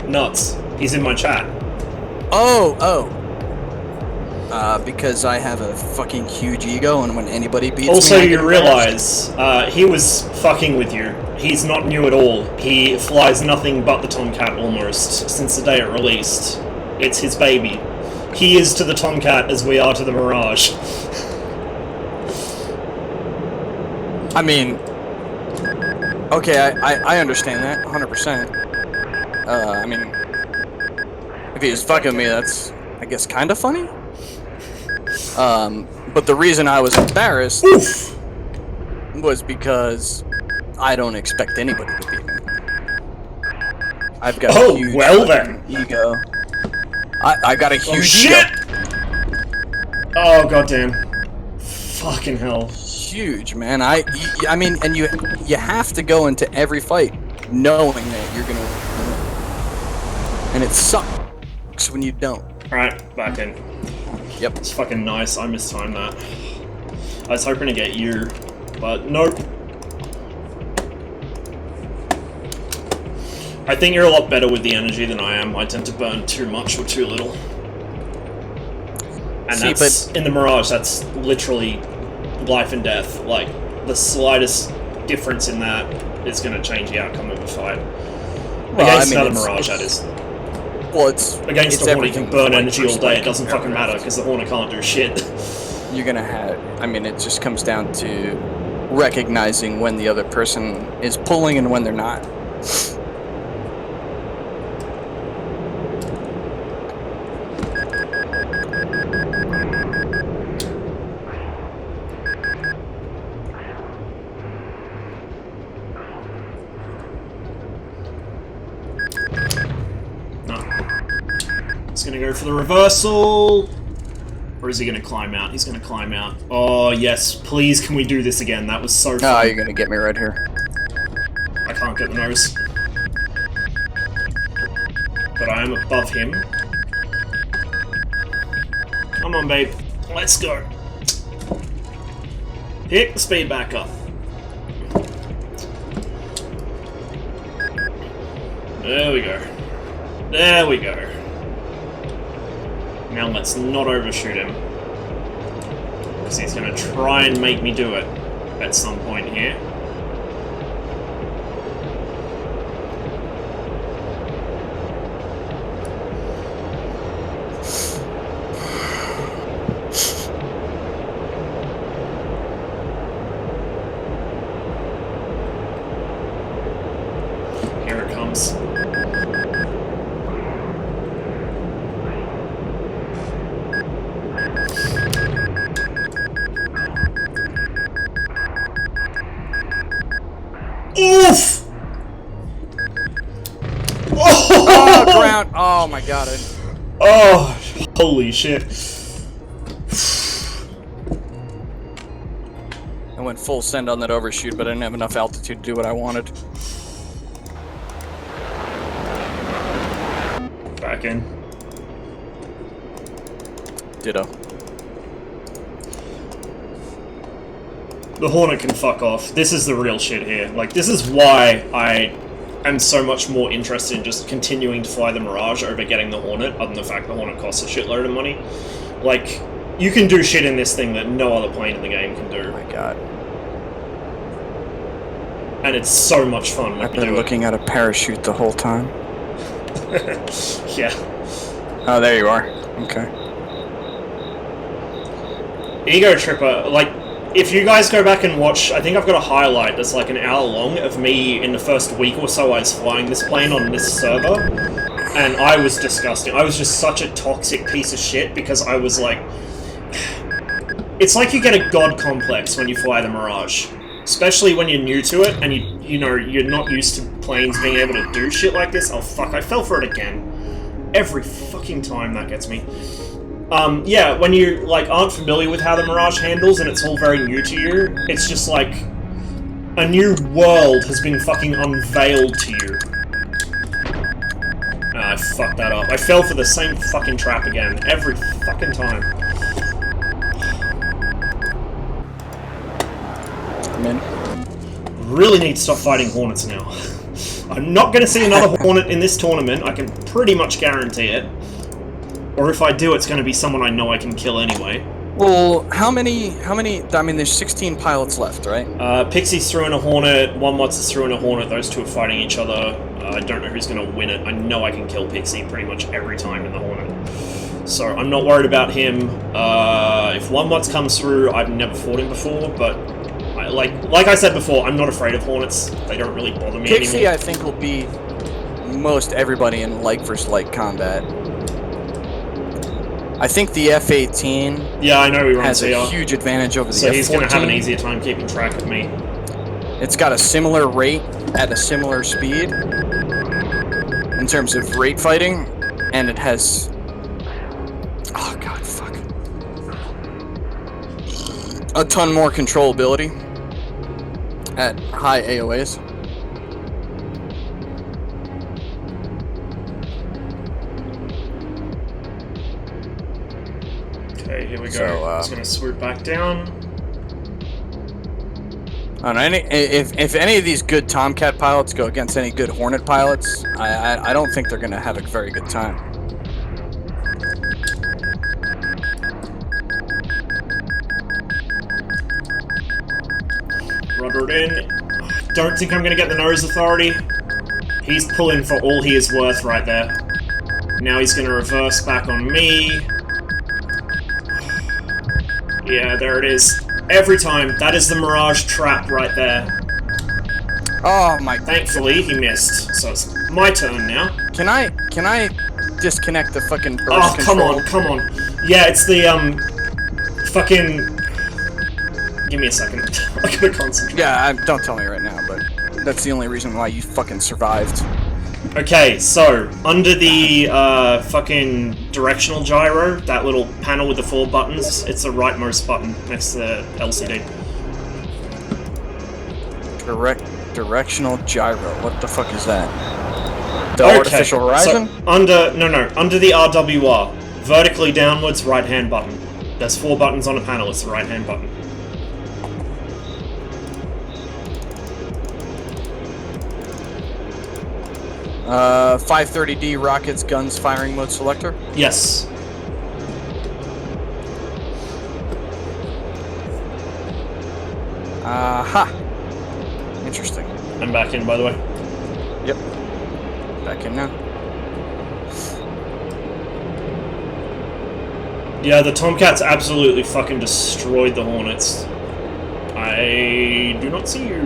Nuts. He's in my chat. Oh. Because I have a fucking huge ego, and when anybody beats Also, me, I you get realize, he was fucking with you. He's not new at all. He flies nothing but the Tomcat almost, since the day it released. It's his baby. He is to the Tomcat as we are to the Mirage. I mean, okay, I understand that, 100%. I mean, if he was fucking me, that's, I guess, kind of funny. But the reason I was embarrassed was because I don't expect anybody to beat me. I've got a huge ego. I got a huge ego. Oh, goddamn. Fucking hell. Huge, man. I mean, and you have to go into every fight knowing that you're gonna win. And it sucks when you don't. Alright, back in. Yep. It's fucking nice. I mistimed that. I was hoping to get you, but nope. I think you're a lot better with the energy than I am. I tend to burn too much or too little. And that's, in the Mirage, that's literally life and death. Like, the slightest difference in that is going to change the outcome of a fight. Well, Against another Mirage, that is. Well, it's... Against it's the Hornet, you can burn energy all day. It doesn't fucking aircraft. matter, because the Hornet can't do shit. You're gonna have... I mean, it just comes down to recognizing when the other person is pulling and when they're not. He's gonna go for the reversal. Or is he gonna climb out? He's gonna climb out. Oh, yes. Please, can we do this again? That was so fun. Oh, you're gonna get me right here. I can't get the nose. But I am above him. Come on, babe. Let's go. Pick the speed back up. There we go. There we go. Now let's not overshoot him. Because he's going to try and make me do it at some point here. Here it comes. Oof! Oh, ground! Oh my god! Oh, holy shit! I went full send on that overshoot, but I didn't have enough altitude to do what I wanted. Back in. Ditto. The Hornet can fuck off. This is the real shit here. Like, this is why I am so much more interested in just continuing to fly the Mirage over getting the Hornet, other than the fact the Hornet costs a shitload of money. Like, you can do shit in this thing that no other plane in the game can do. Oh my god. And it's so much fun when I've you been do looking at a parachute the whole time. it. Yeah. Oh, there you are. Okay. Ego Tripper, like, if you guys go back and watch, I think I've got a highlight that's like an hour long of me in the first week or so I was flying this plane on this server, and I was disgusting. I was just such a toxic piece of shit because I was like... It's like you get a god complex when you fly the Mirage. Especially when you're new to it and you know, you're not used to planes being able to do shit like this. Oh fuck, I fell for it again. Every fucking time that gets me. Yeah, when you, like, aren't familiar with how the Mirage handles and it's all very new to you, it's just like a new world has been fucking unveiled to you. Ah, I fucked that up. I fell for the same fucking trap again, every fucking time. I'm in. Really need to stop fighting Hornets now. I'm not going to see another Hornet in this tournament, I can pretty much guarantee it. Or if I do, it's going to be someone I know I can kill anyway. Well, how many, I mean, there's 16 pilots left, right? Pixie's threw in a Hornet, One Watts is threw in a Hornet, those two are fighting each other. I don't know who's going to win it. I know I can kill Pixie pretty much every time in the Hornet. So I'm not worried about him. If One Watts comes through, I've never fought him before, but like I said before, I'm not afraid of Hornets. They don't really bother me Pixie, anymore. I think, will beat most everybody in like versus like combat. I think the F-18 Yeah, I know he runs has a here. huge advantage over the So F-14. he's going to have an easier time keeping track of me. It's got a similar rate at a similar speed in terms of rate fighting, and it has... Oh god, fuck. A ton more controllability at high AOAs. Okay, here we go. So, Just going to swoop back down. On if any of these good Tomcat pilots go against any good Hornet pilots, I don't think they're gonna have a very good time. Rudder it in. Don't think I'm gonna get the nose authority. He's pulling for all he is worth right there. Now he's gonna reverse back on me. Yeah, there it is. Every time. That is the Mirage trap right there. Oh my! Thankfully, he missed. So it's my turn now. Can I disconnect the fucking burst Oh, control? come on. Yeah, it's the, fucking... Give me a second. I gotta concentrate. Yeah, don't tell me right now, but that's the only reason why you fucking survived. Okay, so, under the, fucking directional gyro, that little panel with the 4 buttons, it's the rightmost button next to the LCD. Directional gyro. What the fuck is that? The artificial horizon? So, under the RWR, vertically downwards, right-hand button. There's 4 buttons on a panel, it's the right-hand button. Uh, 530D rockets, guns, firing mode selector? Yes. Aha. Interesting. I'm back in, by the way. Yep. Back in now. Yeah, the Tomcats absolutely fucking destroyed the Hornets. I do not see you.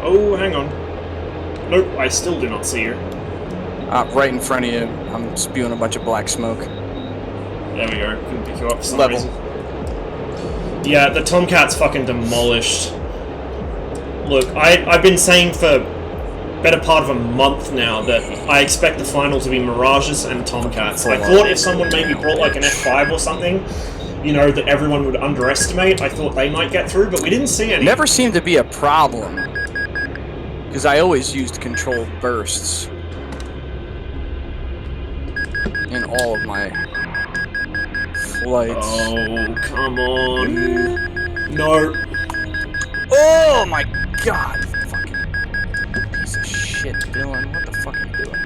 Oh, hang on. Nope, I still do not see you. Right in front of you. I'm spewing a bunch of black smoke. There we go. Couldn't pick you up for some Level. reason. Yeah, the Tomcats fucking demolished. Look, I've been saying for better part of a month now that I expect the final to be Mirages and Tomcats. I thought if someone maybe brought like an F5 or something, you know, that everyone would underestimate, I thought they might get through, but we didn't see any. Never seemed to be a problem. Because I always used controlled bursts in all of my flights. Oh, come on. No. Oh my god! Fucking piece of shit, Dillon. What the fuck are you doing?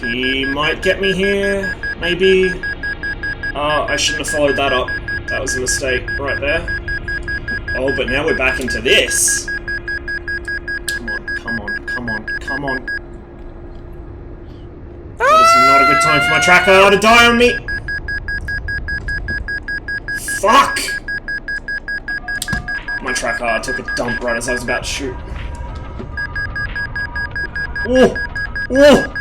He might get me here, maybe. I shouldn't have followed that up. That was a mistake right there. Oh, but now we're back into this. Come on, come on, come on, come on. That is not a good time for my tracker to die on me. Fuck! My tracker took a dump right as I was about to shoot. Ooh! Ooh!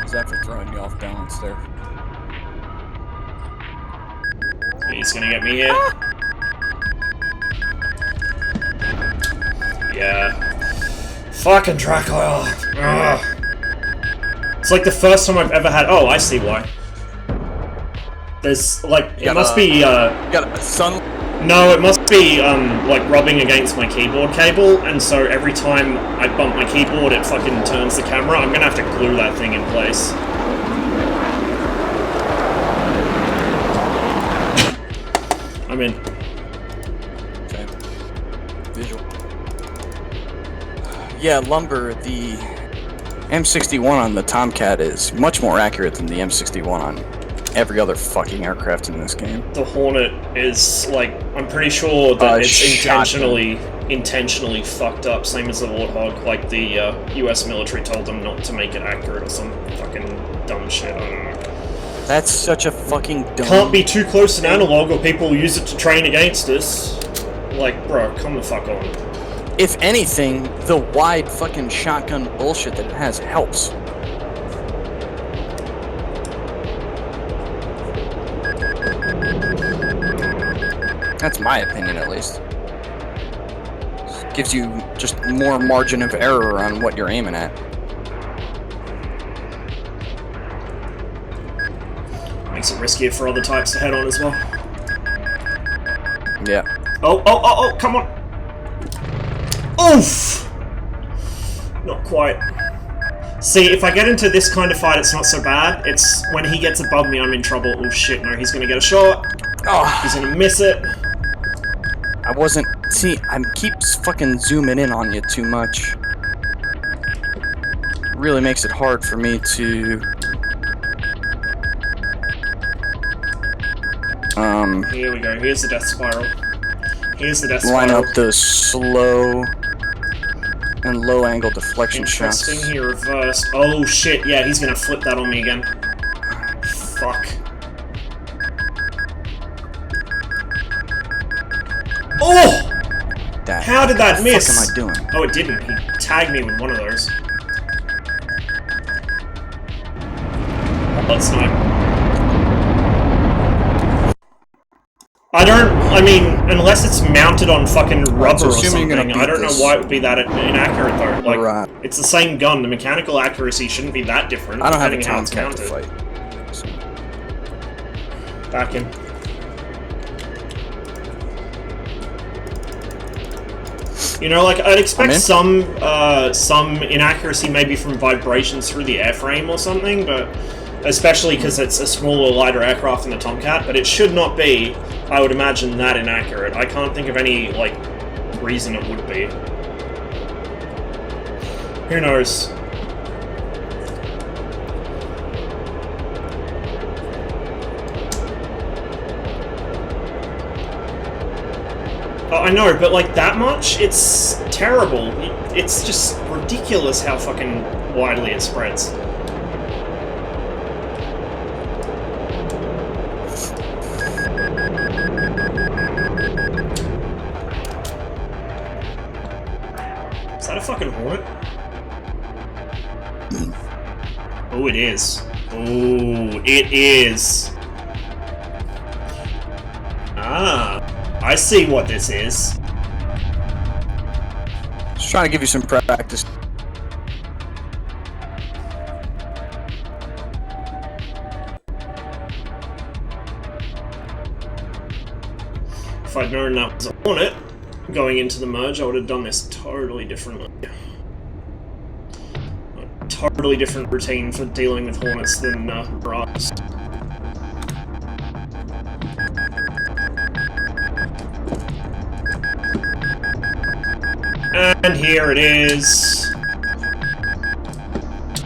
Is that for throwing you off balance there? He's gonna get me here. Yeah. Fucking Dracula. Ugh. It's like the first time I've ever had. Oh, I see why. There's like it must be. You got a sun. No, it must be like rubbing against my keyboard cable, and so every time I bump my keyboard, it fucking turns the camera. I'm gonna have to glue that thing in place. I'm in. Okay. Visual. Yeah, Lumber, the M61 on the Tomcat is much more accurate than the M61 on every other fucking aircraft in this game. The Hornet is, like, I'm pretty sure that it's intentionally fucked up, same as the Warthog, like the US military told them not to make it accurate or some fucking dumb shit, I don't know. That's such a fucking dumb... Can't be too close to an analog or people will use it to train against us. Like, bro, come the fuck on. If anything, the wide fucking shotgun bullshit that it has helps. That's my opinion, at least. Gives you just more margin of error on what you're aiming at. Makes it riskier for other types to head on as well. Yeah. Oh, come on! Oof! Not quite. See, if I get into this kind of fight, it's not so bad. It's when he gets above me, I'm in trouble. Oh shit, no, he's gonna get a shot. Oh, He's gonna miss it. I wasn't... See, I keep fucking zooming in on you too much. Really makes it hard for me to... Here we go, here's the death spiral. Here's the death line spiral. up those slow and low angle deflection shots. Interesting, he reversed. Oh shit, yeah, he's gonna flip that on me again. Fuck. Oh! How did that miss? What the fuck am I doing? Oh, it didn't. He tagged me with one of those. Let's snipe. I mean, unless it's mounted on fucking rubber or something, I don't know why it would be that inaccurate though. Like, right. It's the same gun, the mechanical accuracy shouldn't be that different. I don't have a depending time how to it's mounted. fight. So. Back in. You know, like, I'd expect some inaccuracy maybe from vibrations through the airframe or something, but especially because it's a smaller, lighter aircraft than the Tomcat, but it should not be, I would imagine, that inaccurate. I can't think of any, like, reason it would be. Who knows? Oh, I know, but like that much? It's terrible. It's just ridiculous how fucking widely it spreads. Is that a fucking Hornet? Oh, it is. Oh, it is. Ah. I see what this is. Just trying to give you some practice. If I'd known that was a Hornet going into the merge, I would have done this totally differently. A totally different routine for dealing with Hornets than Mirages. And here it is.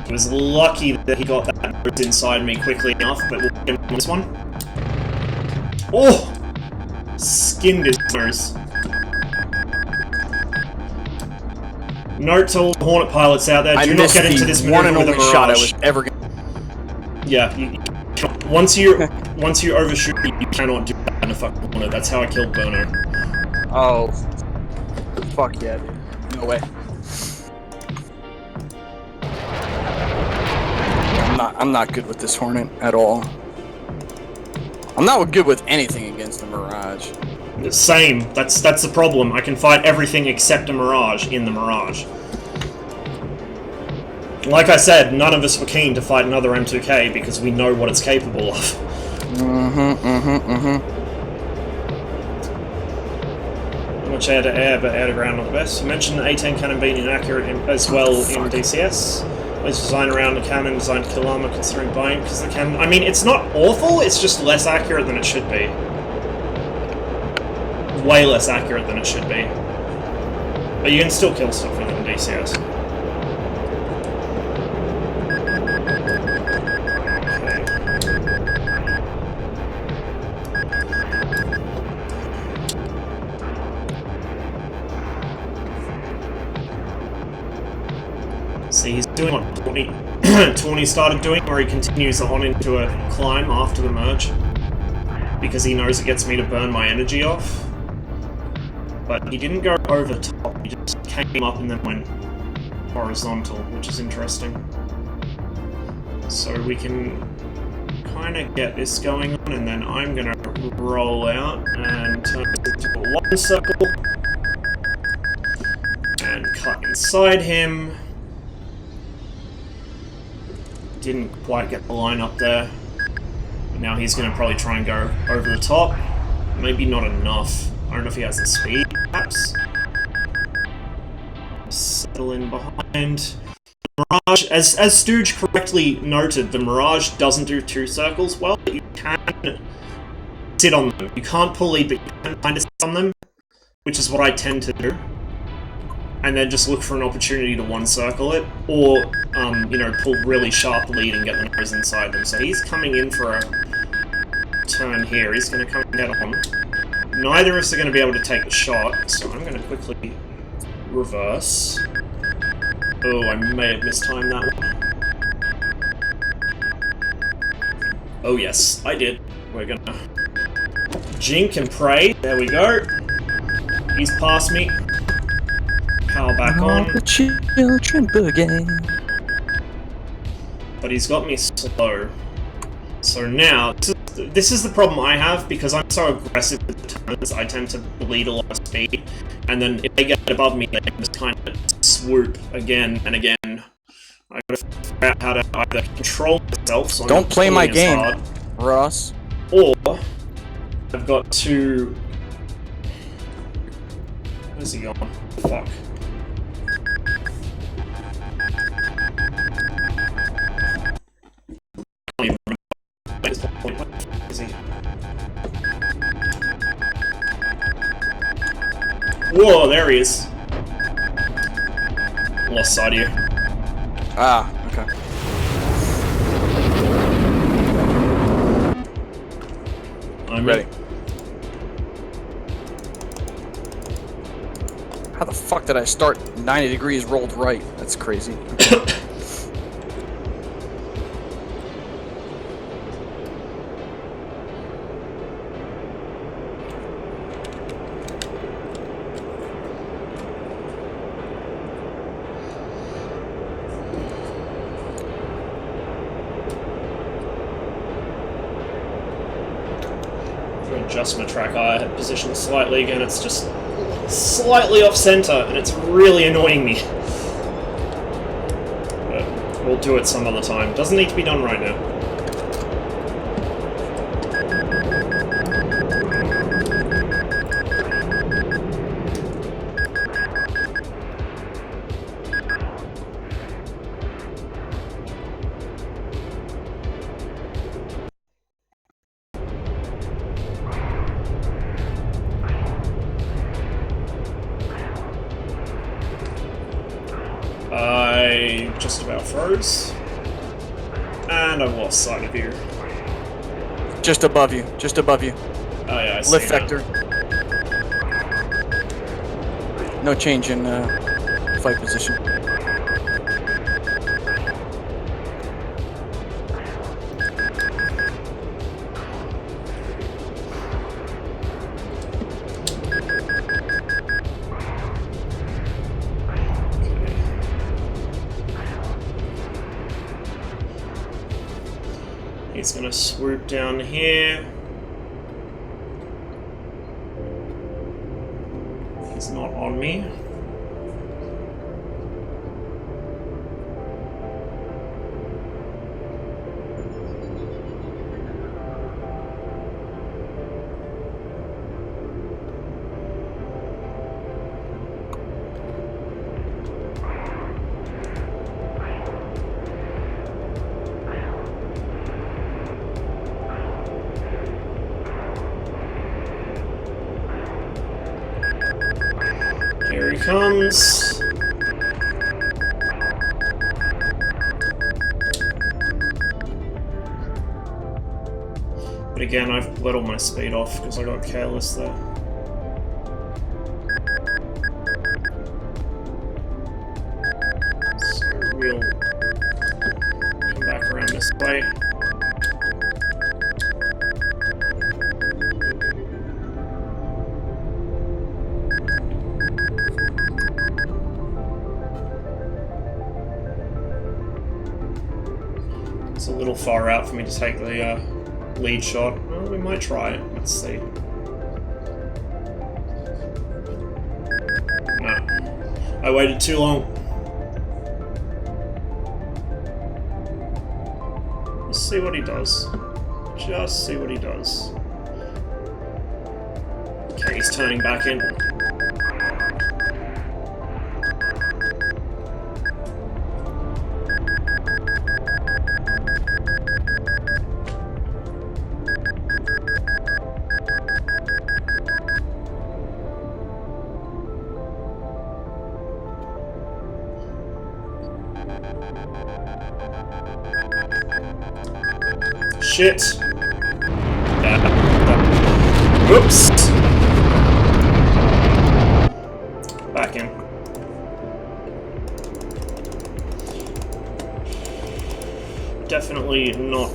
He was lucky that he got that nose inside me quickly enough, but we'll get him on this one. Oh! Skinned his nose. Note to all the Hornet pilots out there, do not get into this maneuver with a Mirage. Shot I was ever gonna... Yeah, once you overshoot, you cannot do that in a fucking Hornet. That's how I killed Burno. Oh. Fuck yeah, dude. No way. I'm not good with this Hornet at all. I'm not good with anything against the Mirage. Same. That's the problem. I can fight everything except a Mirage in the Mirage. Like I said, none of us were keen to fight another M2K because we know what it's capable of. Much air to air, but air to ground not the best. You mentioned the A10 cannon being inaccurate as well in DCS. It's designed around the cannon, designed to kill armor, considering buying because the cannon. I mean, it's not awful. It's just less accurate than it should be. Way less accurate than it should be. But you can still kill stuff with it in DCS. See, he's doing what Tawny started doing, where he continues on into a climb after the merge. Because he knows it gets me to burn my energy off. But he didn't go over the top, he just came up and then went horizontal, which is interesting. So we can kind of get this going on, and then I'm going to roll out and turn it into a one circle. And cut inside him. Didn't quite get the line up there. Now he's going to probably try and go over the top. Maybe not enough. I don't know if he has the speed, perhaps. Settle in behind. Mirage, as Stooge correctly noted, the Mirage doesn't do 2 circles well, but you can sit on them. You can't pull lead, but you can kind of sit on them, which is what I tend to do. And then just look for an opportunity to 1-circle it, or, you know, pull really sharp lead and get the nose inside them. So he's coming in for a turn here. He's going to come head on. Neither of us are going to be able to take the shot, so I'm going to quickly reverse. Oh, I may have mistimed that one. Oh yes, I did. We're gonna jink and pray. There we go. He's past me. Power back on. The children boogie. But he's got me slow. So now, this is the problem I have, because I'm so aggressive with the turns, I tend to bleed a lot of speed, and then if they get above me, they can just kind of swoop again and again. I gotta figure out how to either control myself, so Don't play my game, hard, Ross. or I've got to... Where's he gone? Fuck. Whoa, there he is. Lost sight of you. Ah, okay. I'm ready. How the fuck did I start 90 degrees rolled right? That's crazy. Adjust my track eye position slightly again, it's just slightly off center and it's really annoying me. But we'll do it some other time. Doesn't need to be done right now. I just about froze. And I've lost sight of you. Just above you. Just above you. Oh yeah, I see Lift now. vector. No change in fight position. He's gonna swoop down here. He's not on me. Here he comes. But again, I've let all my speed off because I got careless there. So we'll come back around this way. It's a little far out for me to take the lead shot. Well, we might try it. Let's see. No. I waited too long. Let's see what he does. Just see what he does. Okay, he's turning back in. Shit. Whoops. Back in. Definitely not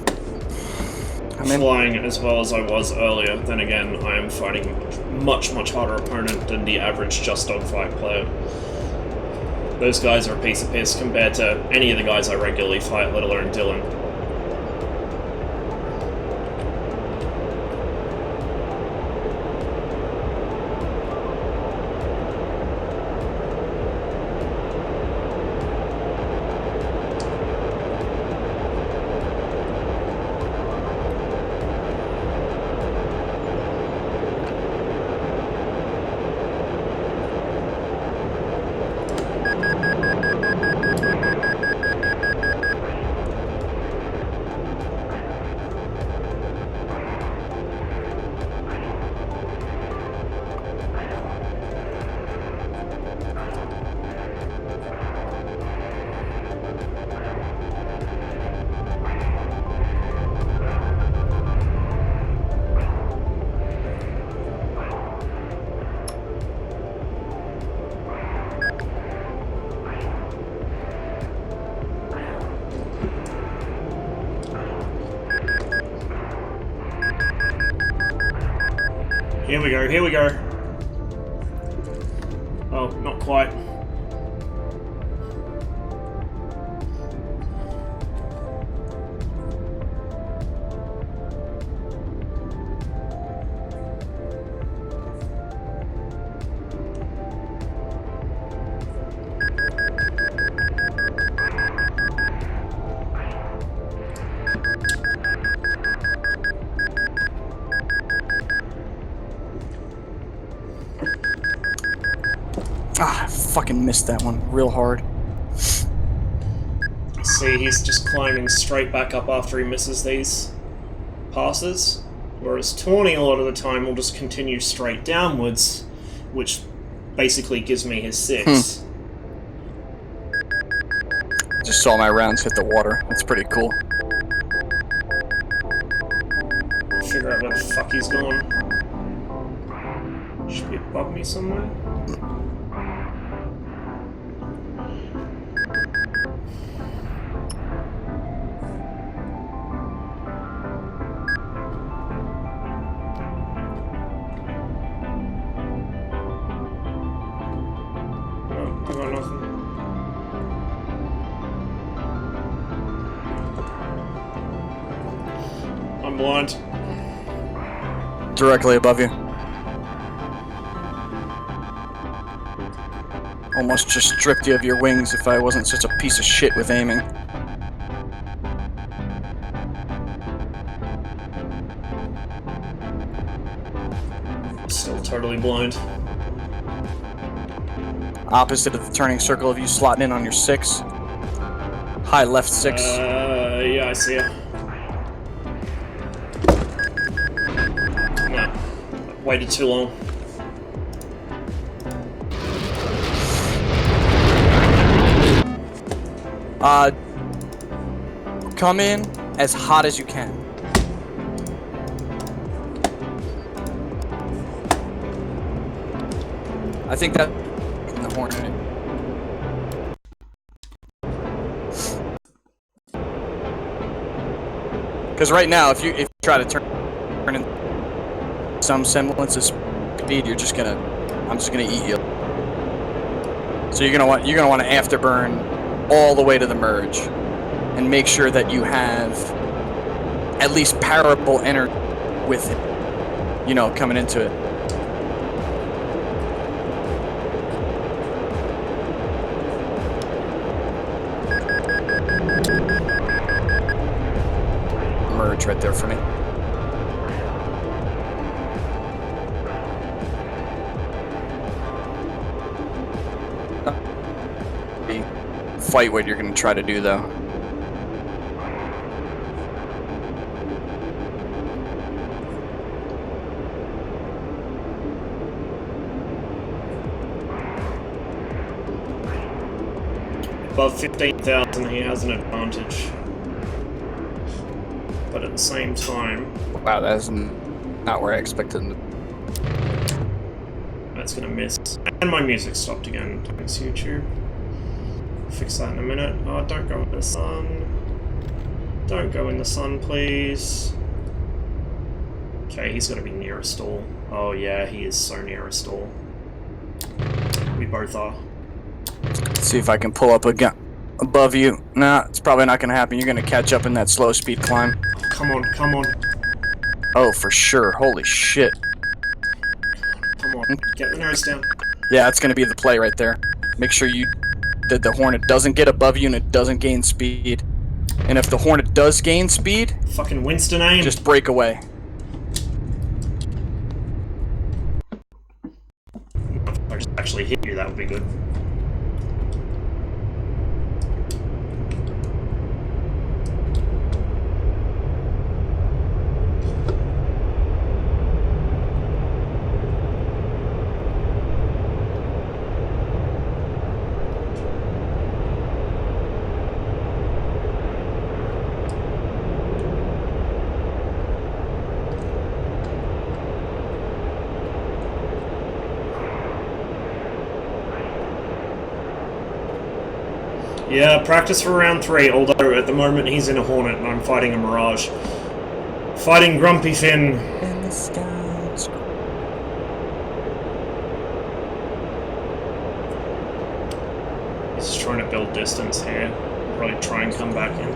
flying as well as I was earlier. Then again, I am fighting a much harder opponent than the average Just Dogfight player. Those guys are a piece of piss compared to any of the guys I regularly fight, let alone Dillon. Here we go, here we go. Oh, not quite. Ah, I fucking missed that one real hard. See, he's just climbing straight back up after he misses these passes, whereas Tawny a lot of the time will just continue straight downwards, which basically gives me his 6. Just saw my rounds hit the water. That's pretty cool. Figure out where the fuck he's gone. Should be above me somewhere. I got nothing. I'm blind. Directly above you. Almost just stripped you of your wings if I wasn't such a piece of shit with aiming. Still totally blind. Opposite of the turning circle of you slotting in on your 6. High left 6. Yeah, I see it. No. Waited too long. Come in as hot as you can. I think that in the Hornet. Because right now, if you try to turn in some semblance of speed, I'm just gonna eat you. So you're gonna want to afterburn all the way to the merge, and make sure that you have at least parable energy with it. You know, coming into it. Merge right there for me. quite what you're going to try to do, though. Above 15,000, he has an advantage. But at the same time... Wow, that's not where I expected him to... That's gonna miss. And my music stopped again. Thanks, YouTube. Fix that in a minute. Oh, don't go in the sun. Don't go in the sun, please. Okay, he's gonna be near a stall. Oh yeah, he is so near a stall. We both are. See if I can pull up a gun above you. Nah, it's probably not gonna happen. You're gonna catch up in that slow speed climb. Come on, come on. Oh, for sure. Holy shit. Come on, get the nose down. Yeah, that's gonna be the play right there. Make sure that the Hornet doesn't get above you and it doesn't gain speed. And if the Hornet does gain speed, fucking Winston aim. Just break away. If I just actually hit you, that would be good. Yeah, practice for round 3, although at the moment he's in a Hornet and I'm fighting a Mirage. Fighting Grumpy Finn. In the skies. He's just trying to build distance here. Probably try and come back in.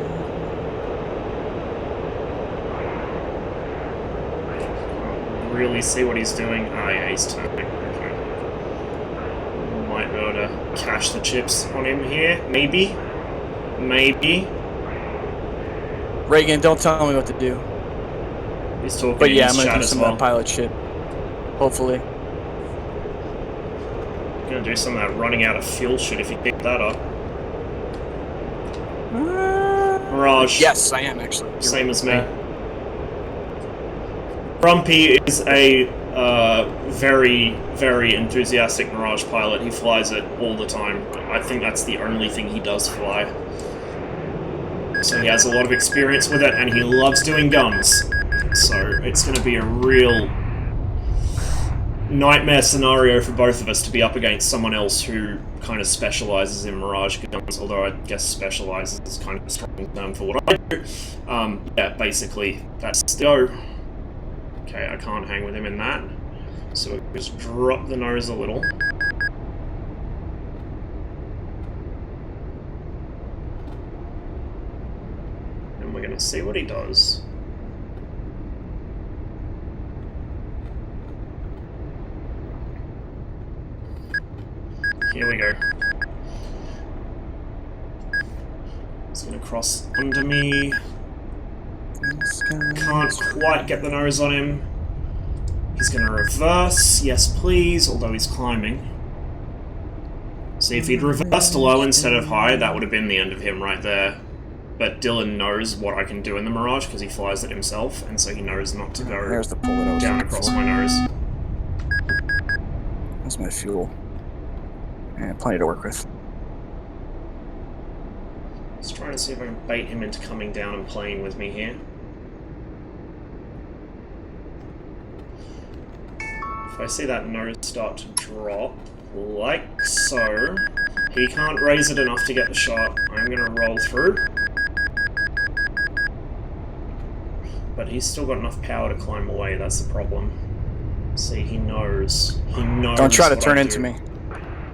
Can't really see what he's doing. Ah, yeah, he's turning. Okay. Might be able to cash the chips on him here. Maybe. Maybe. Reagan, don't tell me what to do. He's talking But yeah, in I'm his gonna chat do as some well. of that pilot shit. Hopefully. Gonna do some of that running out of fuel shit if you pick that up. Mirage. Yes, I am actually. Same as me. Grumpy is a very, very enthusiastic Mirage pilot. He flies it all the time. I think that's the only thing he does fly. So he has a lot of experience with it, and he loves doing guns. So it's going to be a real nightmare scenario for both of us to be up against someone else who kind of specializes in Mirage guns, although I guess specializes is kind of a strong term for what I do. Yeah, basically, that's the go. Okay, I can't hang with him in that. So we just drop the nose a little. And we're going to see what he does. Here we go. He's going to cross under me. Can't quite get the nose on him. He's going to reverse. Yes, please, although he's climbing. See, if he'd reversed low instead of high, that would have been the end of him right there. But Dillon knows what I can do in the Mirage because he flies it himself, and so he knows not to go There's the bullet down across my nose. That's my fuel. And plenty to work with. Just trying to see if I can bait him into coming down and playing with me here. If I see that nose start to drop, like so, he can't raise it enough to get the shot. I'm going to roll through. But he's still got enough power to climb away, that's the problem. See, he knows. He knows. Don't try to what turn I into do. me.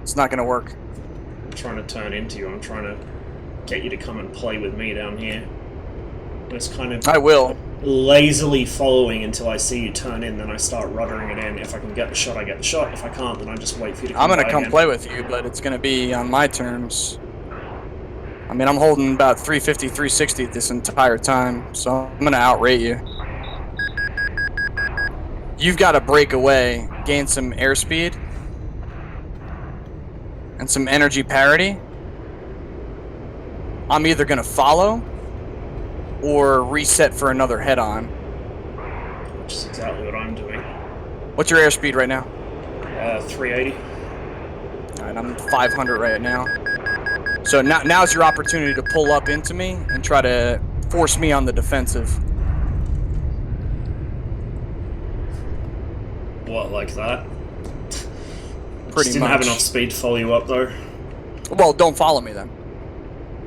It's not gonna work. I'm trying to turn into you. I'm trying to get you to come and play with me down here. Just kind of I will. lazily following until I see you turn in, then I start ruddering it in. If I can get the shot, I get the shot. If I can't, then I just wait for you to come I'm gonna by come again. play with you, but it's gonna be on my terms. I mean, I'm holding about 350, 360 this entire time, so I'm gonna outrate you. You've got to break away, gain some airspeed, and some energy parity. I'm either gonna follow or reset for another head-on. Which is exactly what I'm doing. What's your airspeed right now? 380. Alright, I'm 500 right now. So now's your opportunity to pull up into me and try to force me on the defensive. What, like that? Pretty Just didn't much. have enough speed to follow you up, though. Well, don't follow me then.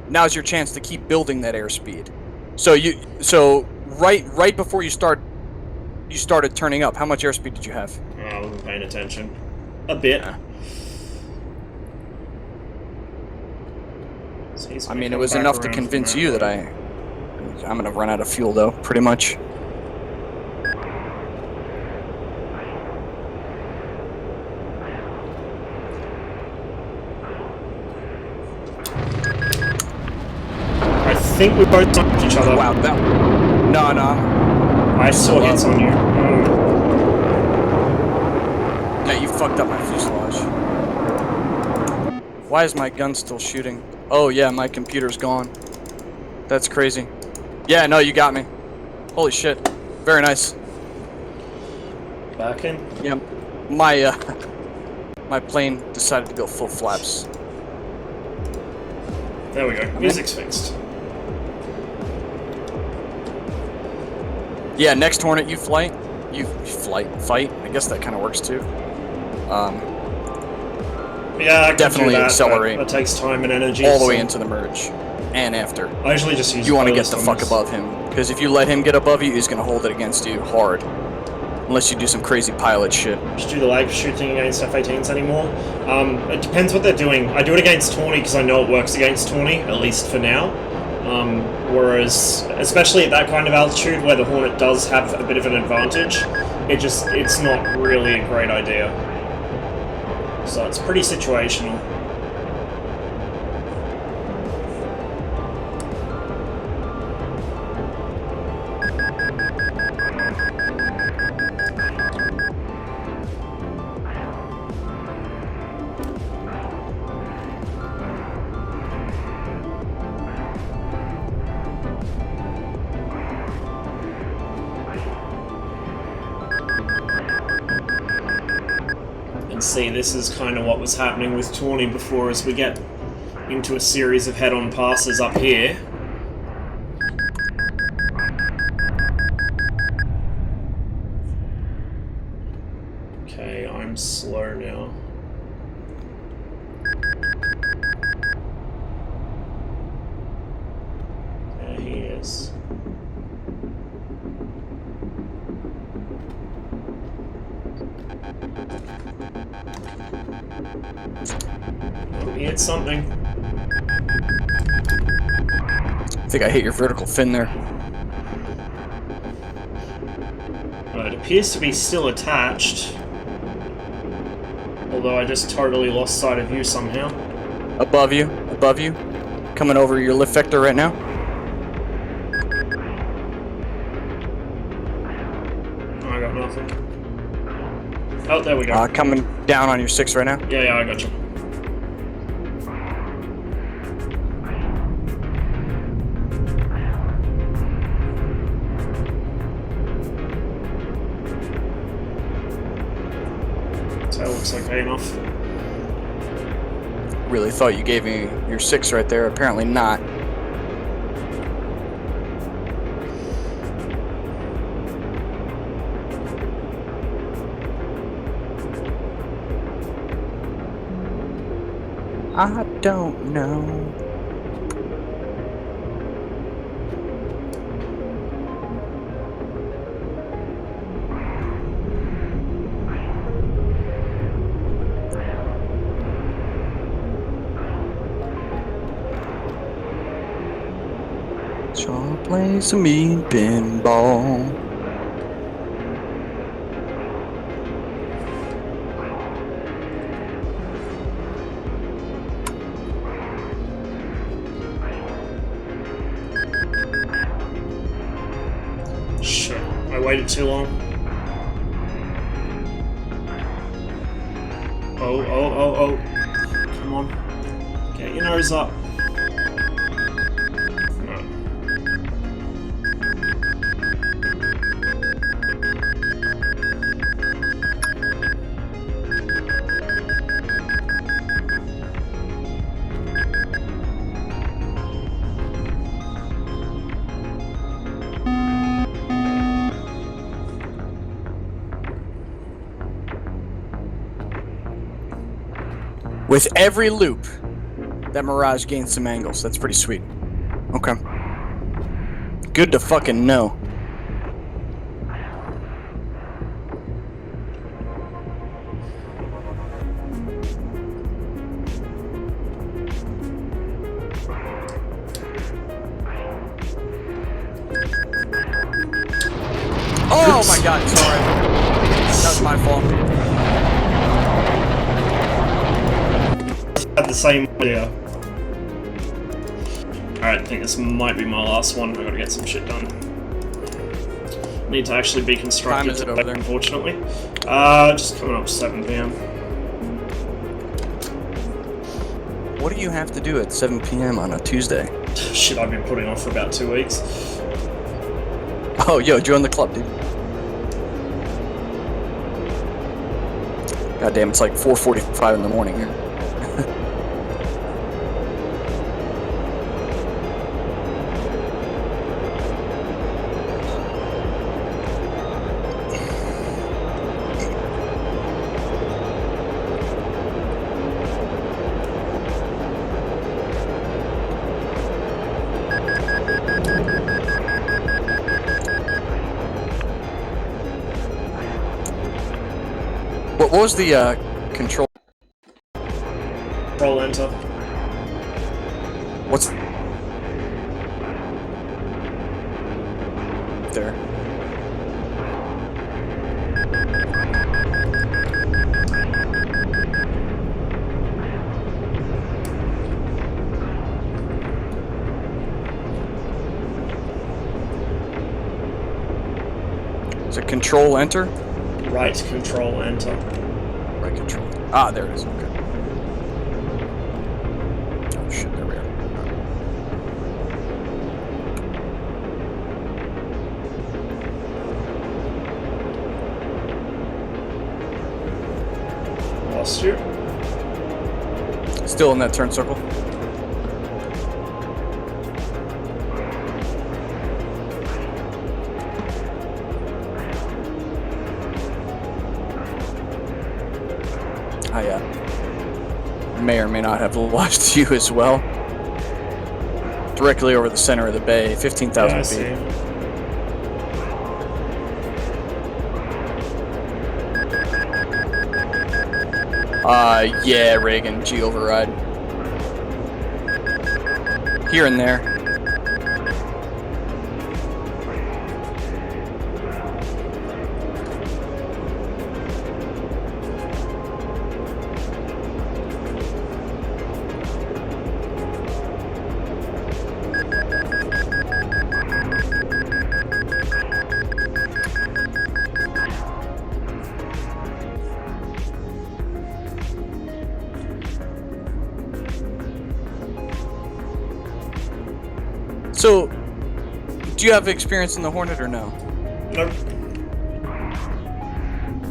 Now's your chance to keep building that airspeed. So right before you started turning up. How much airspeed did you have? I wasn't paying attention. A bit. Yeah. So he's I gonna mean, it come was back enough to around convince from you that way. I'm gonna run out of fuel, though. Pretty much. I think we both knocked each other. Wow. No. I saw hits on you. Yeah, you fucked up my fuselage. Why is my gun still shooting? Oh yeah, my computer's gone. That's crazy. Yeah, no, you got me. Holy shit. Very nice. Back in. Yeah, my my plane decided to go full flaps. There we go. Music's fixed. Yeah, next Hornet you fight. I guess that kind of works too. Yeah, I can Definitely do that, accelerate. but it takes time and energy. All the so way into the merge, and after. I usually just use. You want to get playlist the on fuck this. above him, because if you let him get above you, he's gonna hold it against you hard. Unless you do some crazy pilot shit. Just do the lag shooting against F-18s anymore. It depends what they're doing. I do it against Tawny because I know it works against Tawny, at least for now. Whereas, especially at that kind of altitude where the Hornet does have a bit of an advantage, it's not really a great idea. So it's pretty situational. See, this is kind of what was happening with Tawny before as we get into a series of head-on passes up here. Okay, I'm slow now. There he is. Oh, he hit something. I think I hit your vertical fin there. It appears to be still attached. Although I just totally lost sight of you somehow. Above you. Coming over your lift vector right now. I got nothing. Oh, there we go. Coming down on your 6 right now. Yeah, I got you. So that looks okay enough. Really thought you gave me your 6 right there. Apparently not. I don't know. Sure play some mean pinball. Shit, I waited too long. Oh. Come on. Get your nose up. With every loop, that Mirage gains some angles. That's pretty sweet. Okay. Good to fucking know. Oh my god, sorry. That was my fault. Had the same idea. Alright, I think this might be my last one. I gotta get some shit done. Need to actually be constructive. Time is it over there? Unfortunately. Just coming up 7 PM. What do you have to do at 7 PM on a Tuesday? Shit, I've been putting off for about 2 weeks. Oh, yo, join the club, dude. God damn, it's like 4:45 in the morning here. What was the control? Control enter. What's there? Is it control enter? Right control enter. Right control. Ah, there it is. Okay. Oh shit, there we are. Lost you. Still in that turn circle. I may or may not have lost you as well. Directly over the center of the bay, 15,000 Yeah, I feet. see. Yeah, Reagan, G override. Here and there. So, do you have experience in the Hornet or no? Nope.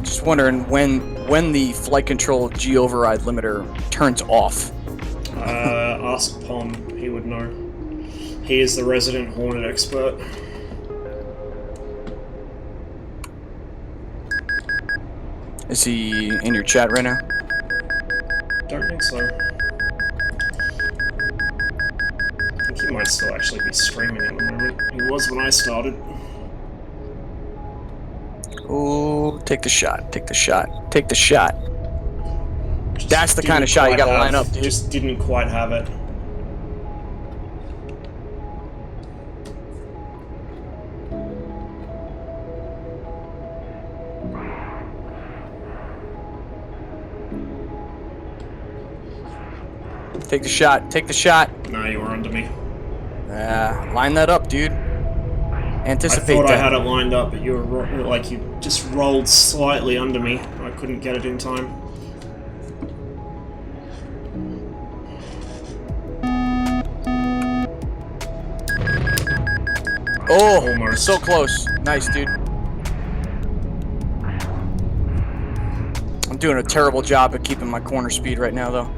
Just wondering when the flight control G override limiter turns off. Ask Pom, he would know. He is the resident Hornet expert. Is he in your chat right now? Don't think so. I think he might still actually be streaming at the moment. He was when I started. Oh, take the shot, take the shot, take the shot. Just That's the kind of shot you didn't gotta quite line have- up, dude. Just didn't quite have it. Take the shot, take the shot. No, you were under me. Line that up, dude. I Anticipate thought that. I had it lined up, but you were like you just rolled slightly under me. I couldn't get it in time. Oh, Almost. so close. Nice, dude. I'm doing a terrible job at keeping my corner speed right now, though.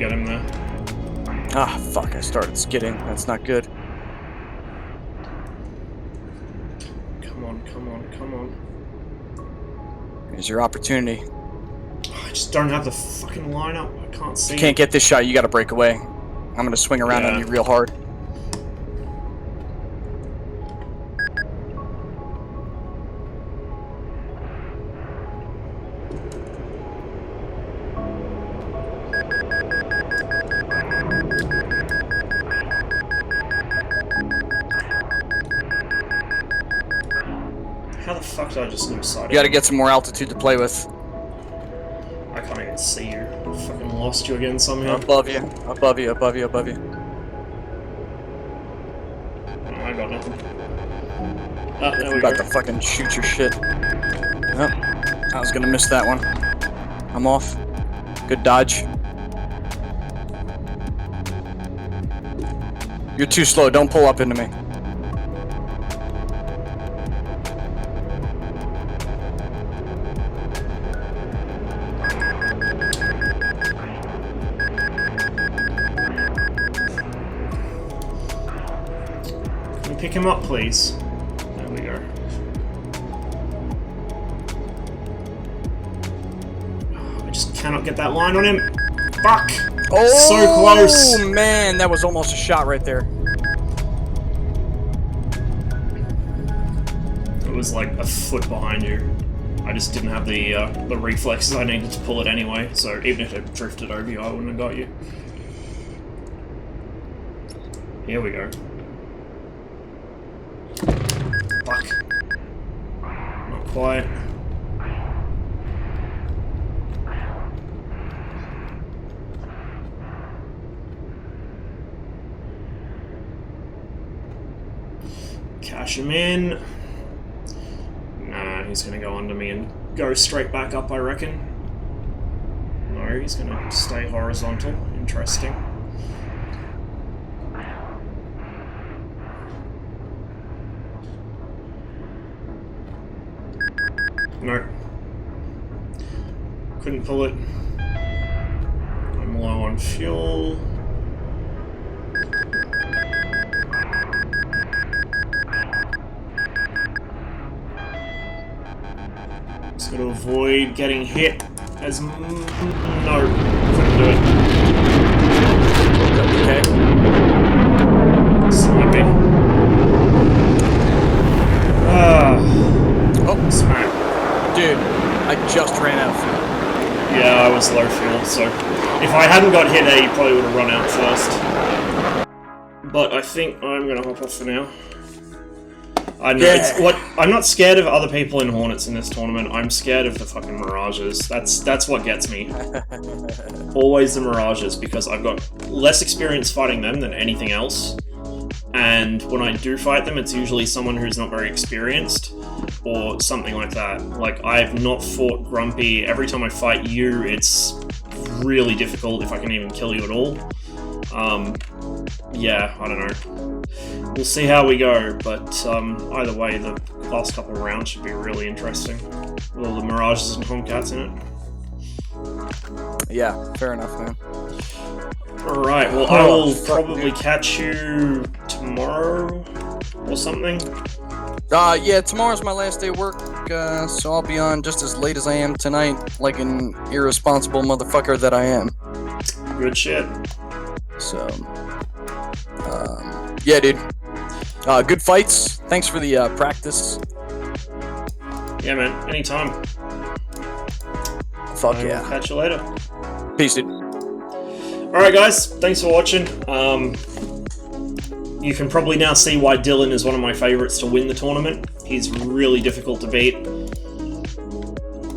get him there. Ah, fuck, I started skidding. That's not good. Come on, come on, come on. Here's your opportunity. I just don't have the fucking lineup. I can't see. You can't get this shot, you gotta break away. I'm gonna swing around on you real hard. How the fuck did I just lose sight of You gotta him? get some more altitude to play with. I can't even see you. I fucking lost you again somehow. Above you, above you, above you, above you. Oh, I got nothing. Ah, there I'm we go. about to fucking shoot your shit. Yep. I was gonna miss that one. I'm off. Good dodge. You're too slow, don't pull up into me. Can you pick him up, please? There we go. I just cannot get that line on him. Fuck! Oh, So close! Man, that was almost a shot right there. It was like a foot behind you. I just didn't have the reflexes I needed to pull it anyway, so even if it drifted over you, I wouldn't have got you. Here we go. Fuck. Not quite. Cash him in. Nah, he's gonna go under me and go straight back up, I reckon. No, he's gonna stay horizontal. Interesting. No. Couldn't pull it. I'm low on fuel. Just gotta avoid getting hit as... No, couldn't do it. Okay. Sniping. Oh, smack. Dude, I just ran out of fuel. Yeah, I was low fuel, so if I hadn't got hit there, you probably would have run out first. But I think I'm gonna hop off for now. I know it's what I'm not scared of other people in Hornets in this tournament. I'm scared of the fucking Mirages. That's what gets me. Always the Mirages, because I've got less experience fighting them than anything else. And when I do fight them, it's usually someone who's not very experienced, or something like that. Like, I've not fought Grumpy. Every time I fight you, it's really difficult if I can even kill you at all. Yeah, I don't know. We'll see how we go, but either way, the last couple of rounds should be really interesting. With all the Mirages and Tomcats in it. Yeah, fair enough, man. Alright, well, I will probably catch you tomorrow or something. Yeah, tomorrow's my last day of work, so I'll be on just as late as I am tonight, like an irresponsible motherfucker that I am. Good shit. So, yeah, dude. Good fights. Thanks for the practice. Yeah, man, anytime. Fuck I will yeah. catch you later. Peace, dude. Alright guys, thanks for watching. You can probably now see why Dillon is one of my favourites to win the tournament. He's really difficult to beat.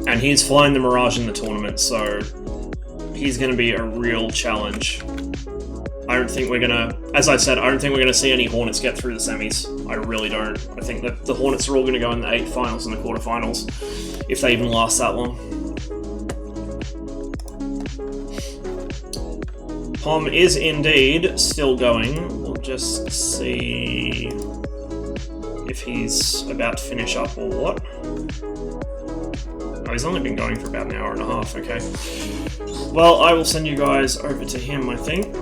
And he's flying the Mirage in the tournament, so he's going to be a real challenge. I don't think we're going to, as I said, I don't think we're going to see any Hornets get through the semis. I really don't. I think that the Hornets are all going to go in the 8 finals and the quarterfinals, if they even last that long. Pom is indeed still going. We'll just see if he's about to finish up or what. Oh, he's only been going for about an hour and a half, okay. Well, I will send you guys over to him, I think.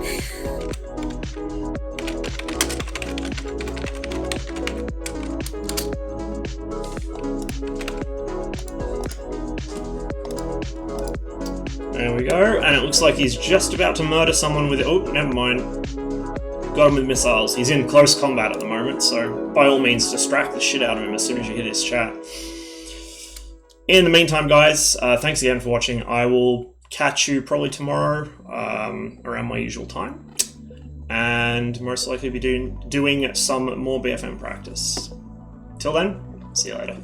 There we go, and it looks like he's just about to murder someone with... Oh, never mind. Got him with missiles. He's in close combat at the moment, so by all means distract the shit out of him as soon as you hit his chat. In the meantime, guys, thanks again for watching. I will catch you probably tomorrow around my usual time, and most likely be doing some more BFM practice. Till then, see you later.